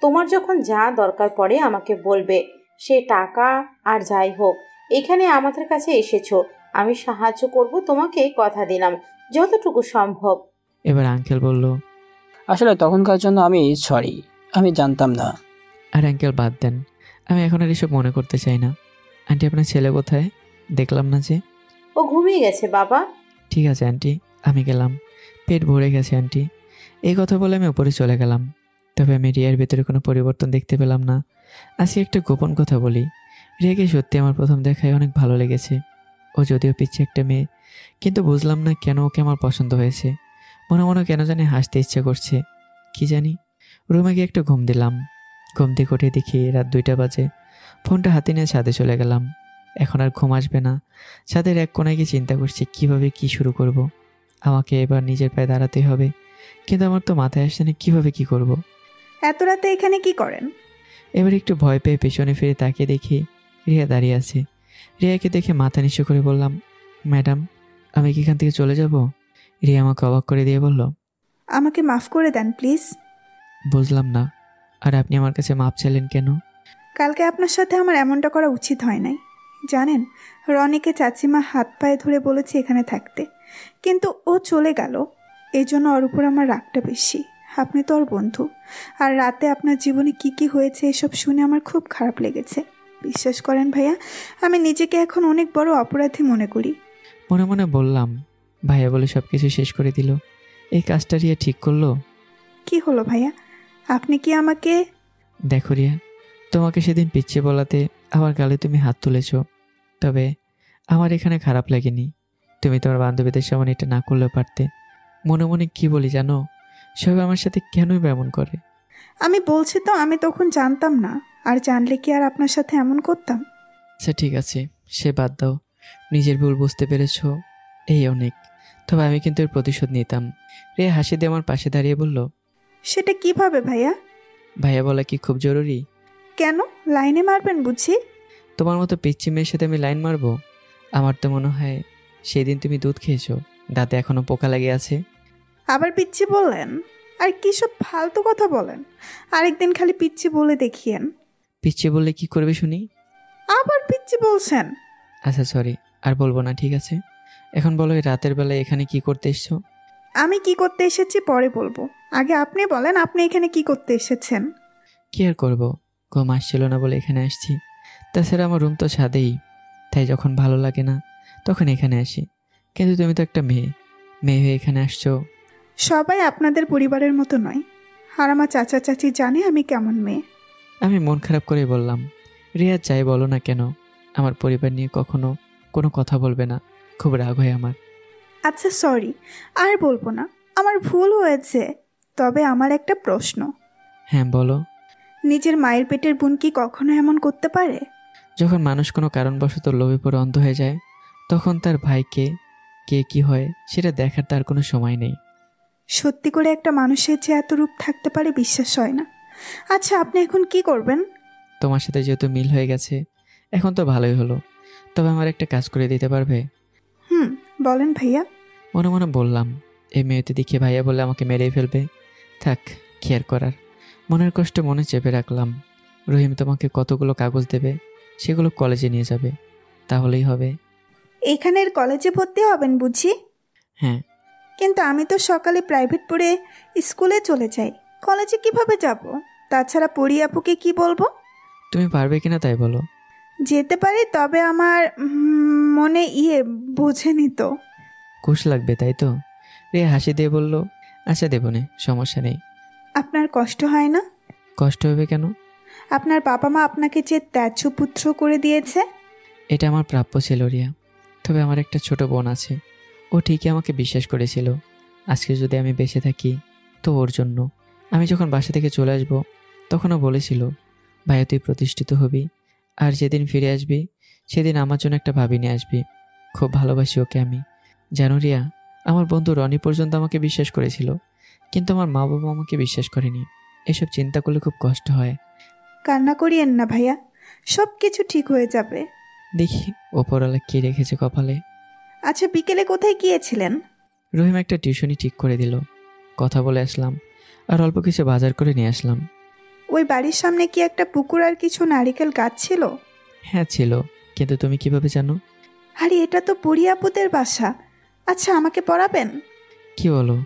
তোমার যখন যা দরকার পড়ে আমাকে বলবে, সে টাকা আর যাই হোক। এখানে আমাদের কাছে এসেছো, আমি সাহায্য করব তোমাকে, কথা দিলাম, যতটুকু সম্ভব। এবার আঙ্কেল বলল, আসলে তখনকার জন্য আমি সরি, আমি জানতাম না। আর আঙ্কেল বাদ দেন, আমি এখন আর এসব মনে করতে চাই না। আন্টি আপনার ছেলে কোথায়? দেখলাম না যে। ও ঘুমিয়ে গেছে বাবা। ঠিক আছে আন্টি, আমি গেলাম, পেট ভরে গেছে আন্টি। এই কথা বলে আমি উপরে চলে গেলাম। তবে আমি রিয়ার ভিতরে কোনো পরিবর্তন দেখতে পেলাম না। আজকে একটা গোপন কথা বলি, রিয়াকে সত্যি আমার প্রথম দেখায় অনেক ভালো লেগেছে। ও যদিও পিচ্ছে একটা মেয়ে, কিন্তু বুঝলাম না কেন ওকে আমার পছন্দ হয়েছে। মনে মনে কেন জানি হাসতে ইচ্ছে করছে, কি জানি। রুমে গিয়ে একটা ঘুম দিলাম। ঘুম থেকে উঠে দেখি রাত 2টা বাজে। ফোনটা হাতে নিয়ে ছাদে চলে গেলাম। এখন আর ঘুম আসবে না। ছাদের এক কোনায় গিয়ে চিন্তা করছি কিভাবে কি শুরু করব। আমাকে এবার নিজের পায়ে দাঁড়াতে হবে, কিন্তু আমার তো মাথায় আসছে না কিভাবে কি করব। এত রাতে এখানে কি করেন? এবার একটু ভয় পেয়ে পেছনে ফিরে তাকিয়ে দেখি রিয়া দাঁড়িয়ে আছে। রিয়াকে দেখে মাথা নিচু করে বললাম, ম্যাডাম আমি কি এখান থেকে চলে যাব? রিয়া আমাকে অবাক করে দিয়ে বলল, আমাকে মাফ করে দেন প্লিজ। বুঝলাম না, আর আপনি আমার কাছে মাপ চাইলেন কেন? কালকে আপনার সাথে আমার এমনটা করা উচিত হয় নাই। জানেন, রনিকে চাচিমা হাত পায়ে ধরে বলেছে এখানে থাকতে, কিন্তু ও চলে গেল। এই জন্য ওর উপর আমার রাগটা বেশি। আপনি তো ওর বন্ধু, আর রাতে আপনার জীবনে কি কি হয়েছে এসব শুনে আমার খুব খারাপ লেগেছে। বিশ্বাস করেন ভাইয়া, আমি নিজেকে এখন অনেক বড় অপরাধী মনে করি। মনে মনে বললাম, ভাইয়া বলে সব কিছু শেষ করে দিল। এই কাজটা রিয়া ঠিক করলো? কি হলো ভাইয়া, আপনি কি আমাকে? দেখো রিয়া, তোমাকে সেদিন পিছিয়ে বলাতে আমার গালে তুমি হাত তুলেছ, তবে আমার এখানে খারাপ লাগেনি। তুমি তোমার বান্ধবীদের সামনে এটা না করলেও পারতে। মনে মনে কি বলি জানো, সবাই আমার সাথে কেনই বা এমন করে। আমি বলছি তো, আমি তখন জানতাম না, আর জানলে কি আর আপনার সাথে এমন করতাম? আচ্ছা ঠিক আছে, সে বাদ দাও। নিজের ভুল বুঝতে পেরেছ, এই অনেক। তবে আমি কিন্তু এর প্রতিশোধ নিতাম। রিয়া হাসি দিয়ে আমার পাশে দাঁড়িয়ে বলল, সেটা কিভাবে ভাইয়া? ভাইয়া বলা কি খুব জরুরি? কেন, লাইনে মারবেন বুঝি? তোমার মতো পিচ্ছি মেয়ের সাথে আমি লাইন মারবো? আমার তো মনে হয় সেদিন তুমি দুধ খেয়েছো, দাঁতে এখনো পোকা লেগে আছে। আবার পিচ্ছি বললেন? আর কি সব ফালতু কথা বলেন? আরেকদিন খালি পিচ্ছি বলে দেখিয়েন। পিচ্ছি বললে কি করবে শুনি? আবার পিচ্ছি বলছেন? আচ্ছা সরি, আর বলবো না, ঠিক আছে। এখন বলো, এই রাতের বেলায় এখানে কি করতে এসছো? আমি কি করতে এসেছি পরে বলবো, আগে আপনি বলেন, আপনি এখানে কি করতে এসেছেন? কি আর করবো, ঘুম আসছিল না বলে এখানে আসছি। তাছাড়া আমার রুম তো ছাদেই, তাই যখন ভালো লাগে না তখন এখানে আসি। কিন্তু তুমি তো একটা মেয়ে, মেয়ে হয়ে এখানে আসছো। সবাই আপনাদের পরিবারের মতো নয়, আর আমার চাচা চাচি জানে আমি কেমন মেয়ে। আমি মন খারাপ করে বললাম, রিয়া যাই বলো না কেন, আমার পরিবার নিয়ে কখনো কোনো কথা বলবে না, খুব রাগ হয় আমার। আচ্ছা সরি, আর বলবো না, আমার ভুল হয়েছে। তবে আমার একটা প্রশ্ন। হ্যাঁ বলো। নিজের মায়ের পেটের বোন কি কখনো এমন করতে পারে? যখন মানুষ কোনো কারণবশত লোভে পড়ে অন্ধ হয়ে যায়, তখন তার ভাইকে কে কি হয় সেটা দেখার তার কোনো সময় নেই। সত্যি করে একটা মানুষের যে এত রূপ থাকতে পারে বিশ্বাস হয় না। আচ্ছা আপনি এখন কি করবেন? তোমার সাথে যেহেতু মিল হয়ে গেছে, এখন তো ভালোই হলো। তবে আমার একটা কাজ করে দিতে পারবে? বলেন ভাইয়া। মনে মনে বললাম, এই মেয়েতে দেখে ভাইয়া বলে আমাকে মেরেই ফেলবে। থাক, কি আর করার। মনের কষ্ট মনে চেপে রাখলাম। রহিম তোমাকে কতগুলো কাগজ দেবে, সেগুলো কলেজে নিয়ে যাবে, তাহলেই হবে। এখানের কলেজে ভর্তি হবেন বুঝি? হ্যাঁ। কিন্তু আমি তো সকালে প্রাইভেট পড়ে স্কুলে চলে যাই, কলেজে কিভাবে যাব? তাছাড়া পড়ি আপুকে কি বলবো? তুমি পারবে কিনা তাই বলো। যেতে পারি, তবে আমার মনে বোঝেনি তো। ঘুষ লাগবে তাই তো? রিয়া হাসি দিয়ে বলল, আচ্ছা দেবনে, সমস্যা নেই। আপনার কষ্ট হয় না? কষ্ট হবে কেন? আপনার বাবা মা আপনাকে যে ত্যায্য পুত্র করে দিয়েছে। এটা আমার প্রাপ্য ছিল রিয়া, তবে আমার একটা ছোট বোন আছে, ও ঠিকই আমাকে বিশ্বাস করেছিল। আজকে যদি আমি বেঁচে থাকি তো ওর জন্য। আমি যখন বাসা থেকে চলে আসব তখনও বলেছিল, ভাইয়া তুই প্রতিষ্ঠিত হবি, আর যেদিন ফিরে আসবি সেদিন আমার জন্য একটা ভাবি নিয়ে আসবি। খুব ভালোবাসি ওকে আমি। জানো রিয়া, আমার বন্ধু রনি পর্যন্ত আমাকে বিশ্বাস করেছিল, কিন্তু আমার মা বাবা আমাকে বিশ্বাস করেনি। এসব চিন্তা করলে খুব কষ্ট হয়। কান্না করিয়েন না ভাইয়া, সব কিছু ঠিক হয়ে যাবে। দেখি ওপরওয়ালা কি রেখেছে কপালে। আচ্ছা, বিকেলে কোথায় গিয়েছিলেন? রহিম একটা টিউশনি ঠিক করে দিল, কথা বলে আসলাম, আর অল্প কিছু বাজার করে নিয়ে আসলাম। ওই বাড়ির সামনে কি একটা পুকুর আর কিছু নারিকেল গাছ ছিল? হ্যাঁ ছিল, কিন্তু তুমি কিভাবে জানো? আরে এটা তো বুড়ি আপুদের বাসা। আচ্ছা, আমাকে পড়াবেন? কি বলো,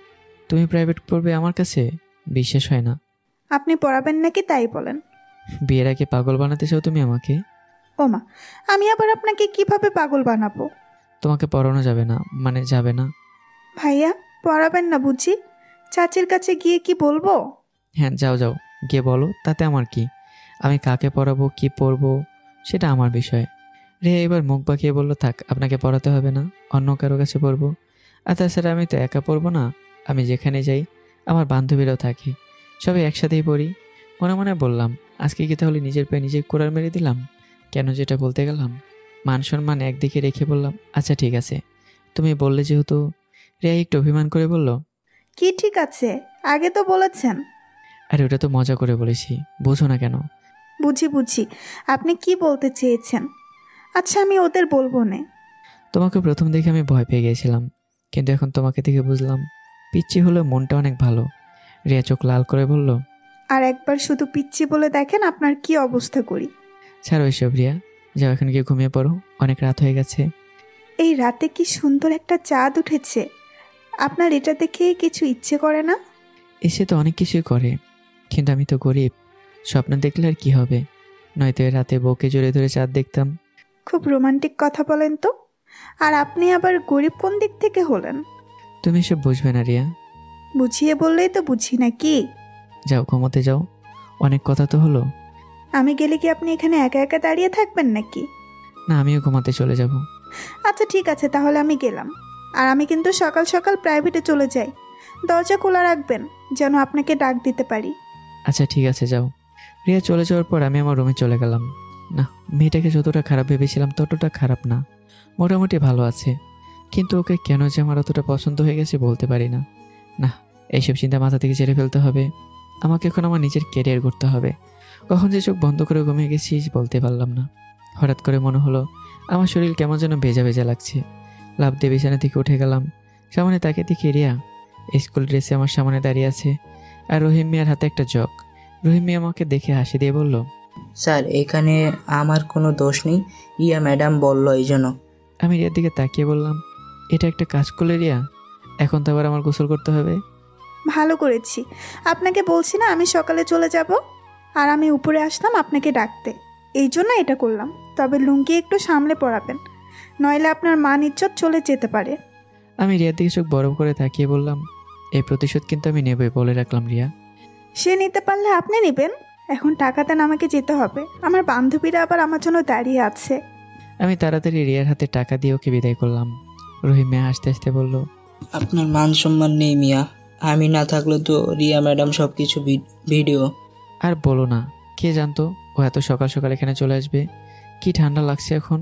তুমি প্রাইভেট পড়বে আমার কাছে? বিশ্বাস হয় না। আপনি পড়াবেন নাকি তাই বলেন। বিয়ের আগে পাগল বানাতে চাও তুমি আমাকে? ওমা, আমি আবার আপনাকে কিভাবে পাগল বানাবো? তোমাকে পড়ানো যাবে না, মানে যাবে না। ভাইয়া পড়াবেন না বুঝি? চাচির কাছে গিয়ে কি বলবো? হ্যাঁ যাও যাও, গিয়ে বলো, তাতে আমার কি। আমি কাকে পড়াবো কি পড়বো সেটা আমার বিষয়। রে এবার মুখ বাঁকিয়ে বললো, থাক আপনাকে পড়াতে হবে না, অন্য কারো কাছে পড়বো। আর তাছাড়া আমি তো একা পড়বো না, আমি যেখানে যাই আমার বান্ধবীরাও থাকে, সবাই একসাথেই পড়ি। মনে মনে বললাম, আজকে কি তাহলে নিজের পায়ে নিজে কোড়াল মেরে দিলাম? কেন যেটা বলতে গেলাম। মান সম্মান একদিকে রেখে বললাম, আচ্ছা ঠিক আছে, তুমি বললে যেহেতু। রেয়া একটু অভিমান করে বলল, কি ঠিক আছে? আগে তো বলেছেন। আরে ওটা তো মজা করে বলেছি, বুঝো না কেন? বুঝি, আপনি কি বলতে চেয়েছেন? আচ্ছা, আমি ওদের বলবো না। তোমাকে প্রথম দেখে আমি ভয় পেয়ে গিয়েছিলাম, কিন্তু এখন তোমাকে দেখে বুঝলাম পিচ্ছি হলেও মনটা অনেক ভালো। রিয়া চোখ লাল করে বলল, আর একবার শুধু পিচ্ছি বলে দেখেন আপনার কি অবস্থা করি। ছাড়ো এসব রিয়া, যাও এখন গিয়ে ঘুমিয়ে পড়ো, অনেক রাত হয়ে গেছে। এই রাতে কি সুন্দর একটা চাঁদ উঠেছে, আপনার এটা দেখে কিছু ইচ্ছে করে না? এসে তো অনেক কিছুই করে, কিন্তু আমি তো গরিব, স্বপ্ন দেখলে আর কি হবে? নয়তো এ রাতে বউকে জড়িয়ে ধরে চাঁদ দেখতাম। খুব রোমান্টিক কথা বলেন তো। আর আপনি আবার গরিব কোন দিক থেকে হলেন? তুমি এসব বুঝবে না রিয়া। বুঝিয়ে বললেই তো বুঝি না কি। যাও ঘুমোতে যাও, অনেক কথা তো হলো। আমি গেলে কি আপনি এখানে একা একা দাঁড়িয়ে থাকবেন নাকি? না, আমিও ঘুমাতে চলে যাব। আচ্ছা ঠিক আছে, তাহলে আমি গেলাম। আর আমি কিন্তু সকাল সকাল প্রাইভেটে চলে যাই, দরজা খোলা রাখবেন যেন আপনাকে ডাক দিতে পারি। আচ্ছা ঠিক আছে যাও। রিয়া চলে যাওয়ার পর আমি আমার রুমে চলে গেলাম। না, মেয়েটাকে যতটা খারাপ ভেবেছিলাম ততটা খারাপ না, মোটামুটি ভালো আছে, কিন্তু ওকে কেন যে আমার অতটা পছন্দ হয়ে গেছে বলতে পারি না। না, এইসব চিন্তা মাথা থেকে ছেড়ে ফেলতে হবে। আমাকে এখন আমার নিজের ক্যারিয়ার করতে হবে। কখন যে চোখ বন্ধ করে ঘুমিয়ে গেছি বলতে পারলাম না। হঠাৎ করে মনে হলো আমার শরীর কেমন যেন ভেজা ভেজা লাগছে। লাফ দিয়ে বিছানা থেকে উঠে গেলাম। সামনে তাকে দেখি রিয়া স্কুল ড্রেসে আমার সামনে দাঁড়িয়ে আছে, আর রহিম মিয়ার হাতে একটা জগ। রহিম মিয়া আমাকে দেখে হাসি দিয়ে বলল, স্যার এখানে আমার কোনো দোষ নেই, ইয়া ম্যাডাম বলল এই জন্য। আমি রিয়ার দিকে তাকিয়ে বললাম, এটা একটা কাজ করলে রিয়া, এখন তো আবার আমার গোসল করতে হবে। ভালো করেছি, আপনাকে বলছি না আমি সকালে চলে যাব, আর আমি উপরে আসলাম আপনাকে ডাকতে, এই জন্য এটা করলাম। তবে লুঙ্গি একটু সামলে পরাবেন, নইলে আপনার মান ইজ্জত চলে যেতে পারে। আমি রিয়ার দিকে চোখ বড় করে তাকিয়ে বললাম, এই প্রতিশোধ কিন্তু আমি নেবই, বলে রাখলাম রিয়া। সে নিতে পারলে আপনি নেবেন, এখন টাকা দেন, আমাকে যেতে হবে, আমার বান্ধবীরা আবার আমার জন্য দাঁড়িয়ে আছে। আমি তাড়াতাড়ি রিয়ার হাতে টাকা দিয়ে ওকে বিদায় করলাম। রহিম মিয়া হাসতে হাসতে বলল, আপনার মান সম্মান নেই মিয়া, আমি না থাকলে তো রিয়া ম্যাডাম সব কিছু ভিডিও। আর বলো না, কে জানতো ও এত সকাল সকাল এখানে চলে আসবে। কি ঠান্ডা লাগছে এখন।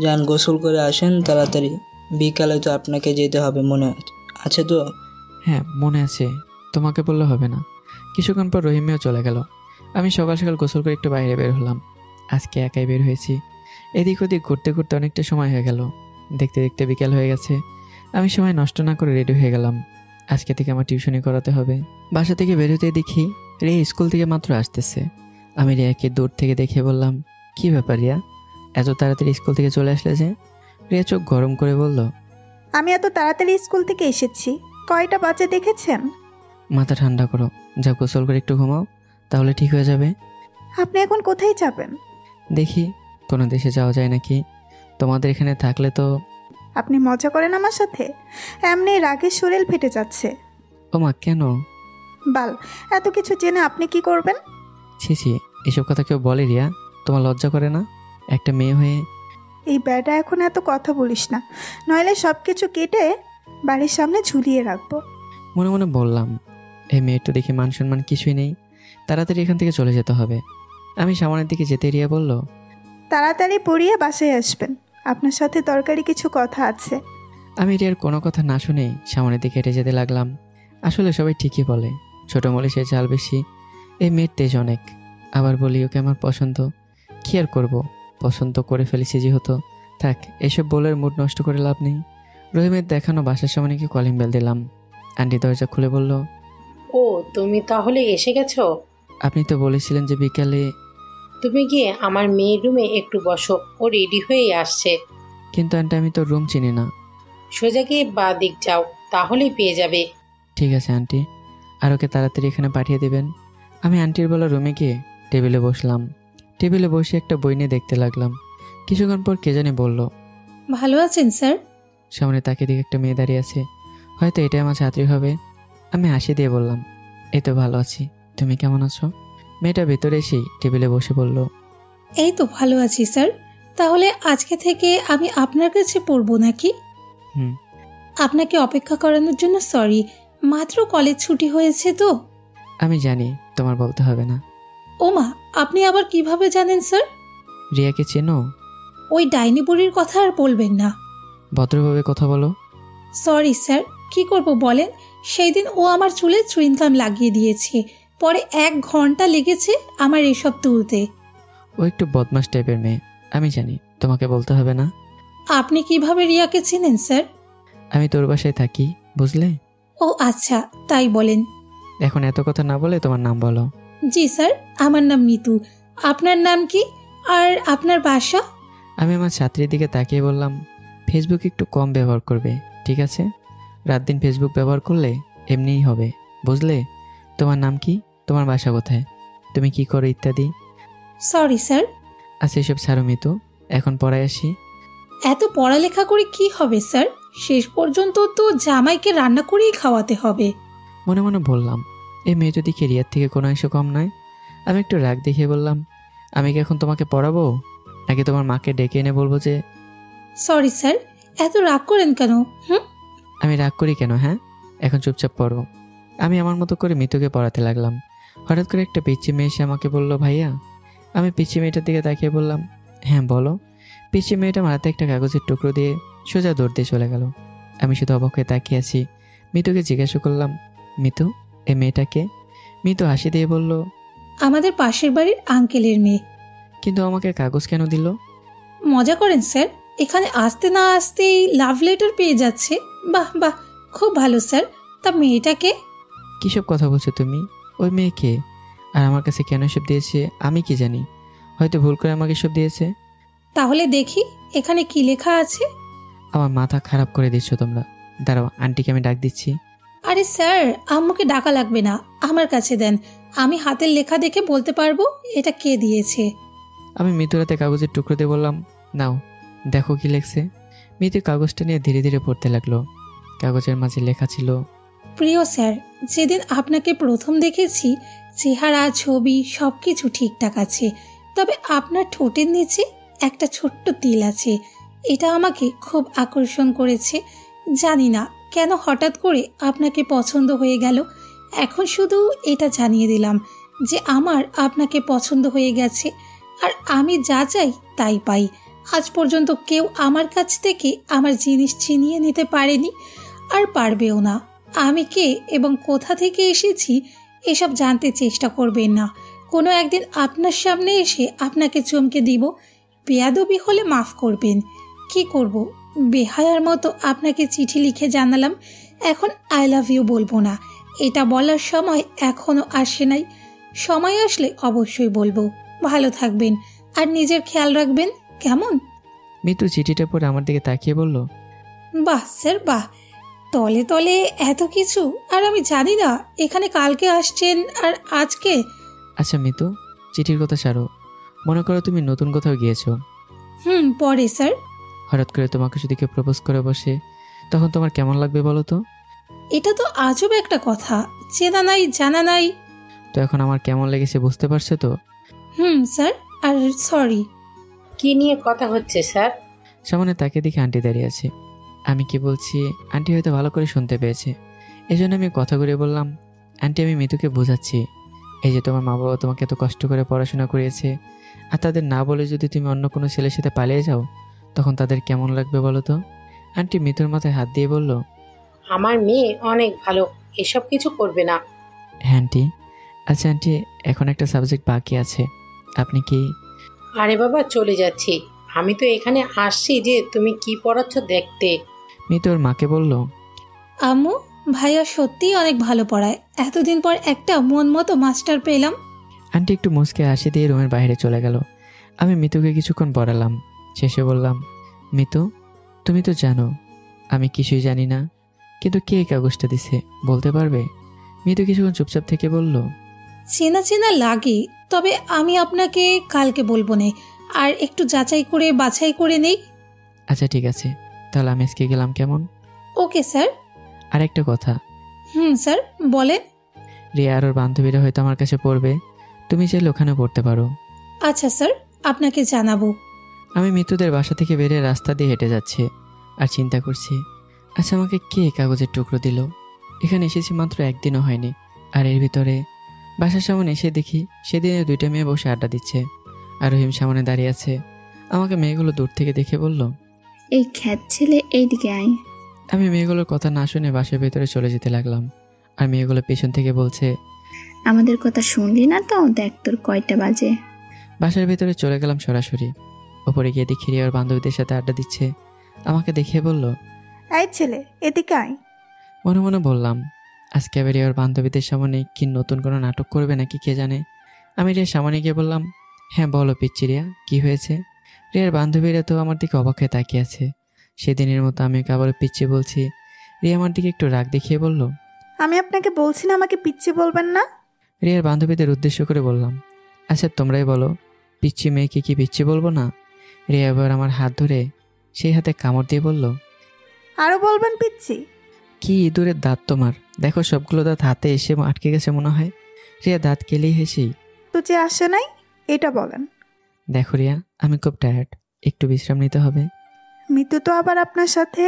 যান গোসল করে আসেন তাড়াতাড়ি, বিকালে তো আপনাকে যেতে হবে, মনে আছে তো? হ্যাঁ মনে আছে, তোমাকে বললে হবে না। কিছুক্ষণ পর রহিম মিয়াও চলে গেল। আমি সকাল সকাল গোসল করে একটু বাইরে বের হলাম। আজকে একাই বের হয়েছি। এদিক ওদিক ঘুরতে ঘুরতে অনেকটা সময় হয়ে গেল। দেখতে দেখতে বিকেল হয়ে গেছে। আমি সময় নষ্ট না করে রেডি হয়ে গেলাম। আজকে থেকে আমার টিউশনি করাতে হবে। বাসা থেকে বেরোতে দেখি রিয়া স্কুল থেকে মাত্র আসতেছে। আমি রিয়াকে দূর থেকে দেখে বললাম, কি ব্যাপার রিয়া, এত তাড়াতাড়ি স্কুল থেকে চলে আসলে যে? রিয়া চোখ গরম করে বলল, আমি এত তাড়াতাড়ি স্কুল থেকে এসেছি, কয়টা বাজে দেখেছেন? মাথা ঠান্ডা করো, যা গোসল করে একটু ঘুমাও, তাহলে ঠিক হয়ে যাবে। আপনি এখন কোথায় যাবেন? দেখি কোনো দেশে যাওয়া যায় নাকি, তোমাদের এখানে থাকলে তো। আপনি মজা করেন আমার সাথে? এমনি রাগে শরীর ফেটে যাচ্ছে। ও মা, কেন? বাল, এত কিছু জেনে আপনি কি করবেন? ছি ছি, এসব কথা কেউ বলে রিয়া? তোমার লজ্জা করে না একটা মেয়ে হয়ে? এই বেটা এখন এত কথা বলিস না, নইলে সব কিছু কেটে বাড়ির সামনে ঝুলিয়ে রাখবো। মনে মনে বললাম, এই মেয়েটা দেখে মান সম্মান কিছুই নেই, তাড়াতাড়ি এখান থেকে চলে যেতে হবে। আমি সামনের দিকে যেতে রিয়া বলল, তাড়াতাড়ি পড়িয়ে বাসায় আসবেন, আপনার সাথে দরকারি কিছু কথা আছে। আমি রিয়ার কোনো কথা না শুনেই সামনের দিকে হেঁটে যেতে লাগলাম। আসলে সবাই ঠিকই বলে, ছোটো মলিষের চাল বেশি, এই মেয়ের তেজ অনেক। আবার বলি ওকে আমার পছন্দ, কী আর করবো, পছন্দ করে ফেলেছি যেহেতু। থাক, এসব বলার মুড নষ্ট করে লাভ নেই। রহিমের দেখানো বাসার সামনে গিয়ে কলিং বেল দিলাম। আন্টি দরজা খুলে বলল, ও তুমি তাহলে এসে গেছো? আপনি তো বলেছিলেন যে বিকালে। তুমি গিয়ে আমার মেয়ের রুমে একটু বসো, ও রেডি হয়ে আসছে। কিন্তু আন্টি আমি তো রুম চিনি না। সোজা গিয়ে বা দিক যাও, তাহলেই পেয়ে যাবে। ঠিক আছে আন্টি, আর ওকে তাড়াতাড়ি এখানে পাঠিয়ে দেবেন। আমি আন্টির বলা রুমে গিয়ে টেবিলে বসলাম। টেবিলে বসে একটা বই নিয়ে দেখতে লাগলাম। কিছুক্ষণ পর কে জানি বলল, ভালো আছেন স্যার? সামনে তাকে দিকে একটা মেয়ে দাঁড়িয়ে আছে, হয়তো এটাই আমার ছাত্রী হবে। আমি হাসি দিয়ে বললাম, এই তো ভালো আছি, তুমি কেমন আছো? মেয়েটা ভেতরে এসেই টেবিলে বসে বলল, এই তো ভালো আছি স্যার। তাহলে আজকে থেকে আমি আপনার কাছে পড়বো নাকি? হুম। আপনাকে অপেক্ষা করানোর জন্য সরি, মাত্র কলেজ ছুটি হয়েছে তো। আমি জানি, তোমার বলতে হবে না। ওমা, আপনি আবার কিভাবে জানেন স্যার? রিয়াকে চেনো? ওই ডাইনি বুড়ির কথা আর বলবেন না। ভদ্রভাবে কথা বলো। সরি স্যার, কি করব বলেন? সেই দিন ও আমার চুলে চুইংগাম লাগিয়ে দিয়েছে, পরে 1 ঘন্টা লেগেছে আমার এসব তুলতে। ও একটু বদমাশ টাইপের মেয়ে, আমি জানি, তোমাকে বলতে হবে না। আপনি কিভাবে রিয়াকে চিনেন স্যার? আমি তোর বাসায় থাকি, বুঝলে? ও আচ্ছা, তাই বলেন। এখন এত কথা না বলে তোমার নাম বলো। জি স্যার, আমার নাম মিতু। আপনার নাম কি আর আপনার বাসা? আমি আমার ছাত্রীর দিকে তাকিয়ে বললাম, ফেসবুক একটু কম ব্যবহার করবে, ঠিক আছে? রাত দিন ফেসবুক ব্যবহার করলে এমনিই হবে, বুঝলে? তোমার নাম কি, তোমার বাসা কোথায়, তুমি কি করো ইত্যাদি। Sorry sir. আচ্ছা এসব ছাড়ো মিতু, এখন পড়ায় আসি। এত পড়ালেখা করে কি হবে স্যার? শেষ পর্যন্ত তো জামাইকে রান্না করেই খাওয়াতে হবে। মনে মনে বললাম, এই মেয়ে যদি কেরিয়ার থেকে কোনো অংশ কম নয়। আমি একটু রাগ দেখিয়ে বললাম, আমি কি এখন তোমাকে পড়াবো, নাকি তোমার মাকে ডেকে এনে বলবো যে? সরি স্যার, এত রাগ করেন কেন? আমি রাগ করি কেন? হ্যাঁ, এখন চুপচাপ পড়ো। আমি আমার মতো করে মিতুকে পড়াতে লাগলাম। হঠাৎ করে একটা পিচ্চি মেয়ে এসে আমাকে বলল, ভাইয়া। আমি পিচ্চি মেয়েটার দিকে তাকিয়ে বললাম, হ্যাঁ বলো। পিচ্চি মেয়েটা আমার হাতে একটা কাগজের টুকরো দিয়ে সোজা দৌড় দিয়ে চলে গেল। আমি শুধু অবাক হয়ে তাকিয়ে আছি। মিতুকে জিজ্ঞাসা করলাম, মিতু, এ মেয়েটাকে? মিতু হাসি দিয়ে বলল, আমাদের পাশের বাড়ির আঙ্কেলের মেয়ে। কিন্তু আমাকে কাগজ কেন দিল? মজা করেন স্যার? এখানে আসতে না আসতেই লাভ লেটার পেয়ে যাচ্ছে। বাহ বাহ, খুব ভালো স্যার। তা মেয়েটাকে? কিসব কথা বলছো তুমি? ওই মেয়েকে? আর আমার কাছে কেন এসব দিয়েছে আমি কি জানি, হয়তো ভুল করে আমাকে এসব দিয়েছে। তাহলে দেখি এখানে কি লেখা আছে। আমার মাথা খারাপ করে দিচ্ছ তোমরা, দাঁড়াও আন্টিকে আমি ডাক দিচ্ছি। আরে স্যার, আম্মুকে ডাকা লাগবে না, আমার কাছে দেন, আমি হাতের লেখা দেখে বলতে পারবো এটা কে দিয়েছে। আমি মিতুর হাতে কাগজের টুকরো দিয়ে বললাম, নাও দেখো কি লেখছে। মিতু কাগজটা নিয়ে ধীরে ধীরে পড়তে লাগলো। কাগজের মাঝে লেখা ছিল, প্রিয় স্যার, যেদিন আপনাকে প্রথম দেখেছি চেহারা ছবি সব কিছু ঠিকঠাক আছে, তবে আপনার ঠোঁটের নিচে একটা ছোট্ট তিল আছে। এটা আমাকে খুব আকর্ষণ করেছে। জানি না কেন হঠাৎ করে আপনাকে পছন্দ হয়ে গেল। এখন শুধু এটা জানিয়ে দিলাম যে আমার আপনাকে পছন্দ হয়ে গেছে, আর আমি যা চাই তাই পাই। আজ পর্যন্ত কেউ আমার কাছ থেকে আমার জিনিস ছিনিয়ে নিতে পারেনি, আর পারবেও না। আমি কে এবং কোথা থেকে এসেছি এসব জানতে চেষ্টা করবেন না। কোনো একদিন আপনার সামনে এসে আপনাকে চমকে দিব। বেয়াদবি হলে মাফ করবেন। কি করব, বেহায়ার মতো আপনাকে চিঠি লিখে জানালাম। এখন আই লাভ ইউ বলবো না, এটা বলার সময় এখনো আসে নাই। সময় আসলে অবশ্যই বলবো। ভালো থাকবেন আর নিজের খেয়াল রাখবেন, কেমন? মিতু চিঠিটা পড়ে আমার দিকে তাকিয়ে বলল, বাহ স্যার বাহ, তলে তলে এত কিছু। আর আমি জানি না এখানে কালকে আসছেন আর আজকে। আচ্ছা মিতু, চিঠির কথা ছাড়ো, মনে করো তুমি নতুন কোথাও গিয়েছো। পরে স্যার। হঠাৎ করে তোমাকে যদি কেউ প্রপোজ করে বসে, তখন তোমার কেমন লাগবে বলো তো? এটা তো আজব একটা কথা, চেনা নাই জানা নাই। তো এখন আমার কেমন লেগেছে বুঝতে পারছো তো? স্যার। আর সরি। কি নিয়ে কথা হচ্ছে স্যার? সামনে তাকে দেখে আন্টি দাঁড়িয়ে আছে। আমি কি বলছি আন্টি হয়তো ভালো করে শুনতে পেয়েছে, এই জন্য আমি কথা ঘুরে বললাম, আন্টি আমি মিতুকে বোঝাচ্ছি, এই যে তোমার মা বাবা তোমাকে এত কষ্ট করে পড়াশোনা করিয়েছে, আর তাদের না বলে যদি তুমি অন্য কোনো ছেলের সাথে পালিয়ে যাও তখন তাদের কেমন লাগবে বলো তো? আন্টি মিতুর মাথায় হাত দিয়ে বলল, আমার মেয়ে অনেক ভালো, এসব কিছু করবে না। হ্যাঁ আন্টি। আচ্ছা আন্টি, এখন একটা সাবজেক্ট বাকি আছে, আপনি কি? আরে বাবা চলে যাচ্ছি, আমি তো এখানে আসছি যে তুমি কি পড়াচ্ছ দেখতে। মিতু ওর মাকে বলল, আম্মু ভাইয়া সত্যিই অনেক ভালো পড়ায়, এতদিন পর একটা মন মতো মাস্টার পেলাম। আন্টি একটু মুচকে হাসি দিয়ে রুমের বাইরে চলে গেল। আমি মিতুকে কিছুক্ষণ পড়ালাম, শেষে বললাম, মিতু তুমি তো জানো আমি কিছুই জানি না, কিন্তু কে এই কাগজটা দিছে বলতে পারবে? মিতু কিছুক্ষণ চুপচাপ থেকে বলল, চেনা চেনা লাগে, তবে আমি আপনাকে কালকে বলবো না, আর একটু যাচাই করে বাছাই করে নেই। আচ্ছা ঠিক আছে, তাহলে আমি আজকে গেলাম কেমন? Okay sir. আর একটা কথা। স্যার বলেন। রিয়া আর ওর বান্ধবীরা হয়তো আমার কাছে পড়বে, তুমি চাইলে ওখানে পড়তে পারো। আচ্ছা স্যার, আপনাকে জানাবো। আমি মিতুদের বাসা থেকে বেরিয়ে রাস্তা দিয়ে হেঁটে যাচ্ছি আর চিন্তা করছি, আচ্ছা আমাকে কে কাগজের টুকরো দিল? এখানে এসেছি মাত্র একদিনও হয়নি, আর এর ভিতরে বাসার সামনে এসে দেখি সেদিনে দুইটা মেয়ে বসে আড্ডা দিচ্ছে, আর রহিম সামনে দাঁড়িয়ে আছে। আমাকে মেয়েগুলো দূর থেকে দেখে বলল, এই খ্যাত ছেলে এইদিকে আয়। আমি মেয়েগুলোর কথা না শুনে বাসার ভেতরে চলে যেতে লাগলাম, আর মেয়েগুলো পেছন থেকে বলছে, আমাদের কথা শুনলি না তো, দেখ তোর কয়টা বাজে। বাসার ভেতরে চলে গেলাম সরাসরি। ওপরে গিয়ে দেখি রিয়া ওর বান্ধবীদের সাথে আড্ডা দিচ্ছে। আমাকে দেখে বলল, এই ছেলে এদিকে আয়। মনে মনে বললাম, আজকে আবার রিয়া ওর বান্ধবীদের সামনে কি নতুন কোনো নাটক করবে নাকি কে জানে। আমি রিয়ার সামনে গিয়ে বললাম, হ্যাঁ বলো পিচ্ছি রিয়া, কি হয়েছে? রিয়ার বান্ধবীরা তো আমার দিকে অবাক হয়ে তাকিয়ে আছে। সেদিনের মতো আমি আবারও পিচ্ছি বলছি। রিয়া আমার দিকে একটু রাগ দেখিয়ে বলল, আমি আপনাকে বলছি না আমাকে পিচ্ছি বলবেন না। রিয়ার বান্ধবীদের উদ্দেশ্য করে বললাম, আচ্ছা তোমরাই বলো, পিচ্ছি মেয়েকে কি পিচ্ছি বলবো না? রিয়া এবার আমার হাত ধরে সেই হাতে কামড় দিয়ে বলল, আরো বলবেন পিচ্ছি? কি ইঁদুরের দাঁত তোমার, দেখো সবগুলো দাঁত হাতে এসে আটকে গেছে মনে হয়। রিয়া দাঁত কেলেই হেসেই, তো যে আসে নাই এটা বলেন। দেখো রিয়া আমি খুব টায়ার্ড, একটু বিশ্রাম নিতে হবে। মিতু তো আবার আপনার সাথে।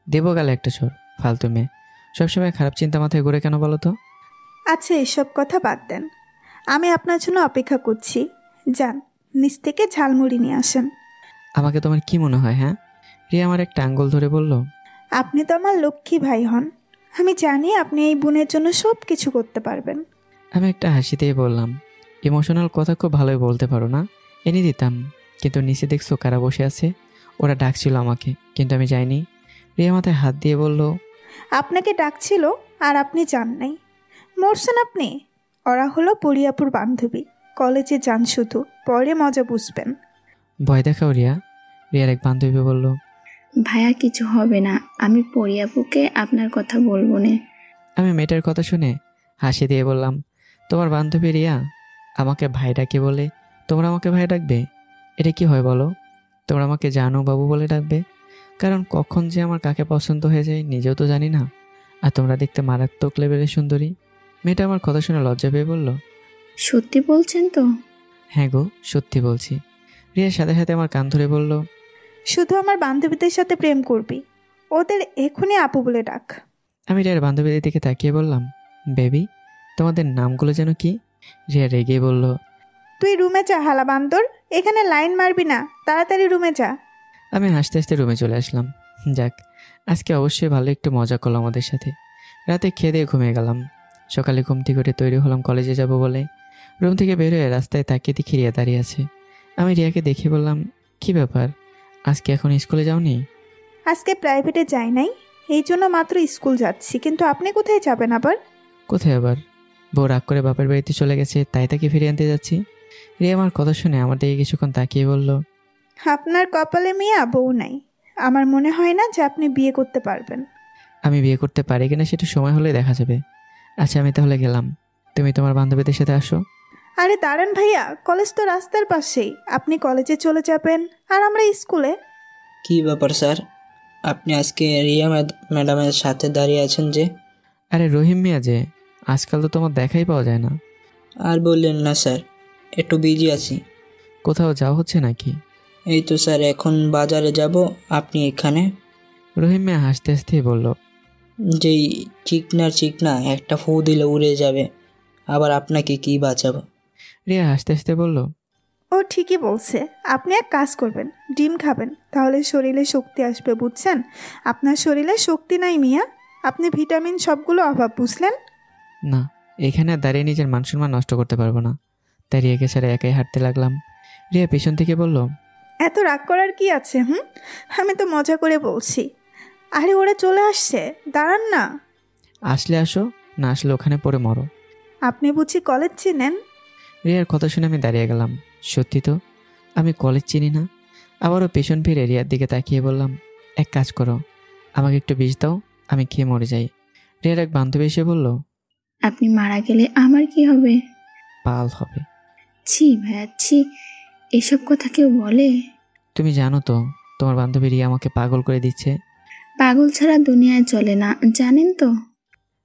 দেবো গেলে একটা চোর, ফালতু মেয়ে, সবসময় খারাপ চিন্তা মাথায় ঘুরে কেন বলো তো? আচ্ছা এসব কথা বাদ দেন, আমি আপনার জন্য অপেক্ষা করছি। যান নিচ থেকে ঝালমুড়ি নিয়ে আসেন। আমাকে তোমার কি মনে হয়? হ্যাঁ। রিয়া আমার একটা আঙ্গুল ধরে বলল, আপনি তো আমার লক্ষ্মী ভাই হন, আমি জানি আপনি এই বোনের জন্য সব কিছু করতে পারবেন। আমি একটা হাসিতেই বললাম, ইমোশনাল কথা খুব ভালোই বলতে পারো না, এনে দিতাম, কিন্তু নিচে দেখছো কারা বসে আছে? ওরা ডাকছিল আমাকে, কিন্তু আমি যাইনি। রিয়া মাথায় হাত দিয়ে বলল, আপনাকে ডাকছিল আর আপনি যান নাই, মরছেন আপনি। ওরা হলো পরিয়াপুর বান্ধবী, কলেজে যান শুধু, পরে মজা বুঝবেন। ভয় দেখাও রিয়া। রিয়ার এক বান্ধবী বলল, ভাইয়া কিছু হবে না, আমি পরিয়াপুকে আপনার কথা বলবো না। আমি মেয়েটার কথা শুনে হাসি দিয়ে বললাম, তোমার বান্ধবী রিয়া আমাকে ভাই ডাকে বলে তোমরা আমাকে ভাই ডাকবে? এটা কি হয় বলো? তোমরা আমাকে জানো বাবু বলে ডাকবে, কারণ কখন যে আমার কাকে পছন্দ হয়ে যায় নিজেও তো জানি না। আর তোমরা দেখতে মারাত্মক লেভেলের সুন্দরী। মেয়েটা আমার কথা শুনে লজ্জা পেয়ে বলল, সত্যি বলছেন তো? হ্যাঁ গো সত্যি বলছি। রিয়ার সাথে সাথে আমার কান ধরে বলল, শুধু আমার বান্ধবীদের সাথে প্রেম করবি, ওদের এখনই আপু বলে ডাক। আমি রিয়ার বান্ধবীদের দিকে তাকিয়ে বললাম, বেবি তোমাদের নামগুলো যেন কি? রিয়া রেগে বলল, তুই রুমে যা হালা বান্দর, এখানে লাইন মারবি না, তাড়াতাড়ি রুমে যা। আমি হাসতে হাসতে রুমে চলে আসলাম। যাক আজকে অবশ্যই ভালো একটু মজা করলো আমাদের সাথে। রাতে খেয়ে দিয়ে ঘুমিয়ে গেলাম। সকালে ঘুম থেকে উঠে তৈরি হলাম কলেজে যাব বলে। রুম থেকে বের হয়ে রাস্তায় তাকিয়ে দেখি রিয়া দাঁড়িয়ে আছে। আমি রিয়াকে দেখে বললাম, কি ব্যাপার, আজকে এখন স্কুলে যাওনি? আজকে প্রাইভেটে যাই নাই, এই জন্য মাত্র স্কুল যাচ্ছি। কিন্তু আপনি কোথায় যাবেন আবার? কোথায় আবার? বউ রাগ করে বাপের বাড়িতে চলে গেছে, তাই তাকে ফিরিয়ে আনতে যাচ্ছি। রিয়া আমার কথা শুনে আমার দিকে কিছুক্ষণ তাকিয়ে বলল, আপনার কপালে মিয়া বউ নাই, আমার মনে হয় না যে আপনি বিয়ে করতে পারবেন। আমি বিয়ে করতে পারি কিনা সেটা সময় হলে দেখা যাবে। আচ্ছা আমি তাহলে গেলাম, তুমি তোমার বান্ধবীদের সাথে আসো। আরে দাঁড়ান ভাইয়া, কলেজ তো রাস্তার পাশেই, আপনি কলেজে চলে যাবেন আর আমরা স্কুলে। কি ব্যাপার স্যার, আপনি আজকে রিয়া ম্যাডামের সাথে দাঁড়িয়ে আছেন যে? আরে রহিম মিয়া যে, আজকাল তো তোমার দেখাই পাওয়া যায় না। আর বললেন না স্যার, একটু বিজি আছি। কোথাও যাওয়া হচ্ছে নাকি? এই তো স্যার, এখন বাজারে যাব। আপনি এখানে? রহিম মিয়া হাসতে হাসতেই বলল, যেই চিকনা একটা ফু দিলে উড়ে যাবে, আবার আপনাকে কি বাঁচাবো? রিয়া হাসতে হাসতে বলল, ও ঠিকই বলছে। আপনি এক কাজ করবেন, ডিম খাবেন, তাহলে শরীরে শক্তি আসবে, বুঝছেন? আপনার শরীরে শক্তি নাই মিয়া, আপনি ভিটামিন সবগুলো অভাব, বুঝলেন? না, এখানে আর দাঁড়িয়ে নিজের মান সম্মান নষ্ট করতে পারবো না। তাই রিয়াকে ছেড়ে একাই হাঁটতে লাগলাম। রিয়া পেছন থেকে বলল, এত রাগ করার কি আছে? আমি তো মজা করে বলছি। আরে ওরা চলে আসছে, দাঁড়ান না। আসলে আসো, না আসলে ওখানে পড়ে মরো। আপনি বুঝি কলেজ চিনেন? রিয়ার কথা শুনে আমি দাঁড়িয়ে গেলাম। সত্যি তো, আমি কলেজ চিনি না। আবারও পেছন ফিরে রিয়ার দিকে তাকিয়ে বললাম, এক কাজ করো, আমাকে একটু বিষ দাও, আমি খেয়ে মরে যাই। রিয়ার এক বান্ধবী এসে বলল, আপনি মারা গেলে আমার কি হবে? পাল হবে। ছি ভাইয়া, ছি, এসব কথা কেউ বলে? তুমি জানো তো, তোমার বান্ধবী রিয়া আমাকে পাগল করে দিচ্ছে। পাগল ছাড়া দুনিয়ায় চলে না, জানেন তো?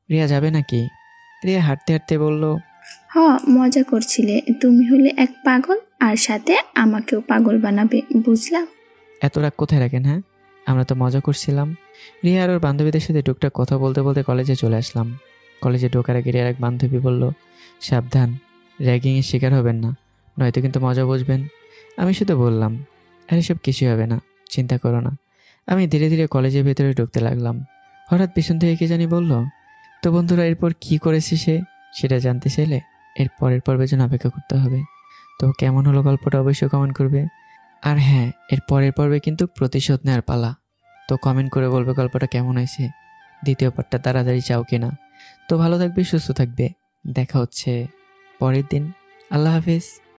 রিয়া যাবে নাকি? রিয়া হাঁটতে হাঁটতে বলল, মজা করছিলে, তুমি হলে এক পাগল আর সাথে আমাকেও পাগল বানাবে, বুঝলাম। এত রাগ কোথায় রাখেন? হ্যাঁ, আমরা তো মজা করছিলাম। রিয়া আর ওর বান্ধবীদের সাথে টুকটাক কথা বলতে বলতে কলেজে চলে আসলাম। কলেজে ঢোকার আগে রিয়ার এক বান্ধবী বলল, সাবধান, র্যাগিংয়ের শিকার হবেন না, নয়তো কিন্তু মজা বুঝবেন। আমি শুধু বললাম, আরে সব কিছুই হবে না, চিন্তা করো না। আমি ধীরে ধীরে কলেজের ভেতরে ঢুকতে লাগলাম। হঠাৎ পিছন থেকে কে জানি বলল, তো বন্ধুরা এরপর কি করেছে সে, সেটা জানতে চাইলে এর পরের পর্বের জন্য অপেক্ষা করতে হবে। তো কেমন হলো গল্পটা অবশ্যই কমেন্ট করবে। আর হ্যাঁ, এর পরের পর্বে কিন্তু প্রতিশোধ নেওয়ার পালা। তো কমেন্ট করে বলবে গল্পটা কেমন হয়েছে, দ্বিতীয় পার্টটা তাড়াতাড়ি চাও কিনা। তো ভালো থাকবে, সুস্থ থাকবে, দেখা হচ্ছে পরের দিন। আল্লাহ হাফিজ।